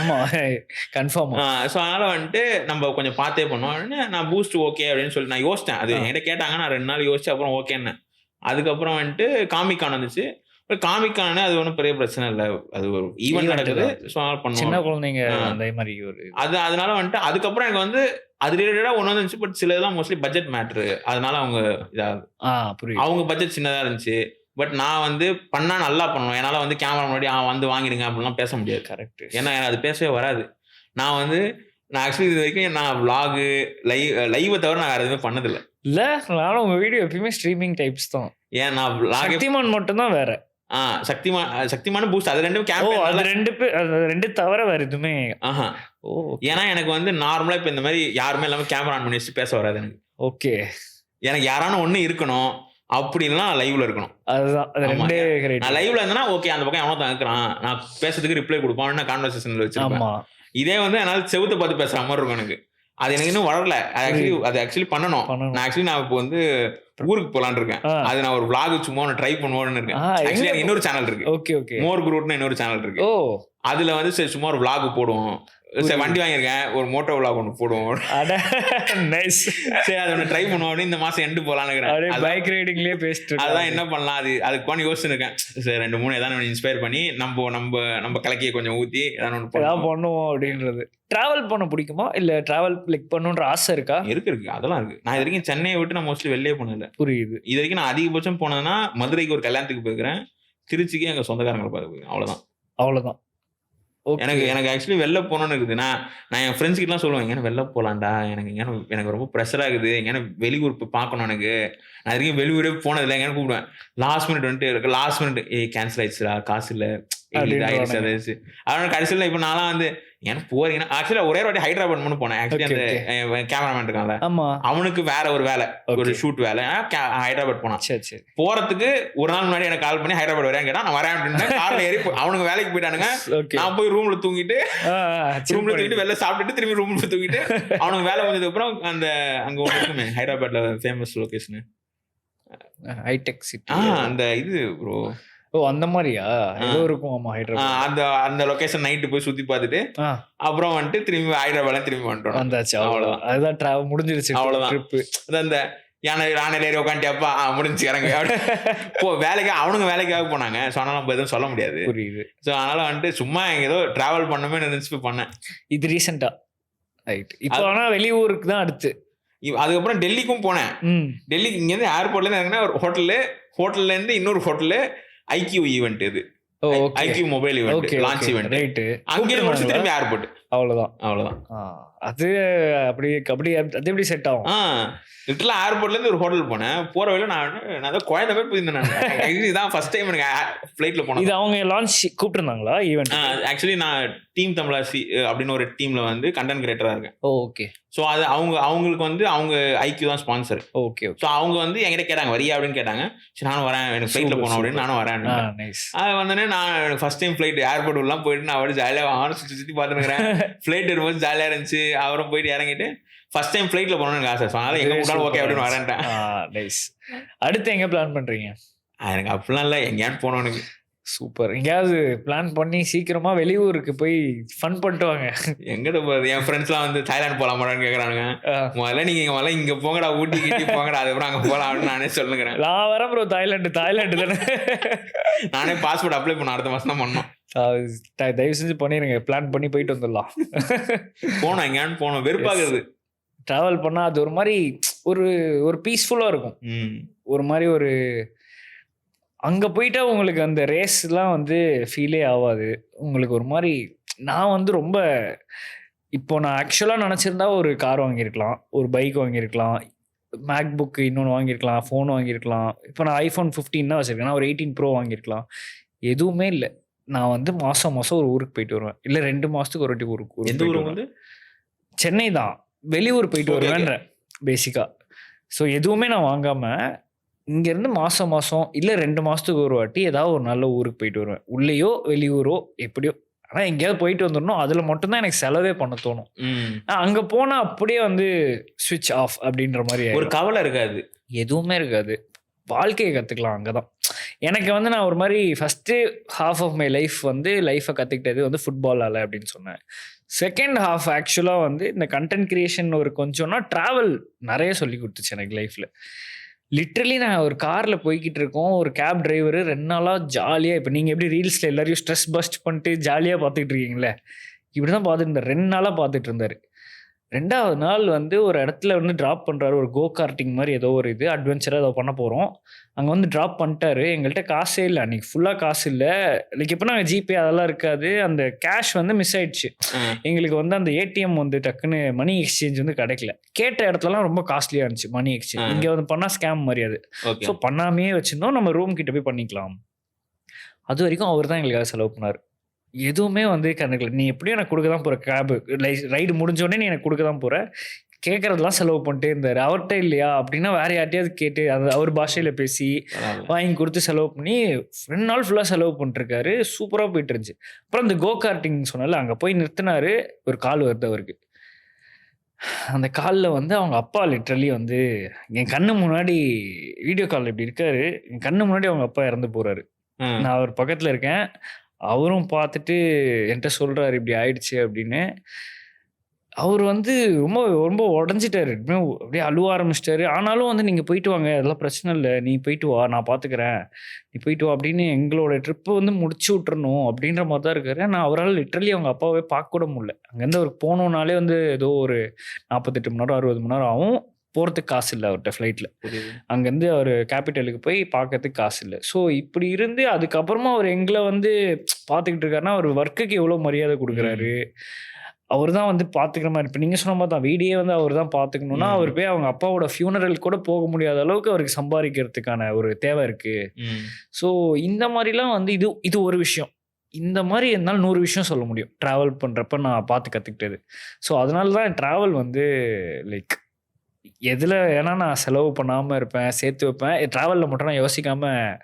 கன்ஃபார்ம். ஸோ அதனால வந்துட்டு நம்ம கொஞ்சம் பார்த்தே பண்ணோம். நான் பூஸ்ட் ஓகே அப்படின்னு சொல்லி நான் யோசித்தேன். அது என்கிட்ட கேட்டாங்க, நான் 2 நாள் யோசிச்சு அப்புறம் ஓகேன்னு. அதுக்கப்புறம் வந்துட்டு காமிக்கான் வந்துச்சு. காமிக்கான அது ஒன்றும் பெரிய பிரச்சனை இல்லை, அது ஒரு ஈவெண்ட் நடக்குது. ஸோ பண்ணுவோம், சின்ன குழந்தைங்க அந்த மாதிரி ஒரு அதனால வந்துட்டு அதுக்கப்புறம் எனக்கு வந்து அது ரிலேட்டடாக ஒன்று வந்துச்சு. பட் சில இதெல்லாம் மோஸ்ட்லி பட்ஜெட் மேட்ரு, அதனால அவங்க இதாக அவங்க பட்ஜெட் சின்னதாக இருந்துச்சு. பட் நான் வந்து பண்ணா நல்லா பண்ணணும். என்னால் வந்து கேமரா முன்னாடி வந்து வாங்கிடுங்க அப்படின்லாம் பேச முடியாது. கரெக்ட். ஏன்னா அது பேசவே வராது. நான் ஆக்சுவலி இது வரைக்கும் நான் விளாகு லைவை தவிர நான் வேறு எதுவுமே பண்ணதில்லை. இல்லை, நானும் உங்கள் வீடியோ எப்பயுமே ஸ்ட்ரீமிங் டைப்ஸ் தான். ஏன் நான் சக்திமான் மட்டும்தான் வேற. சக்திமான பூஸ்ட் அது ரெண்டும் ரெண்டு தவிர வேற எதுவுமே. ஏன்னா எனக்கு வந்து நார்மலா இப்ப இந்த மாதிரி யாருமே இல்லாம கேமரா ஆன் பண்ணி வச்சு பேச வராது எனக்கு. ஓகே, எனக்கு யாரான ஒண்ணு இருக்கணும், அப்படின்னா லைவ்ல இருக்கணும். அதுதான் நான் லைவ்ல இருந்தேன்னா ஓகே, அந்த பக்கம் எவனோ தான் இருக்கிறான், நான் பேசுறதுக்கு ரிப்ளை கொடுப்பான், நான் கான்வர்சேஷன்ல வச்சிருப்பேன். இதே வந்து என்னால செவுத்த பார்த்து பேசுற மாதிரி இருக்கும் எனக்கு. அது எனக்கு இன்னும் வளரல. அது ஆக்சுவலி பண்ணணும். நான் இப்போ வந்து ஊருக்கு போலான்னு இருக்கேன். அது நான் ஒரு vlog சும்மா ட்ரை பண்ணுவோன்னு இருக்கேன். ஆக்சுவலி எனக்கு இன்னொரு சேனல் இருக்கு. ஓகே, மோர் குரூட்னு இன்னொரு சேனல் இருக்கு. அதுல வந்து சரி சும்மா ஒரு vlog போடுவோம். சரி வண்டி வாங்கியிருக்கேன், ஒரு மோட்டோ vlog ஒன்று போடுவோம். சரி அதை ஒன்று ட்ரை பண்ணுவோம் அப்படின்னு இந்த மாசம் எண்டு போலான்னு இருக்கிறேன். பைக் ரைடிங்லயே பேசிட்டு அதான் என்ன பண்ணலாம், அதுக்கு பண்ணி யோசிச்சுருக்கேன். சரி 2-3 ஏதாவது இன்ஸ்பயர் பண்ணி நம்ம கலக்கியை கொஞ்சம் ஊற்றி ஏதாவது ஒன்று பண்ணுவோம் அப்படின்றது. டிராவல் பண்ண பிடிக்குமா, இல்ல டிராவல் லைக் பண்ணுன்ற ஆசை இருக்கா? இருக்கு, அதெல்லாம் இருக்கு. நான் இது வரைக்கும் சென்னையை விட்டு நான் மோஸ்ட்லி வெளியே போனதில்லை. புரியுது. இது வரைக்கும் நான் அதிகபட்சம் போனதுன்னா மதுரைக்கு ஒரு கல்யாணத்துக்கு போயிருக்கிறேன், திருச்சிக்கு எங்க சொந்தக்காரங்களை பார்த்து போயிருக்கேன். அவ்வளவுதான். எனக்கு ஆக்சுவலி வெளில போகணும்னு இருக்குது. நான் என் ஃப்ரெண்ட்ஸ் கிட்டலாம் சொல்லுவேன், எங்கேனா வெளில போகலான்டா, எனக்கு ரொம்ப ப்ரெஷராக இருக்குது, எங்கேனா வெளியூர் போய் பார்க்கணும், எனக்கு நான் வரைக்கும் வெளியூரே போனதில்லை, எங்கேனா கூப்பிடுவேன். லாஸ்ட் மினிட் வந்துட்டு லாஸ்ட் மினிட் கேன்சல் ஆயிடுச்சுடா, காசு இல்லை, ஆயிடுச்சு. அதனால கடைசியில் இப்போ நான்லாம் வந்து ஏன்னா போறீங்கன்னா ஆக்சுவலா ஒரே வாட்டி ஹைதராபாத் மட்டும் போனேன். ஆக்சுவலி அந்த கேமராமேன் இருக்கான்ல, அவனுக்கு வேற ஒரு வேலை, ஒரு ஷூட் வேலை, ஹைதராபாத் போனான். போறதுக்கு ஒரு நாள் முன்னாடி எனக்கு கால் பண்ணி ஹைதராபாத் வரேன் கேட்டா, நான் வரேன் அப்படின்னு கார்ல ஏறி அவனுக்கு வேலைக்கு போயிட்டானுங்க. நான் போய் ரூம்ல தூங்கிட்டு வெளில சாப்பிட்டுட்டு திரும்பி ரூம்ல தூங்கிட்டு அவனுக்கு வேலை வந்ததுக்கு அப்புறம் அங்க ஒன்று இருக்குமே ஹைதராபாத்ல ஃபேமஸ் லொகேஷன் ஹைடெக் சிட்டி, அந்த இது ப்ரோ. ஓ அந்த மாதிரியா ஏதோ இருக்கும். ஆமா ஹைதராபாத் அந்த லொகேஷன் நைட்டு போய் சுத்தி பார்த்துட்டு அப்புறம் வந்துட்டு திரும்பி ஹைதராபாத்ல திரும்பி வந்துட்டோம். வந்தாச்சு, அவ்வளவுதான். அதுதான் டிராவல் முடிஞ்சிருச்சு, அவ்வளவுதான் ட்ரிப். அந்த யானை ஏறி உட்காந்துப்பா முடிஞ்சு இறங்க வேலைக்கு அவனுங்க வேலைக்காக போனாங்க. ஸோ அதனால நம்ம எதுவும் சொல்ல முடியாது. புரியுது. ஸோ அதனால வந்துட்டு சும்மா ஏதோ டிராவல் பண்ணமே நினைச்சு பண்ணேன். இது ரீசெண்டா ரைட். இப்போ ஆனா வெளியூருக்கு தான் அடுத்து. அதுக்கப்புறம் டெல்லிக்கும் போனேன். டெல்லிக்கு இங்கேருந்து ஏர்போர்ட்ல இருந்து இறங்கினா ஒரு ஹோட்டல்ல இருந்து இன்னொரு ஹோட்டலு ஐக்யூ ஈவெண்ட், இது iQOO mobile event launch event. Right. அங்கே முடிச்சு திரும்பி ஏர்போர்ட், அவ்வளவுதான். அது அப்படி அப்படி அது எப்படி செட் ஆகும்? லிட்டரலா ஏர்போர்ட்ல இருந்து ஒரு ஹோட்டல் போனேன். போற வழியில நான் குழந்தை போய் போயிருந்தேன். இதுதான் ஃபர்ஸ்ட் டைம் எனக்கு ஃபிளைட்ல போனேன். இது அவங்க லான்ச் கூப்பிட்டுருந்தாங்களா ஈவெண்ட்? ஆக்சுவலி நான் டீம் தமிழாசி அப்படின்னு ஒரு டீம்ல வந்து கண்டென்ட் கிரியேட்டரா இருக்கேன். ஓகே. ஸோ அது அவங்களுக்கு வந்து அவங்க ஐக்யூ தான் ஸ்பான்சர். ஓகே. ஸோ அவங்க வந்து என்கிட்ட கேட்டாங்க வரியா அப்படின்னு கேட்டாங்க. சரி நானும் வரேன், எனக்கு ஃபிளைட்ல போனோம் அப்படின்னு நானும் வரேன். அது வந்தோடனே நான் ஃபர்ஸ்ட் டைம் ஃபிளைட் ஏர்போர்ட் எல்லாம் போயிட்டு நான் அவரு ஜாலியாக வாங்க சுற்றி பார்த்துருக்கிறேன். ஃபிளைட் இருக்கும்போது ஜாலியாக இருந்துச்சு. அவரும் போயிட்டு இறங்கிட்டு ஃபர்ஸ்ட் டைம் ஃபிளைட்ல போகணும்னு எனக்கு ஆசை. அதனால எங்க கூடாலும் ஓகே அப்படின்னு வரேன்ட்டேன். அடுத்து எங்க பிளான் பண்றீங்க? எனக்கு அப்படிலாம் இல்லை, எங்கேயாவது போனோம். எனக்கு சூப்பர். எங்கேயாவது பிளான் பண்ணி சீக்கிரமா வெளியூருக்கு போய் ஃபன் பண்ணிட்டு வாங்க. எங்கிட்ட போகுது, என் ஃப்ரெண்ட்ஸ்லாம் வந்து தாய்லாந்து போகலாமான்னு கேட்குறானுங்க. முதல்ல நீங்கள் இங்கே போங்கடா, ஊட்டி கிட்டி போங்கடா, அதுக்கப்புறம் அங்கே போகலாம் அப்படின்னு நானே சொல்லுங்கிறேன். நான் வரேன் ப்ரோ, தாய்லாந்து தானே. நானே பாஸ்போர்ட் அப்ளை பண்ண அடுத்த மாதம் தான் பண்ணோம். தயவு செஞ்சு பண்ணிடுங்க, பிளான் பண்ணி போயிட்டு வந்துடலாம். போனோம், எங்கேயான்னு போனோம். வெறுப்பாகுது ட்ராவல் பண்ணால். அது ஒரு மாதிரி ஒரு பீஸ்ஃபுல்லாக இருக்கும். ஒரு மாதிரி ஒரு அங்கே போயிட்டா உங்களுக்கு அந்த ரேஸ்லாம் வந்து ஃபீலே ஆகாது. உங்களுக்கு ஒரு மாதிரி நான் வந்து ரொம்ப இப்போ நான் ஆக்சுவலாக நினச்சிருந்தா ஒரு கார் வாங்கியிருக்கலாம், ஒரு பைக் வாங்கியிருக்கலாம், மேக் புக்கு இன்னொன்று வாங்கியிருக்கலாம், ஃபோன் வாங்கியிருக்கலாம். இப்போ நான் iPhone 15 தான் வச்சுருக்கேன், நான் ஒரு 18 Pro வாங்கியிருக்கலாம். எதுவுமே இல்லை. நான் வந்து மாதம் ஒரு ஊருக்கு போயிட்டு வருவேன், இல்லை 2 மாதத்துக்கு ஒரு வாட்டி ஊருக்கு. எந்த ஊருக்கு வந்து? சென்னை தான், வெளியூர் போயிட்டு வருவேன்றேன் பேசிக்காக. ஸோ எதுவுமே நான் வாங்காமல் இங்கேருந்து மாதம் இல்லை 2 மாதத்துக்கு ஒரு வாட்டி ஏதாவது ஒரு நல்ல ஊருக்கு போயிட்டு வருவேன். உள்ளேயோ வெளியூரோ எப்படியோ, ஆனால் எங்கேயாவது போயிட்டு வந்துடணும். அதில் மட்டும்தான் எனக்கு செலவே பண்ண தோணும். அங்கே போனால் அப்படியே வந்து ஸ்விட்ச் ஆஃப் அப்படின்ற மாதிரி ஒரு கவலை இருக்காது, எதுவுமே இருக்காது. வாழ்க்கையை கற்றுக்கலாம் அங்கே தான். எனக்கு வந்து நான் ஒரு மாதிரி first half of my life வந்து லைஃப்பை கற்றுக்கிட்டது வந்து ஃபுட்பாலால் அப்படின்னு சொன்னேன். செகண்ட் ஹாஃப் ஆக்சுவலாக வந்து இந்த கண்டென்ட் கிரியேஷன் ஒரு கொஞ்சம்னா ட்ராவல் நிறைய சொல்லி கொடுத்துச்சு எனக்கு லைஃப்பில். லிட்ரலி நான் ஒரு காரில் போய்கிட்டு இருக்கோம், ஒரு கேப் டிரைவரு 2 நாளாக ஜாலியாக, இப்போ நீங்கள் எப்படி ரீல்ஸில் எல்லாரையும் ஸ்ட்ரெஸ் பஸ்ட் பண்ணிட்டு ஜாலியாக பார்த்துக்கிட்டு இருக்கீங்களே, இப்படி தான் பார்த்துட்டு இருந்தார். 2 நாளாக பார்த்துட்டு இருந்தார். 2வது நாள் வந்து ஒரு இடத்துல வந்து ட்ராப் பண்ணுறாரு, ஒரு கோ கார்ட்டிங் மாதிரி ஏதோ ஒரு இது அட்வென்ச்சராக ஏதோ பண்ண போகிறோம். அங்கே வந்து ட்ராப் பண்ணிட்டாரு. எங்கள்கிட்ட காசே இல்லை அன்றைக்கி, ஃபுல்லாக காசு இல்லை. லைக் இப்போ நாங்கள் ஜிபே அதெல்லாம் இருக்காது, அந்த கேஷ் வந்து மிஸ் ஆயிடுச்சு. எங்களுக்கு வந்து அந்த ஏடிஎம் வந்து டக்குன்னு மணி எக்ஸ்சேஞ்ச் வந்து கிடைக்கல. கேட்ட இடத்துலலாம் ரொம்ப காஸ்ட்லியாக இருந்துச்சு மணி எக்ஸ்சேஞ்ச். இங்கே வந்து பண்ணால் ஸ்கேம் மாதிரி அது. ஸோ பண்ணாமையே வச்சுருந்தோம், நம்ம ரூம் கிட்ட போய் பண்ணிக்கலாம். அது வரைக்கும் அவர் தான் எங்களுக்காக செலவு பண்ணார். எதுவுமே வந்து கணக்கில் நீ எப்படியும் எனக்கு கொடுக்க தான் போகிற, கேபு ரைடு முடிஞ்சோடனே நீ எனக்கு கொடுக்க தான் போகிற, கேட்குறதெல்லாம் செலவு பண்ணிட்டே இருந்தார். அவர்கிட்ட இல்லையா அப்படின்னா வேறு யார்ட்டையாவது கேட்டு அது அவர் பாஷையில் பேசி வாங்கி கொடுத்து செலவு பண்ணி 2 நாள் ஃபுல்லாக செலவு பண்ணிட்டுருக்காரு. சூப்பராக போயிட்டு இருந்துச்சு. அப்புறம் இந்த கோ கார்ட்டிங் சொன்னால அங்கே போய் நிறுத்தினார். ஒரு கால் வருது அவருக்கு. அந்த காலில் வந்து அவங்க அப்பா லிட்ரலி வந்து என் கண்ணு முன்னாடி வீடியோ கால் இப்படி இருக்காரு, என் கண்ணு முன்னாடி அவங்க அப்பா இறந்து போகிறாரு. நான் அவர் பக்கத்தில் இருக்கேன். அவரும் பார்த்துட்டு என்கிட்ட சொல்கிறாரு இப்படி ஆயிடுச்சு அப்படின்னு. அவர் வந்து ரொம்ப ரொம்ப உடஞ்சிட்டாரு, அப்படியே அழுவ ஆரம்பிச்சிட்டாரு. ஆனாலும் வந்து நீங்கள் போயிட்டு வாங்க, அதெல்லாம் பிரச்சனை இல்லை, நீ போயிட்டு வா, நான் பார்த்துக்கிறேன், நீ போயிட்டு வா அப்படின்னு எங்களோட ட்ரிப்பை வந்து முடிச்சு விட்டுறணும் அப்படின்ற மாதிரி தான் இருக்காரு. நான் அவரால் லிட்ரலி அவங்க அப்பாவே பார்க்க கூட முடியல. அங்கேருந்து அவருக்கு போகணுன்னாலே வந்து ஏதோ ஒரு 48 மணி நேரம் 60 மணி நேரம் ஆகும். போகிறதுக்கு காசு இல்லை அவர்கிட்ட ஃப்ளைட்டில். அங்கேருந்து அவர் கேபிட்டலுக்கு போய் பார்க்கறதுக்கு காசு இல்லை. ஸோ இப்படி இருந்து அதுக்கப்புறமா அவர் எங்களை வந்து பார்த்துக்கிட்டு இருக்காருன்னா அவர் ஒர்க்குக்கு எவ்வளோ மரியாதை கொடுக்குறாரு. அவர் தான் வந்து பார்த்துக்கிற மாதிரி. இப்போ நீங்கள் சொன்ன மாதிரி தான் வீடியே வந்து அவர் தான் பார்த்துக்கணுன்னா அவர் போய் அவங்க அப்பாவோட ஃபியூனரல் கூட போக முடியாத அளவுக்கு அவருக்கு சம்பாதிக்கிறதுக்கான ஒரு தேவை இருக்குது. ஸோ இந்த மாதிரிலாம் வந்து இது ஒரு விஷயம். இந்த மாதிரி என்னால் 100 விஷயம் சொல்ல முடியும் ட்ராவல் பண்ணுறப்ப நான் பார்த்து கற்றுக்கிட்டது. ஸோ அதனால தான் ட்ராவல் வந்து லைக் எதில் ஏன்னா நான் செலவு பண்ணாமல் இருப்பேன், சேர்த்து வைப்பேன். ட்ராவலில் மட்டும் நான் யோசிக்காமல்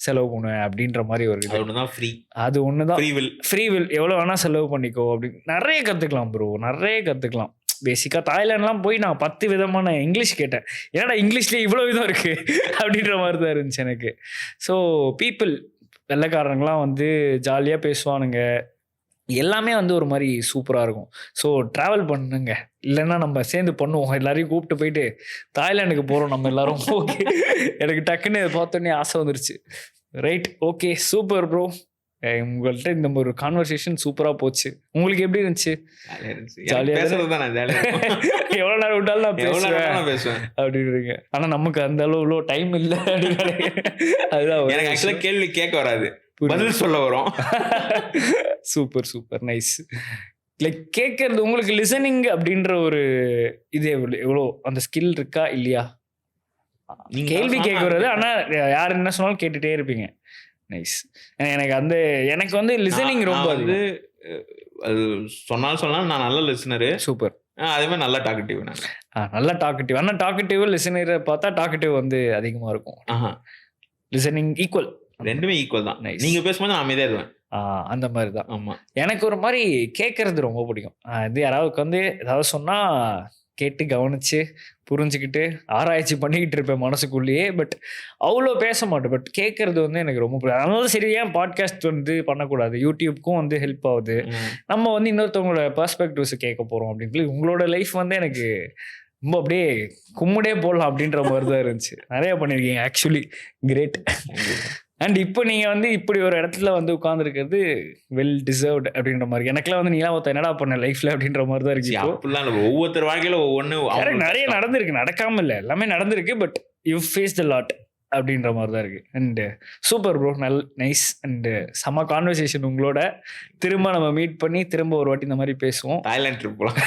செலவு பண்ணுவேன் அப்படின்ற மாதிரி ஒரு இது. அது ஒன்று தான் ஃப்ரீ வில். எவ்வளோ வேணால் செலவு பண்ணிக்கோ அப்படின்னு நிறைய கற்றுக்கலாம் ப்ரோ, நிறைய கற்றுக்கலாம். பேசிக்காக தாய்லாண்ட்லாம் போய் நான் 10 விதமான இங்கிலீஷ் கேட்டேன். ஏன்னா இங்கிலீஷ்லேயே இவ்வளோ விதம் இருக்குது அப்படின்ற மாதிரி தான் இருந்துச்சு எனக்கு. ஸோ பீப்புள் வெள்ளைக்காரங்களாம் வந்து ஜாலியாக பேசுவானுங்க, எல்லாமே வந்து ஒரு மாதிரி சூப்பராக இருக்கும். ஸோ ட்ராவல் பண்ணுங்க, இல்லைன்னா நம்ம சேர்ந்து பண்ணுவோம். எல்லாரையும் கூப்பிட்டு போயிட்டு தாய்லாண்டுக்கு போகிறோம் நம்ம எல்லாரும். ஓகே, எனக்கு டக்குன்னு பார்த்தோன்னே ஆசை வந்துருச்சு. Right, okay, super bro. உங்கள்கிட்ட இந்த ஒரு கான்வர்சேஷன் சூப்பராக போச்சு. உங்களுக்கு எப்படி இருந்துச்சு? ஜாலியாக எவ்வளோ நேரம் விட்டாலும் நான் பேசுவேன் அப்படின்றீங்க. ஆனால் நமக்கு அந்த அளவு டைம் இல்லை அப்படின்னு. அதுதான் எனக்கு ஆக்சுவலாக கேள்வி கேட்க வராது, பதில் சொல்ல வரும். Super super nice. லைக் கேட்கறது உங்களுக்கு லிசனிங் அப்படின்ற ஒரு இது எவ்வளோ அந்த ஸ்கில் இருக்கா இல்லையா? கேள்வி கேட்கறது, ஆனால் யார் என்ன சொன்னாலும் கேட்டுகிட்டே இருப்பீங்க. நைஸ். எனக்கு வந்து லிசனிங் ரொம்ப வந்து அது சொன்னாலும் நான் நல்ல லிசனரு. சூப்பர். அதே மாதிரி நல்ல டாக்கட்டிவ். நல்ல டாக்கட்டிவ். ஆனால் டாக்கட்டிவ் லிசனரை பார்த்தா டாக்கட்டிவ் வந்து அதிகமாக இருக்கும். லிசனிங் ஈக்குவல், ரெண்டுமே ஈக்குவல் தான். நீங்க பேசும்போது நான் அமைதியாக இருவேன். அந்த மாதிரி தான். ஆமாம், எனக்கு ஒரு மாதிரி கேட்கறது ரொம்ப பிடிக்கும். இது யாராவது வந்து ஏதாவது சொன்னால் கேட்டு கவனித்து புரிஞ்சுக்கிட்டு ஆராய்ச்சி பண்ணிக்கிட்டு இருப்பேன் மனசுக்குள்ளேயே. பட் அவ்வளோ பேச மாட்டேன். பட் கேட்கறது வந்து எனக்கு ரொம்ப பிடிக்கும். அதனால சரி, ஏன் பாட்காஸ்ட் வந்து பண்ணக்கூடாது, யூடியூப்க்கும் வந்து ஹெல்ப் ஆகுது. நம்ம வந்து இன்னொருத்தவங்களோட பெர்ஸ்பெக்டிவ்ஸ் கேட்க போகிறோம் அப்படின்னு சொல்லி உங்களோட லைஃப் வந்து எனக்கு ரொம்ப அப்படியே கும்முடே போடலாம் அப்படின்ற மாதிரி தான் இருந்துச்சு. நிறையா பண்ணியிருக்கீங்க ஆக்சுவலி, கிரேட். அண்ட் இப்போ நீங்கள் வந்து இப்படி ஒரு இடத்துல வந்து உட்காந்துருக்கிறது வெல் டிசர்வ்ட் அப்படின்ற மாதிரி. எனக்குலாம் வந்து நீலாம் ஒருத்தர் என்னடா பண்ண லைஃப்ல அப்படின்ற மாதிரி தான் இருக்கு. ஒவ்வொருத்தர் வாழ்க்கையில ஒவ்வொன்று நிறைய நடந்திருக்கு, நடக்காம இல்லை, எல்லாமே நடந்திருக்கு. But you face the lot அப்படின்ற மாதிரி தான் இருக்கு. And super bro, nice. And செம்ம கான்வர்சேஷன் உங்களோட. திரும்ப நம்ம மீட் பண்ணி திரும்ப ஒரு வாட்டி இந்த மாதிரி பேசுவோம். தாய்லாந்து ட்ரிப் போகலாம்.